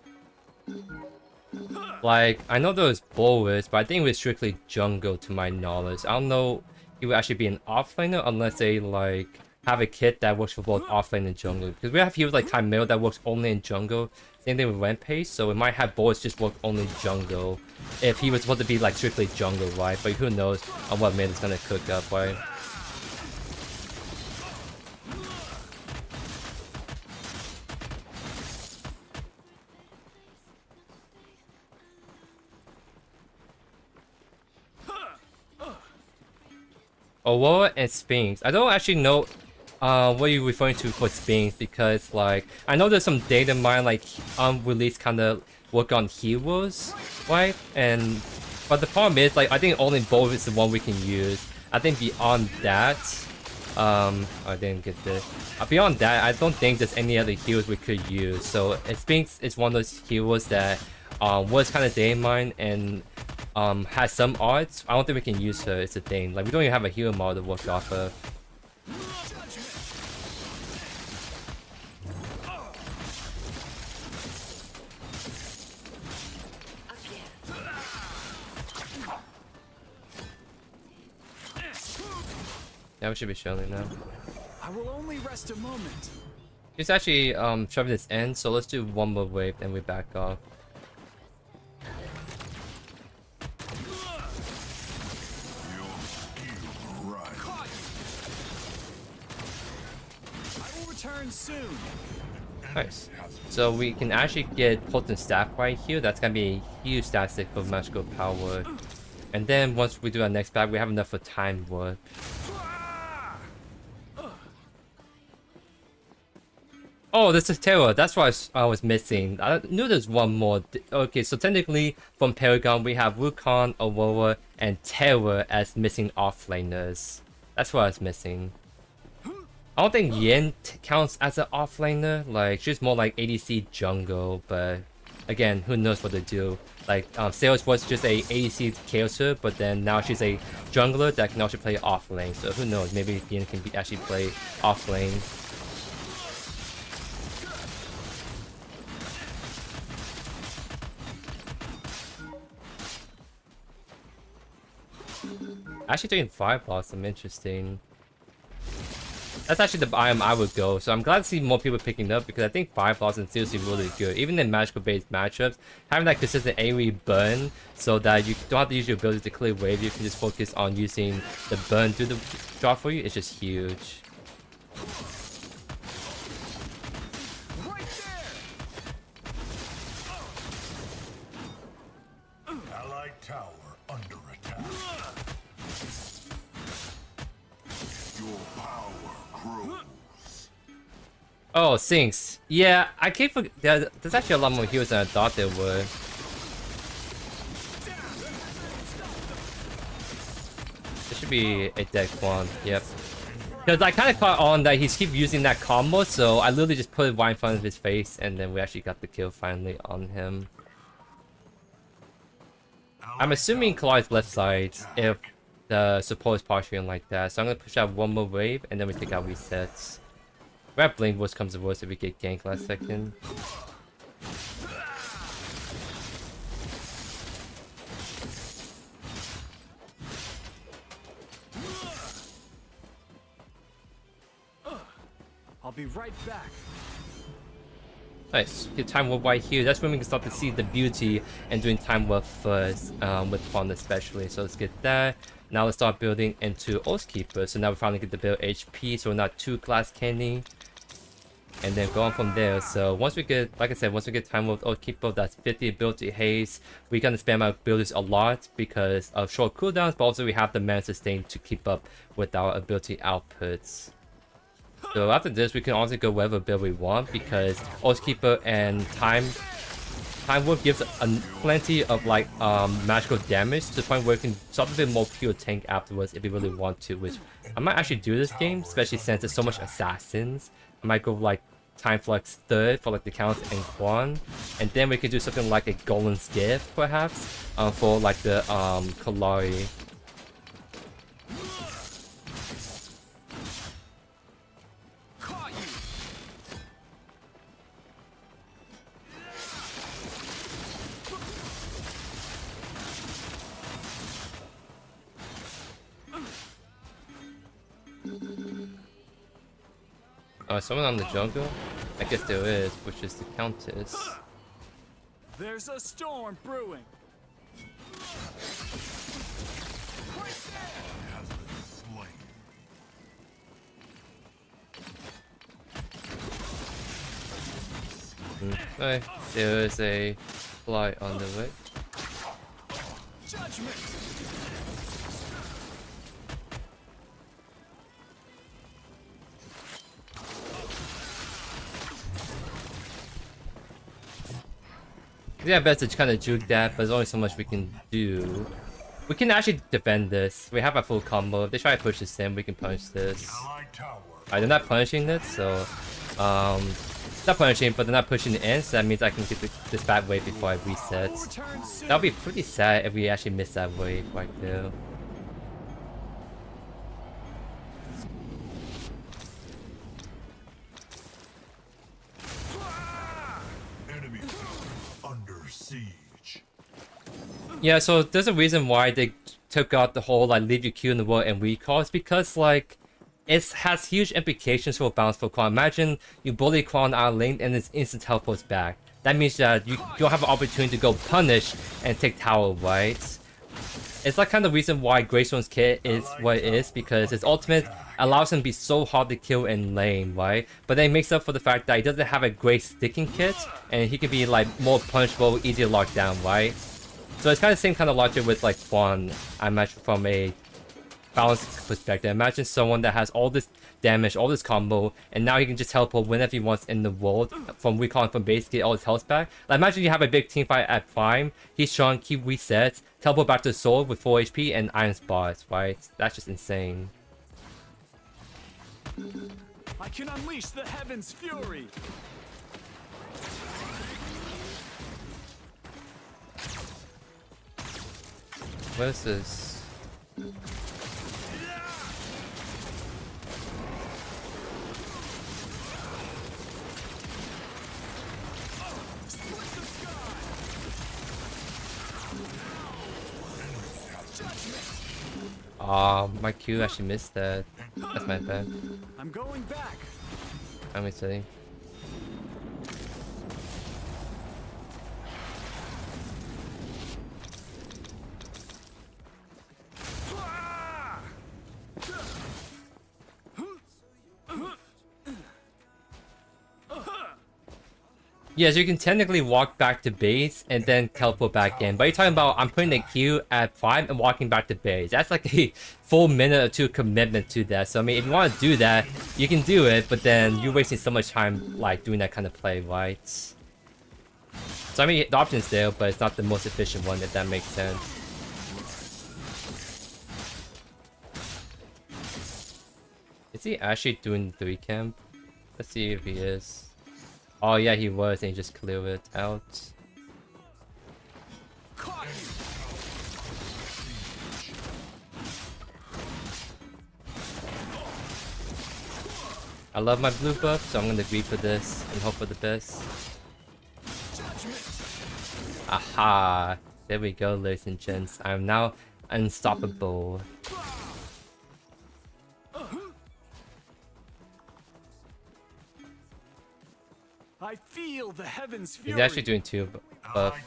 Like, I know there was bowlers, but I think it was strictly jungle to my knowledge. I don't know he would actually be an offlaner unless they like have a kit that works for both offlane and jungle. Because we have heroes like Chimera that works only in jungle. Same thing with Rampage, so it might have bowlers just work only jungle. If he was supposed to be like strictly jungle, right? But who knows on what mid is gonna cook up, right? Aurora and Sphinx. I don't actually know what you're referring to for Sphinx because like I know there's some data mine like unreleased kind of work on heroes, right? And but the problem is like I think only Bolt is the one we can use. I think beyond that, I didn't get this. Beyond that, I don't think there's any other heroes we could use. So Sphinx is one of those heroes that was kind of data mine and has some odds. I don't think we can use her. It's a thing. Like we don't even have a hero model to work off of. Yeah, we should be showing now. I will only rest a moment. He's actually shoving this in, so let's do one more wave and we back off. I will return soon. Nice. So we can actually get potent staff right here. That's gonna be a huge static for magical power. And then once we do our next back, we have enough for time warp. Oh, this is Terror. That's what I was missing. I knew there's one more. Okay, so technically from Paragon we have Wukong, Aurora, and Terror as missing offlaners. That's what I was missing. I don't think Yin counts as an offlaner. Like she's more like ADC jungle, but again, who knows what to do. Like Sales was just a ADC character, but then now she's a jungler that can also play offlane. So who knows? Maybe Yin can actually play offlane. Actually taking Fire Blossom, interesting. That's actually the item I would go, so I'm glad to see more people picking up because I think Fire Blossom is seriously really good. Even in magical based matchups, having that consistent AoE burn so that you don't have to use your ability to clear wave, you can just focus on using the burn do the drop for you, it's just huge. Allied tower under attack. Your power grows. Oh, Sinks. Yeah, I keep forgetting. There's actually a lot more heroes than I thought there were. There should be a dead Kwang. Yep. Because I kind of caught on that he's keep using that combo, so I literally just put it right in front of his face, and then we actually got the kill finally on him. I'm assuming Collide's left side if the support is partially like that, so I'm gonna push out one more wave, and then we take out resets. We have blink, worst comes to worst if we get ganked last second. I'll be right back. Nice. Get time warp right here. That's when we can start to see the beauty and doing time warp first, with Kwang especially. So let's get that. Now let's start building into Oathkeeper. So now we finally get to build HP, so we're not too glass candy. And then go on from there. So once we get, like I said, once we get time warp Oathkeeper, that's 50 ability haste. We're gonna spam our abilities a lot because of short cooldowns, but also we have the mana sustain to keep up with our ability outputs. So after this, we can also go whatever build we want because Oathkeeper and Time Warp gives plenty of like magical damage to the point where we can start a bit more pure tank afterwards if we really want to, which I might actually do this game, especially since there's so much assassins. I might go like Time Flux third for like the Count and Kwang, and then we could do something like a Golden Skiff perhaps for like the Kalari. Someone on the jungle? I guess there is, which is the Countess. There's a storm brewing. Okay, there is a fly on the way. Judgment. Yeah, best to kind of juke that, but there's only so much we can do. We can actually defend this. We have a full combo. If they try to push this in, we can punish this. Alright, they're not punishing this, so not punishing, but they're not pushing it in, so that means I can get this bad wave before I reset. That would be pretty sad if we actually miss that wave right there. Yeah, so there's a reason why they took out the whole like leave your Q in the world and recall. It's because like it has huge implications for bounce for Kwang. Imagine you bully Kwang out of lane and it's instant teleports back. That means that you don't have an opportunity to go punish and take tower, right? It's like kind of the reason why Greystone's kit is what it is, because his ultimate allows him to be so hard to kill in lane, right? But then it makes up for the fact that he doesn't have a great sticking kit and he can be like more punchable, easier to lock down, right? So it's kind of the same kind of logic with like Kwang, I imagine, from a balance perspective. Imagine someone that has all this damage, all this combo, and now he can just teleport whenever he wants in the world from recalling from base, get all his health back. Like imagine you have a big team fight at Prime, he's strong, keep resets, teleport back to Sword with 4 HP and Iron Spots, right? That's just insane. I can unleash the heavens' fury. What is this? My Q actually missed that. That's my bad. I'm going back. Let me see. Yes, you can technically walk back to base and then teleport back in. But you're talking about I'm putting the Q at 5 and walking back to base. That's like a full minute or two commitment to that. So I mean, if you want to do that, you can do it. But then you're wasting so much time like doing that kind of play, right? So I mean, the option's there, but it's not the most efficient one, if that makes sense. Is he actually doing 3 camp? Let's see if he is. Oh yeah, he was, and he just cleared it out. I love my blue buff, so I'm gonna agree for this and hope for the best. Aha! There we go, ladies and gents. I'm now unstoppable. I feel the heavens' fury. He's actually doing 2 buff.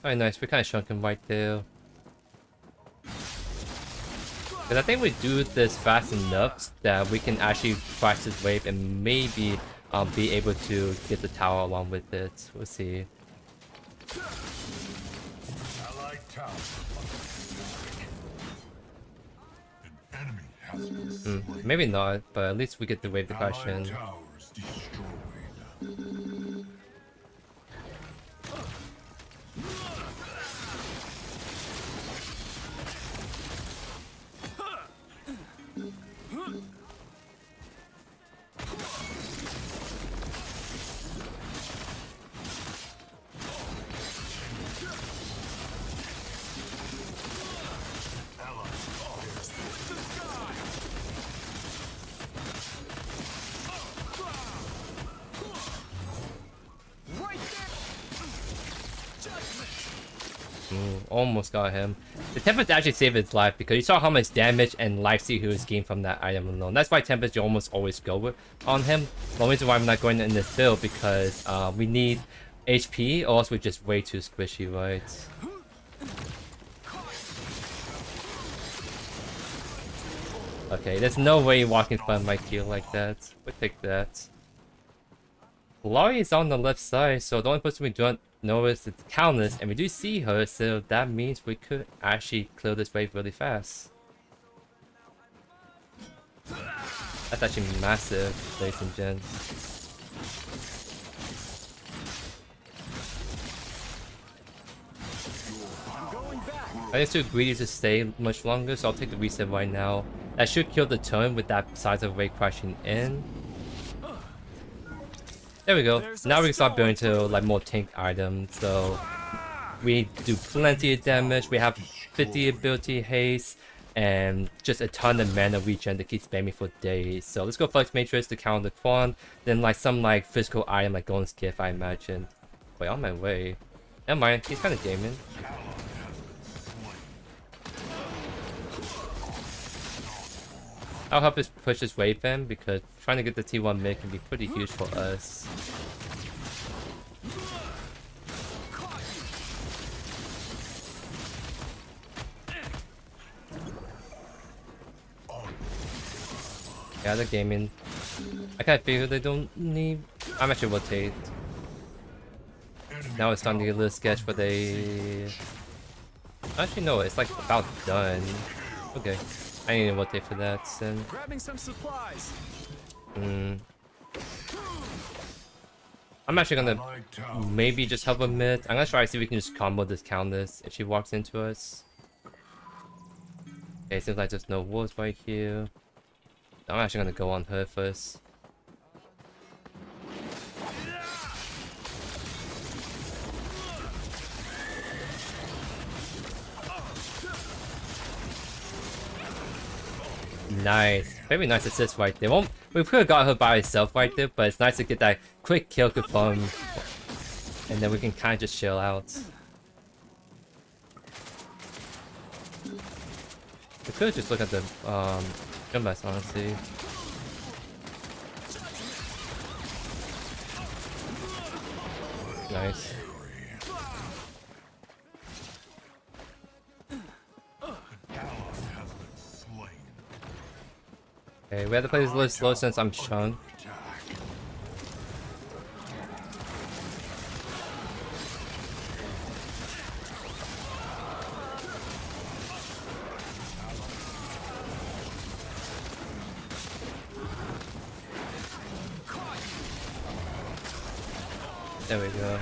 Alright, nice. We kind of shrunk him right there. Because I think we do this fast enough that we can actually crash this wave and maybe be able to get the tower along with it. We'll see. has been slain. Maybe not, but at least we get to wave the Allied question. towers destroyed. Almost got him. The Tempest actually saved his life because you saw how much damage and life steal he was gained from that item alone. That's why Tempest you almost always go with on him. The only reason why I'm not going in this build because we need HP or else we're just way too squishy, right? Okay, there's no way walking in front of my kill like that. We'll take that. Laurie is on the left side, so the only person we don't know is the Countess, and we do see her, so that means we could actually clear this wave really fast. That's actually massive, ladies and gents. I think it's too greedy to stay much longer, so I'll take the reset right now. That should kill the turn with that size of wave crashing in. There we go. Now we can start building to like more tank items. So we do plenty of damage. We have 50 ability haste and just a ton of mana regen that keeps spamming for days. So let's go Flex Matrix to counter the Kwang. Then like some like physical item like Golden Skiff, I imagine. Wait, on my way. Never mind, he's kind of gaming. I'll help us push this wave in because trying to get the T1 mid can be pretty huge for us. Yeah, they're gaming. I kind of figure they don't need... I'm actually rotate. Now it's time to get a little sketch, but they... Actually, no, it's like about done. Okay. I need to rotate for that, then. Grabbing some supplies. I'm actually gonna maybe just help a mid. I'm gonna try to see if we can just combo this Countess if she walks into us. Okay, seems like there's no walls right here. I'm actually gonna go on her first. Nice. Very nice assist right there. Well, we could have got her by herself right there, but it's nice to get that quick kill confirmed. And then we can kind of just chill out. We could just look at the jump best, honestly. Nice. Okay, we have to play this a little slow since I'm Chung. There we go.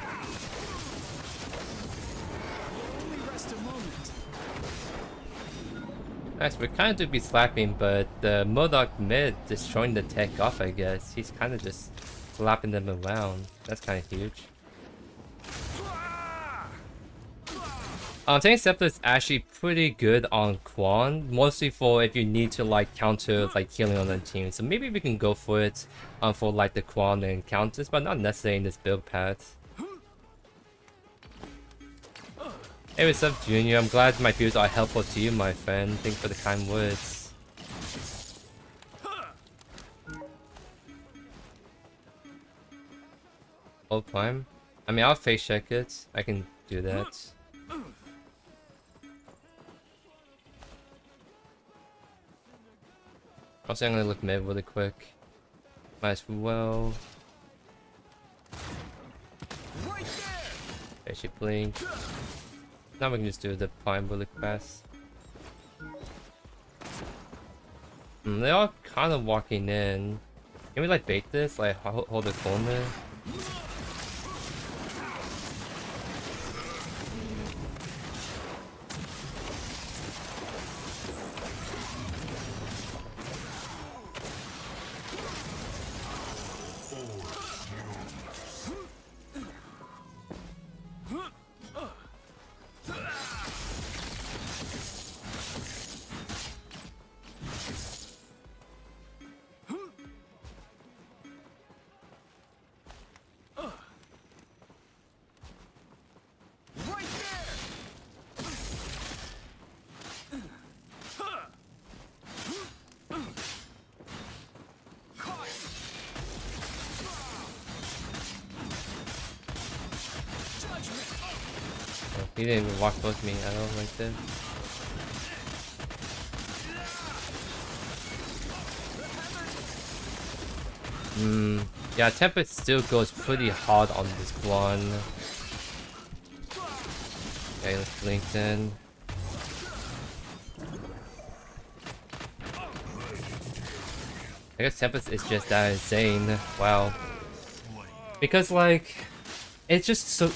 Nice, we kind of do be slapping, but the Modok mid destroying the tech off, I guess. He's kind of just slapping them around. That's kind of huge. Tank Scepter is actually pretty good on Kwang, mostly for if you need to like counter like healing on the team. So maybe we can go for it for like the Kwang and counters, but not necessarily in this build path. Hey, what's up, Junior? I'm glad my views are helpful to you, my friend. Thanks for the kind words. Hold prime. I mean, I'll face check it. I can do that. Also, I'm gonna look mid really quick. Might as well. Okay, she blinked. Now we can just do the prime really fast. They're all kind of walking in. Can we like bait this? Like hold the corner? Right there! Caught! Judgment! He didn't even walk close to me at all like this. Yeah, Tempest still goes pretty hard on this one. Okay, let's blink then. I guess Tempest is just that insane. Wow. Because like, it's just so.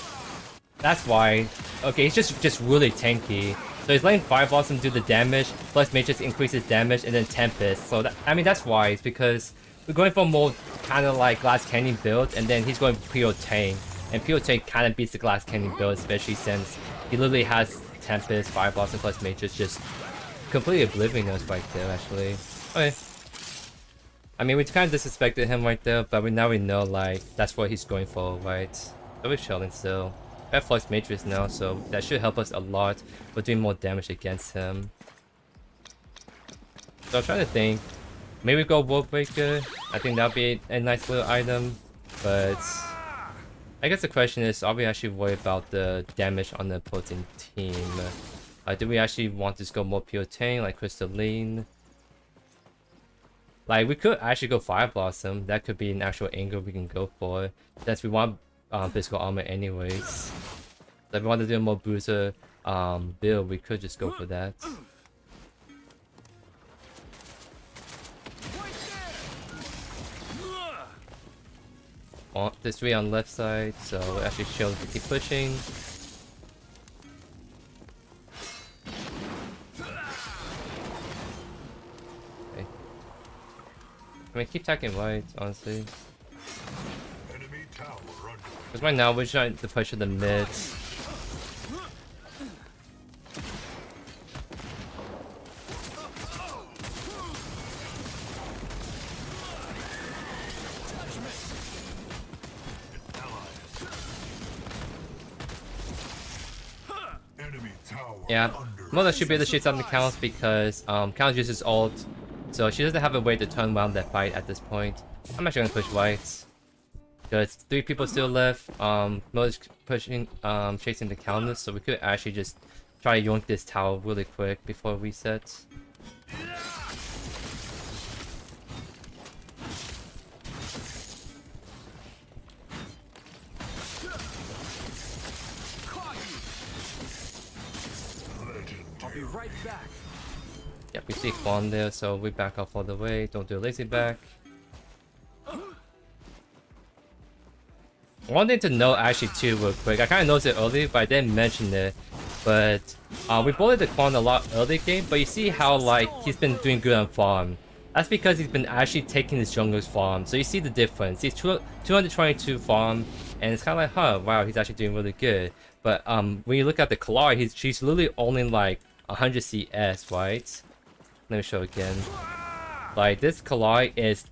That's why. Okay, it's just really tanky. So he's letting Fire Blossom do the damage, plus Matrix increases damage, and then Tempest. So that, I mean that's why. It's because we're going for more kind of like Glass Canyon build, and then he's going Pure Tank. And Pure Tank kind of beats the Glass Canyon build, especially since he literally has Tempest, Fire Blossom plus Matrix just completely oblivioning us right there, actually. Okay. I mean, we kind of disrespected him right there, but now we know, like, that's what he's going for, right? So we're chilling still. We have Flux Matrix now, so that should help us a lot with doing more damage against him. So I'm trying to think. Maybe go World Breaker. I think that'll be a nice little item. But I guess the question is, are we actually worried about the damage on the opposing team? Do we actually want to just go more Pure Tank, like Crystalline? Like, we could actually go Fire Blossom. That could be an actual angle we can go for. Since we want physical armor anyways. So if we want to do a more bruiser build, we could just go for that. There's 3 on left side, so we'll actually chill to keep pushing. Okay. I mean, keep attacking right, honestly. Because right now we're trying to push to the mid. Yeah, Mother should be able to shoot on the Count because Count uses ult, so she doesn't have a way to turn around that fight at this point. I'm actually gonna push white. Because 3 people still left. Mother's pushing, chasing the counters, so we could actually just try to yoink this tower really quick before reset. I'll be right back. Yep, we see Kwang there, so we back off all the way. Don't do a lazy back. One thing to note actually too real quick, I kind of noticed it earlier but I didn't mention it, but we bullied the Kwang a lot early game, but you see how like he's been doing good on farm. That's because he's been actually taking his jungler's farm, so you see the difference. He's 222 farm and it's kind of like, huh, wow, he's actually doing really good. But when you look at the Kalari, she's literally only like 100 CS, right? Let me show again. Like this Kalari is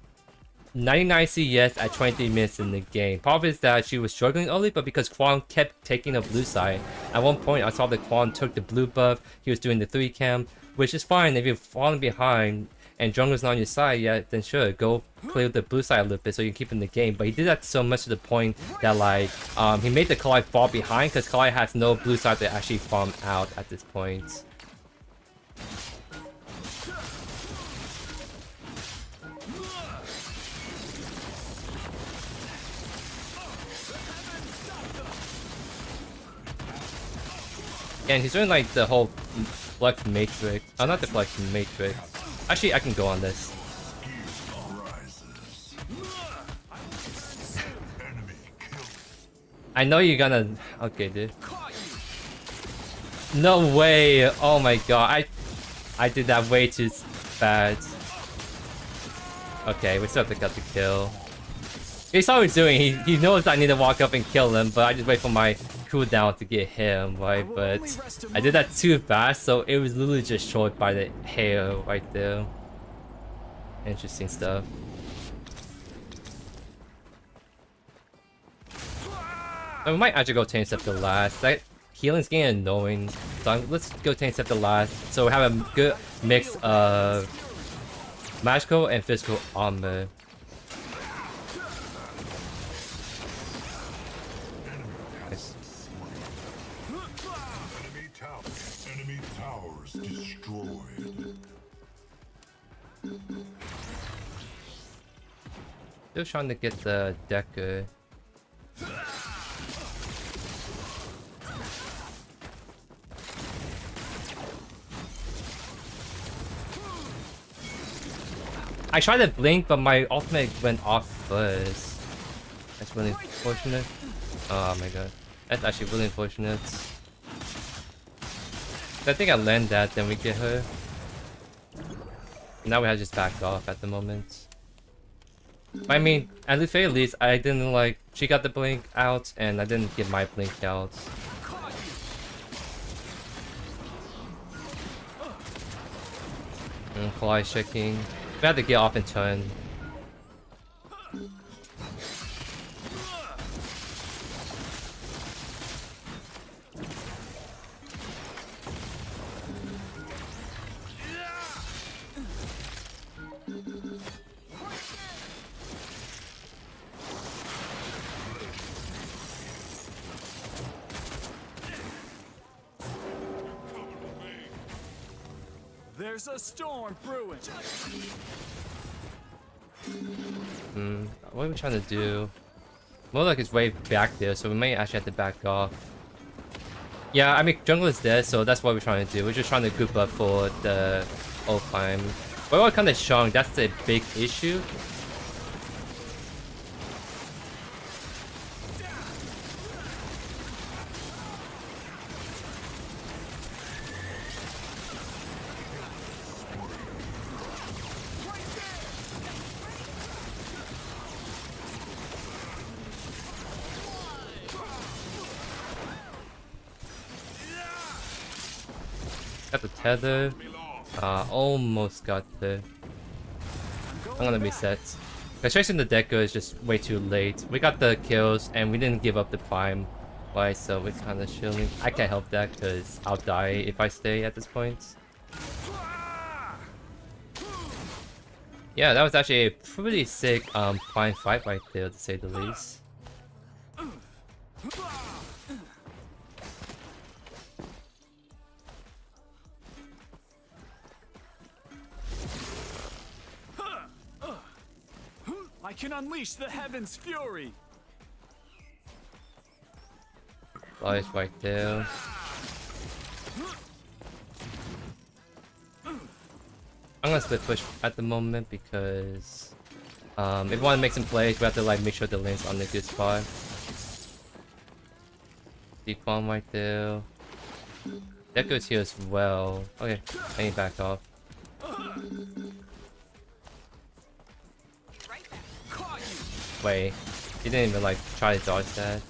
99 CS at 23 minutes in the game. Part of it is that she was struggling early, but because Kwang kept taking the blue side. At one point, I saw that Kwang took the blue buff. He was doing the 3 cam, which is fine if you're falling behind and jungler's not on your side. Yeah, then sure, go play with the blue side a little bit so you can keep in the game. But he did that so much to the point that like he made the Kalai fall behind because Kalai has no blue side to actually farm out at this point. And he's doing like the whole flex matrix. Oh, not the flex matrix. Actually, I can go on this. I know you're gonna... Okay, dude. No way! Oh my god, I did that way too bad. Okay, we still have to cut the kill. He saw what he's doing. He knows I need to walk up and kill him, but I just wait for my cooldown to get him, right? But I did that too fast, so it was literally just short by the hair right there. Interesting stuff. We might actually go Taint Scepter last. That healing's getting annoying. So let's go Taint Scepter last. So we have a good mix of magical and physical armor. Nice. Enemy towers destroyed. Still trying to get the Decker. I tried to blink, but my ultimate went off first. That's really unfortunate. Oh my god. That's actually really unfortunate. I think I land that, then we get her. Now we have just backed off at the moment. I mean, at the very least, I didn't like... She got the blink out, and I didn't get my blink out. Fly checking. We had to get off and turn. There's a storm brewing. What are we trying to do? More like it's way back there, so we may actually have to back off. Yeah, I mean, jungle is dead, so that's what we're trying to do. We're just trying to group up for the ult climb. We're all kind of strong, that's the big issue. Got the tether. Almost got there. I'm gonna reset. Because chasing the Decker is just way too late. We got the kills and we didn't give up the prime. Right, so we're kind of chilling. I can't help that because I'll die if I stay at this point. Yeah, that was actually a pretty sick prime fight right there, to say the least. I can unleash the heavens' fury. Flies right there. I'm gonna split push at the moment because if we want to make some plays, we have to like make sure the lane's on the good spot. Deep bomb right there. That goes here as well. Okay, I need back off. Wait, he didn't even like try to dodge that.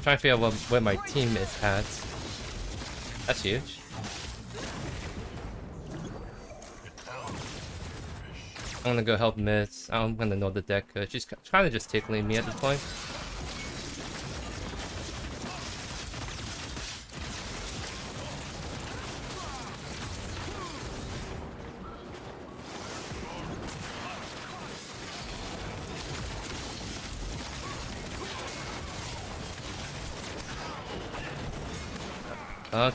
Trying to figure out where my team is at. That's huge. I'm gonna go help Miss. I'm gonna know the deck. She's kind of just tickling me at this point.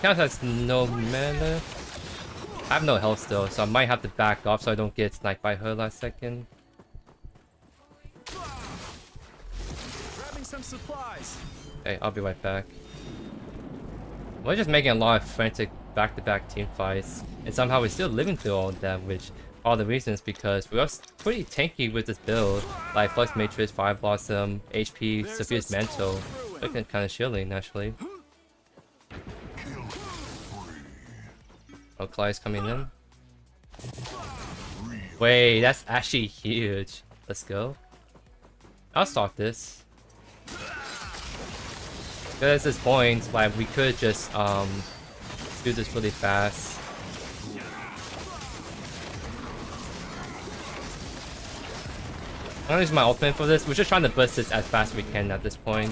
Count has no mana. I have no health still, so I might have to back off so I don't get sniped by her last second. Grabbing some supplies. Okay, I'll be right back. We're just making a lot of frantic back-to-back team fights, and somehow we're still living through all of that, which are the reasons because we are pretty tanky with this build, like Flux Matrix, Fire Blossom, HP, Sophia's Mantle. Looking kind of chilling, actually. Oh, Clyde's coming in. Wait, that's actually huge. Let's go. I'll start this. Because at this point, like, we could just do this really fast. I'm gonna use my ultimate for this. We're just trying to burst this as fast as we can at this point.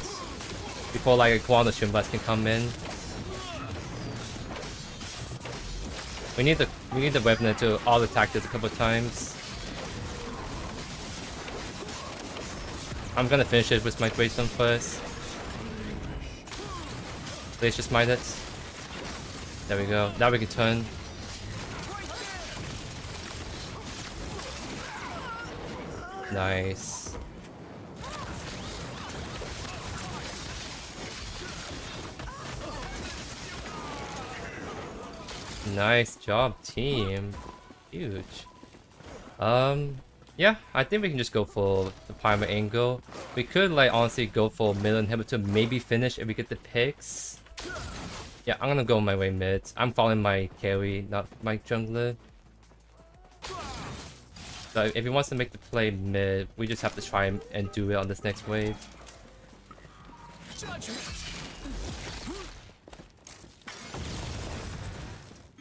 Before like a Kwang or Shimbas can come in. We need the weapon to all attack this a couple times. I'm gonna finish it with my Greystone first. Please just mine it. There we go. Now we can turn. Nice. Nice job, team. Huge. Yeah, I think we can just go for the primary angle. We could, like, honestly go for middle inhibitor, maybe finish if we get the picks. Yeah, I'm gonna go my way mid. I'm following my carry, not my jungler. So if he wants to make the play mid, we just have to try and do it on this next wave.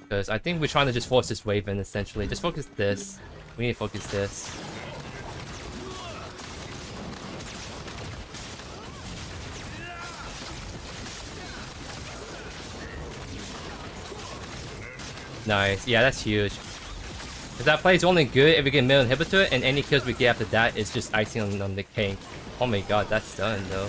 Because I think we're trying to just force this wave in, essentially. Just focus this. We need to focus this. Nice. Yeah, that's huge. Because that play is only good if we get middle inhibitor, and any kills we get after that is just icing on the cake. Oh my god, that's done though.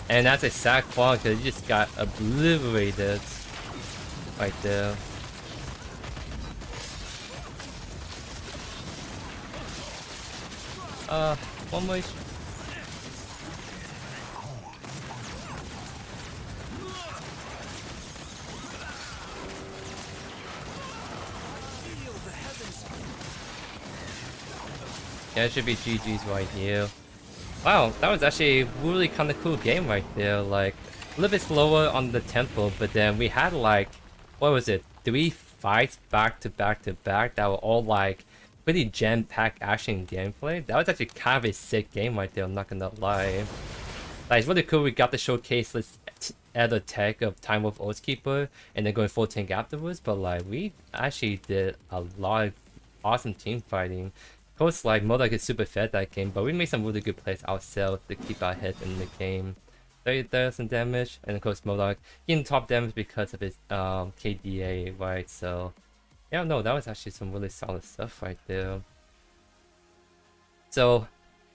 And that's a sad Kwang because he just got obliterated right there. One more. Yeah, it should be GG's right here. Wow, that was actually a really kind of cool game right there. Like, a little bit slower on the tempo, but then we had like, what was it? 3 fights back to back to back that were all like pretty jam-packed action gameplay. That was actually kind of a sick game right there, I'm not gonna lie. Like, it's really cool we got to showcase this other tech of Time Wolf Oathkeeper and then going full tank afterwards, but like, we actually did a lot of awesome team fighting. Of course, like, Modok is super fed that game, but we made some really good plays ourselves to keep our heads in the game. 30,000 damage, and of course Modok getting top damage because of his KDA, right? So yeah, no, that was actually some really solid stuff right there. So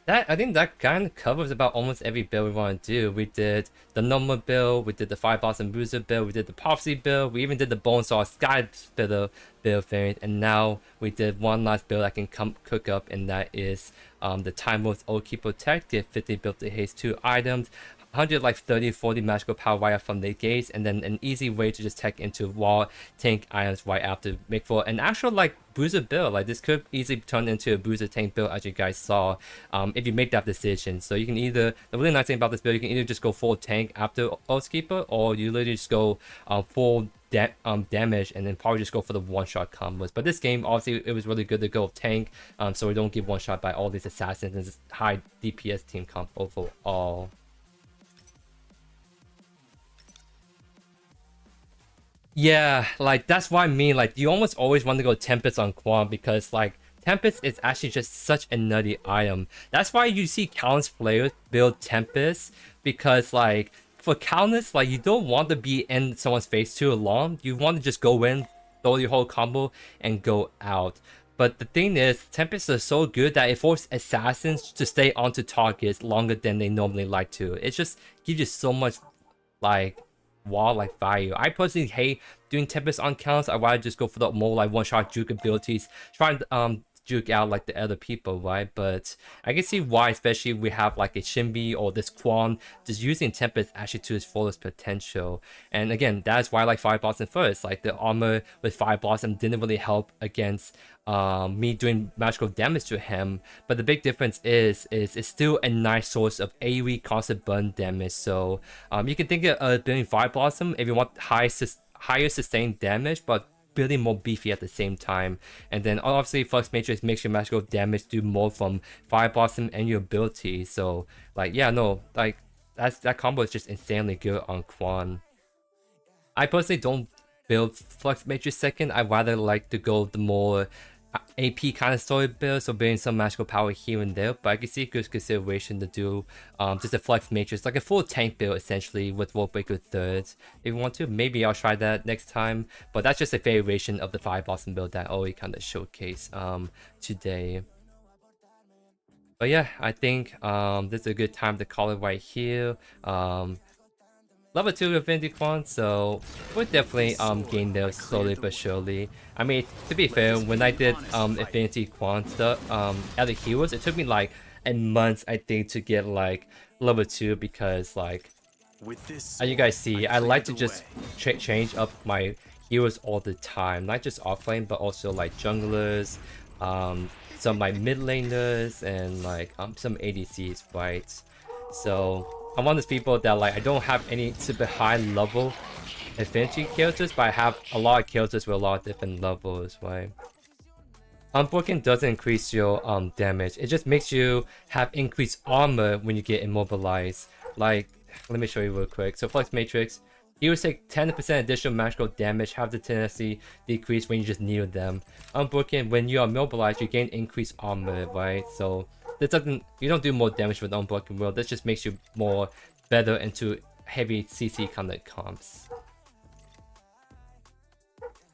that, I think that kind of covers about almost every build we want to do. We did the normal build, we did the Fire Boss and Bruiser build, we did the Prophecy build, we even did the Bonesaw Sky Spitter build variant, and now we did one last build I can cook up, and that is the Time Wolf Oathkeeper tech. Get 50 build to haste 2 items, 100 like 30-40 magical power right out from the gates, and then an easy way to just tech into wall tank items right after, make for an actual like bruiser build. Like, this could easily turn into a bruiser tank build, as you guys saw, if you make that decision. So you can either, the really nice thing about this build, you can either just go full tank after Oathkeeper, or you literally just go full damage and then probably just go for the one-shot combos. But this game, obviously, it was really good to go tank, so we don't get one-shot by all these assassins and this high DPS team comp overall. Yeah, like, that's what I mean. Like, you almost always want to go Tempest on Kwang because, like, Tempest is actually just such a nutty item. That's why you see countless players build Tempest, because, like, for countless, like, you don't want to be in someone's face too long. You want to just go in, throw your whole combo, and go out. But the thing is, Tempest is so good that it forces assassins to stay onto targets longer than they normally like to. It just gives you so much, like, wall like value. I personally hate doing Tempest on counts. I rather just go for the more like one-shot juke abilities, trying to juke out like the other people, right? But I can see why, especially we have like a Shinbi or this Kwang just using Tempest actually to its fullest potential. And again, that's why I like Fire Blossom first. Like the armor with Fire Blossom didn't really help against me doing magical damage to him, but the big difference is it's still a nice source of AoE constant burn damage. So you can think of building Fire Blossom if you want higher sustained damage, but building more beefy at the same time. And then obviously Flux Matrix makes your magical damage do more from Fire Blossom and your ability. So like yeah, no, like that combo is just insanely good on Kwang. I personally don't build Flux Matrix second. I rather like to go the more AP kind of story build, so building some magical power here and there, but I can see good consideration to do just a Flux Matrix, like a full tank build essentially with Worldbreaker thirds. If you want to, maybe I'll try that next time, but that's just a variation of the Fire Blossom build that I already kind of showcase today. But yeah, I think this is a good time to call it right here. Level 2 Infinity Kwang, so we'll definitely gain there slowly but surely. I mean, to be fair, when I did Infinity Kwang stuff, other heroes, it took me like a month, I think, to get like level 2 because like, as you guys see, I like to just change up my heroes all the time, not just offlane, but also like junglers, some of my mid laners, and like some ADCs, right? So I'm one of those people that like I don't have any super high level affinity characters, but I have a lot of characters with a lot of different levels, right? Unbroken doesn't increase your damage. It just makes you have increased armor when you get immobilized. Like, let me show you real quick. So Flux Matrix, heroes take 10% additional magical damage, have the tendency decrease when you just kneel them. Unbroken, when you are immobilized, you gain increased armor, right? So this doesn't, you don't do more damage with Unbroken World. This just makes you more better into heavy CC kind of comps.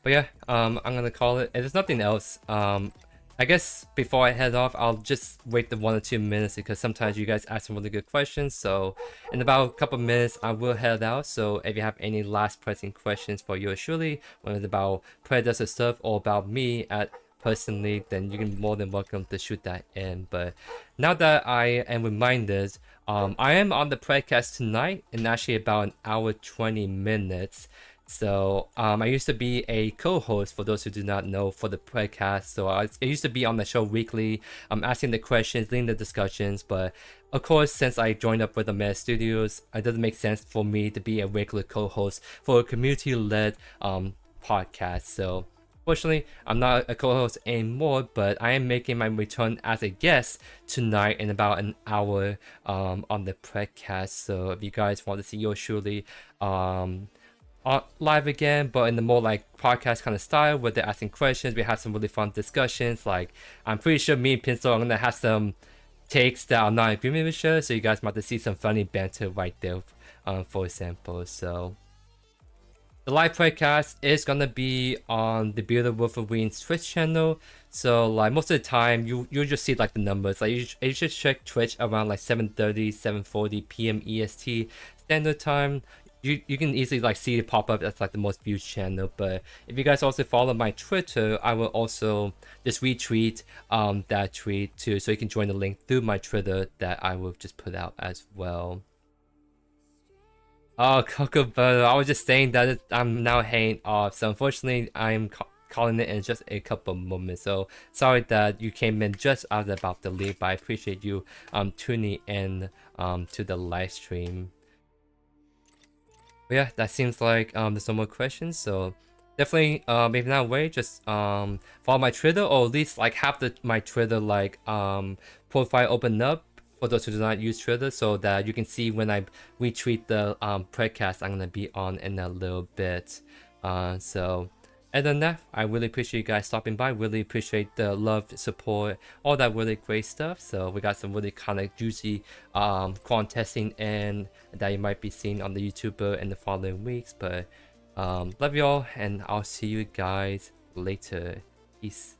But yeah, I'm gonna call it. And there's nothing else. I guess before I head off, I'll just wait the 1 or 2 minutes because sometimes you guys ask some really good questions. So in about a couple minutes, I will head out. So if you have any last pressing questions for yours truly, whether it's about Predecessor stuff or about me personally, then you can be more than welcome to shoot that in. But now that I am reminded, I am on the podcast tonight in actually about an hour 20 minutes. So I used to be a co-host, for those who do not know, for the podcast. So I used to be on the show weekly, asking the questions, leading the discussions. But of course, since I joined up with the Meta Studios, it doesn't make sense for me to be a regular co-host for a community-led podcast. So fortunately, I'm not a co-host anymore, but I am making my return as a guest tonight in about an hour on the podcast. So if you guys want to see yours truly live again, but in the more like podcast kind of style where they're asking questions, we have some really fun discussions. Like I'm pretty sure me and Pinsel are gonna have some takes that are not in agreement with each other, so you guys might have to see some funny banter right there, for example. So the live podcast is gonna be on the Builder Wolverine's Twitch channel. So like most of the time you just see like the numbers. Like you should check Twitch around like 7:30, 7:40 p.m. EST standard time. You can easily like see it pop up as like the most viewed channel. But if you guys also follow my Twitter, I will also just retweet that tweet too, so you can join the link through my Twitter that I will just put out as well. Oh, Cocoa Butter, I was just saying that I'm now hanging off, so unfortunately I'm calling it in just a couple moments. So sorry that you came in just as about to leave, but I appreciate you tuning in to the live stream. But yeah, that seems like there's no more questions, so definitely if not wait, just follow my Twitter, or at least like have my Twitter like profile open up for those who do not use Twitter, so that you can see when I retweet the podcast I'm gonna be on in a little bit. So other than that, I really appreciate you guys stopping by. Really appreciate the love, support, all that really great stuff. So we got some really kind of juicy Kwang testing and that you might be seeing on the YouTuber in the following weeks. But love y'all, and I'll see you guys later. Peace.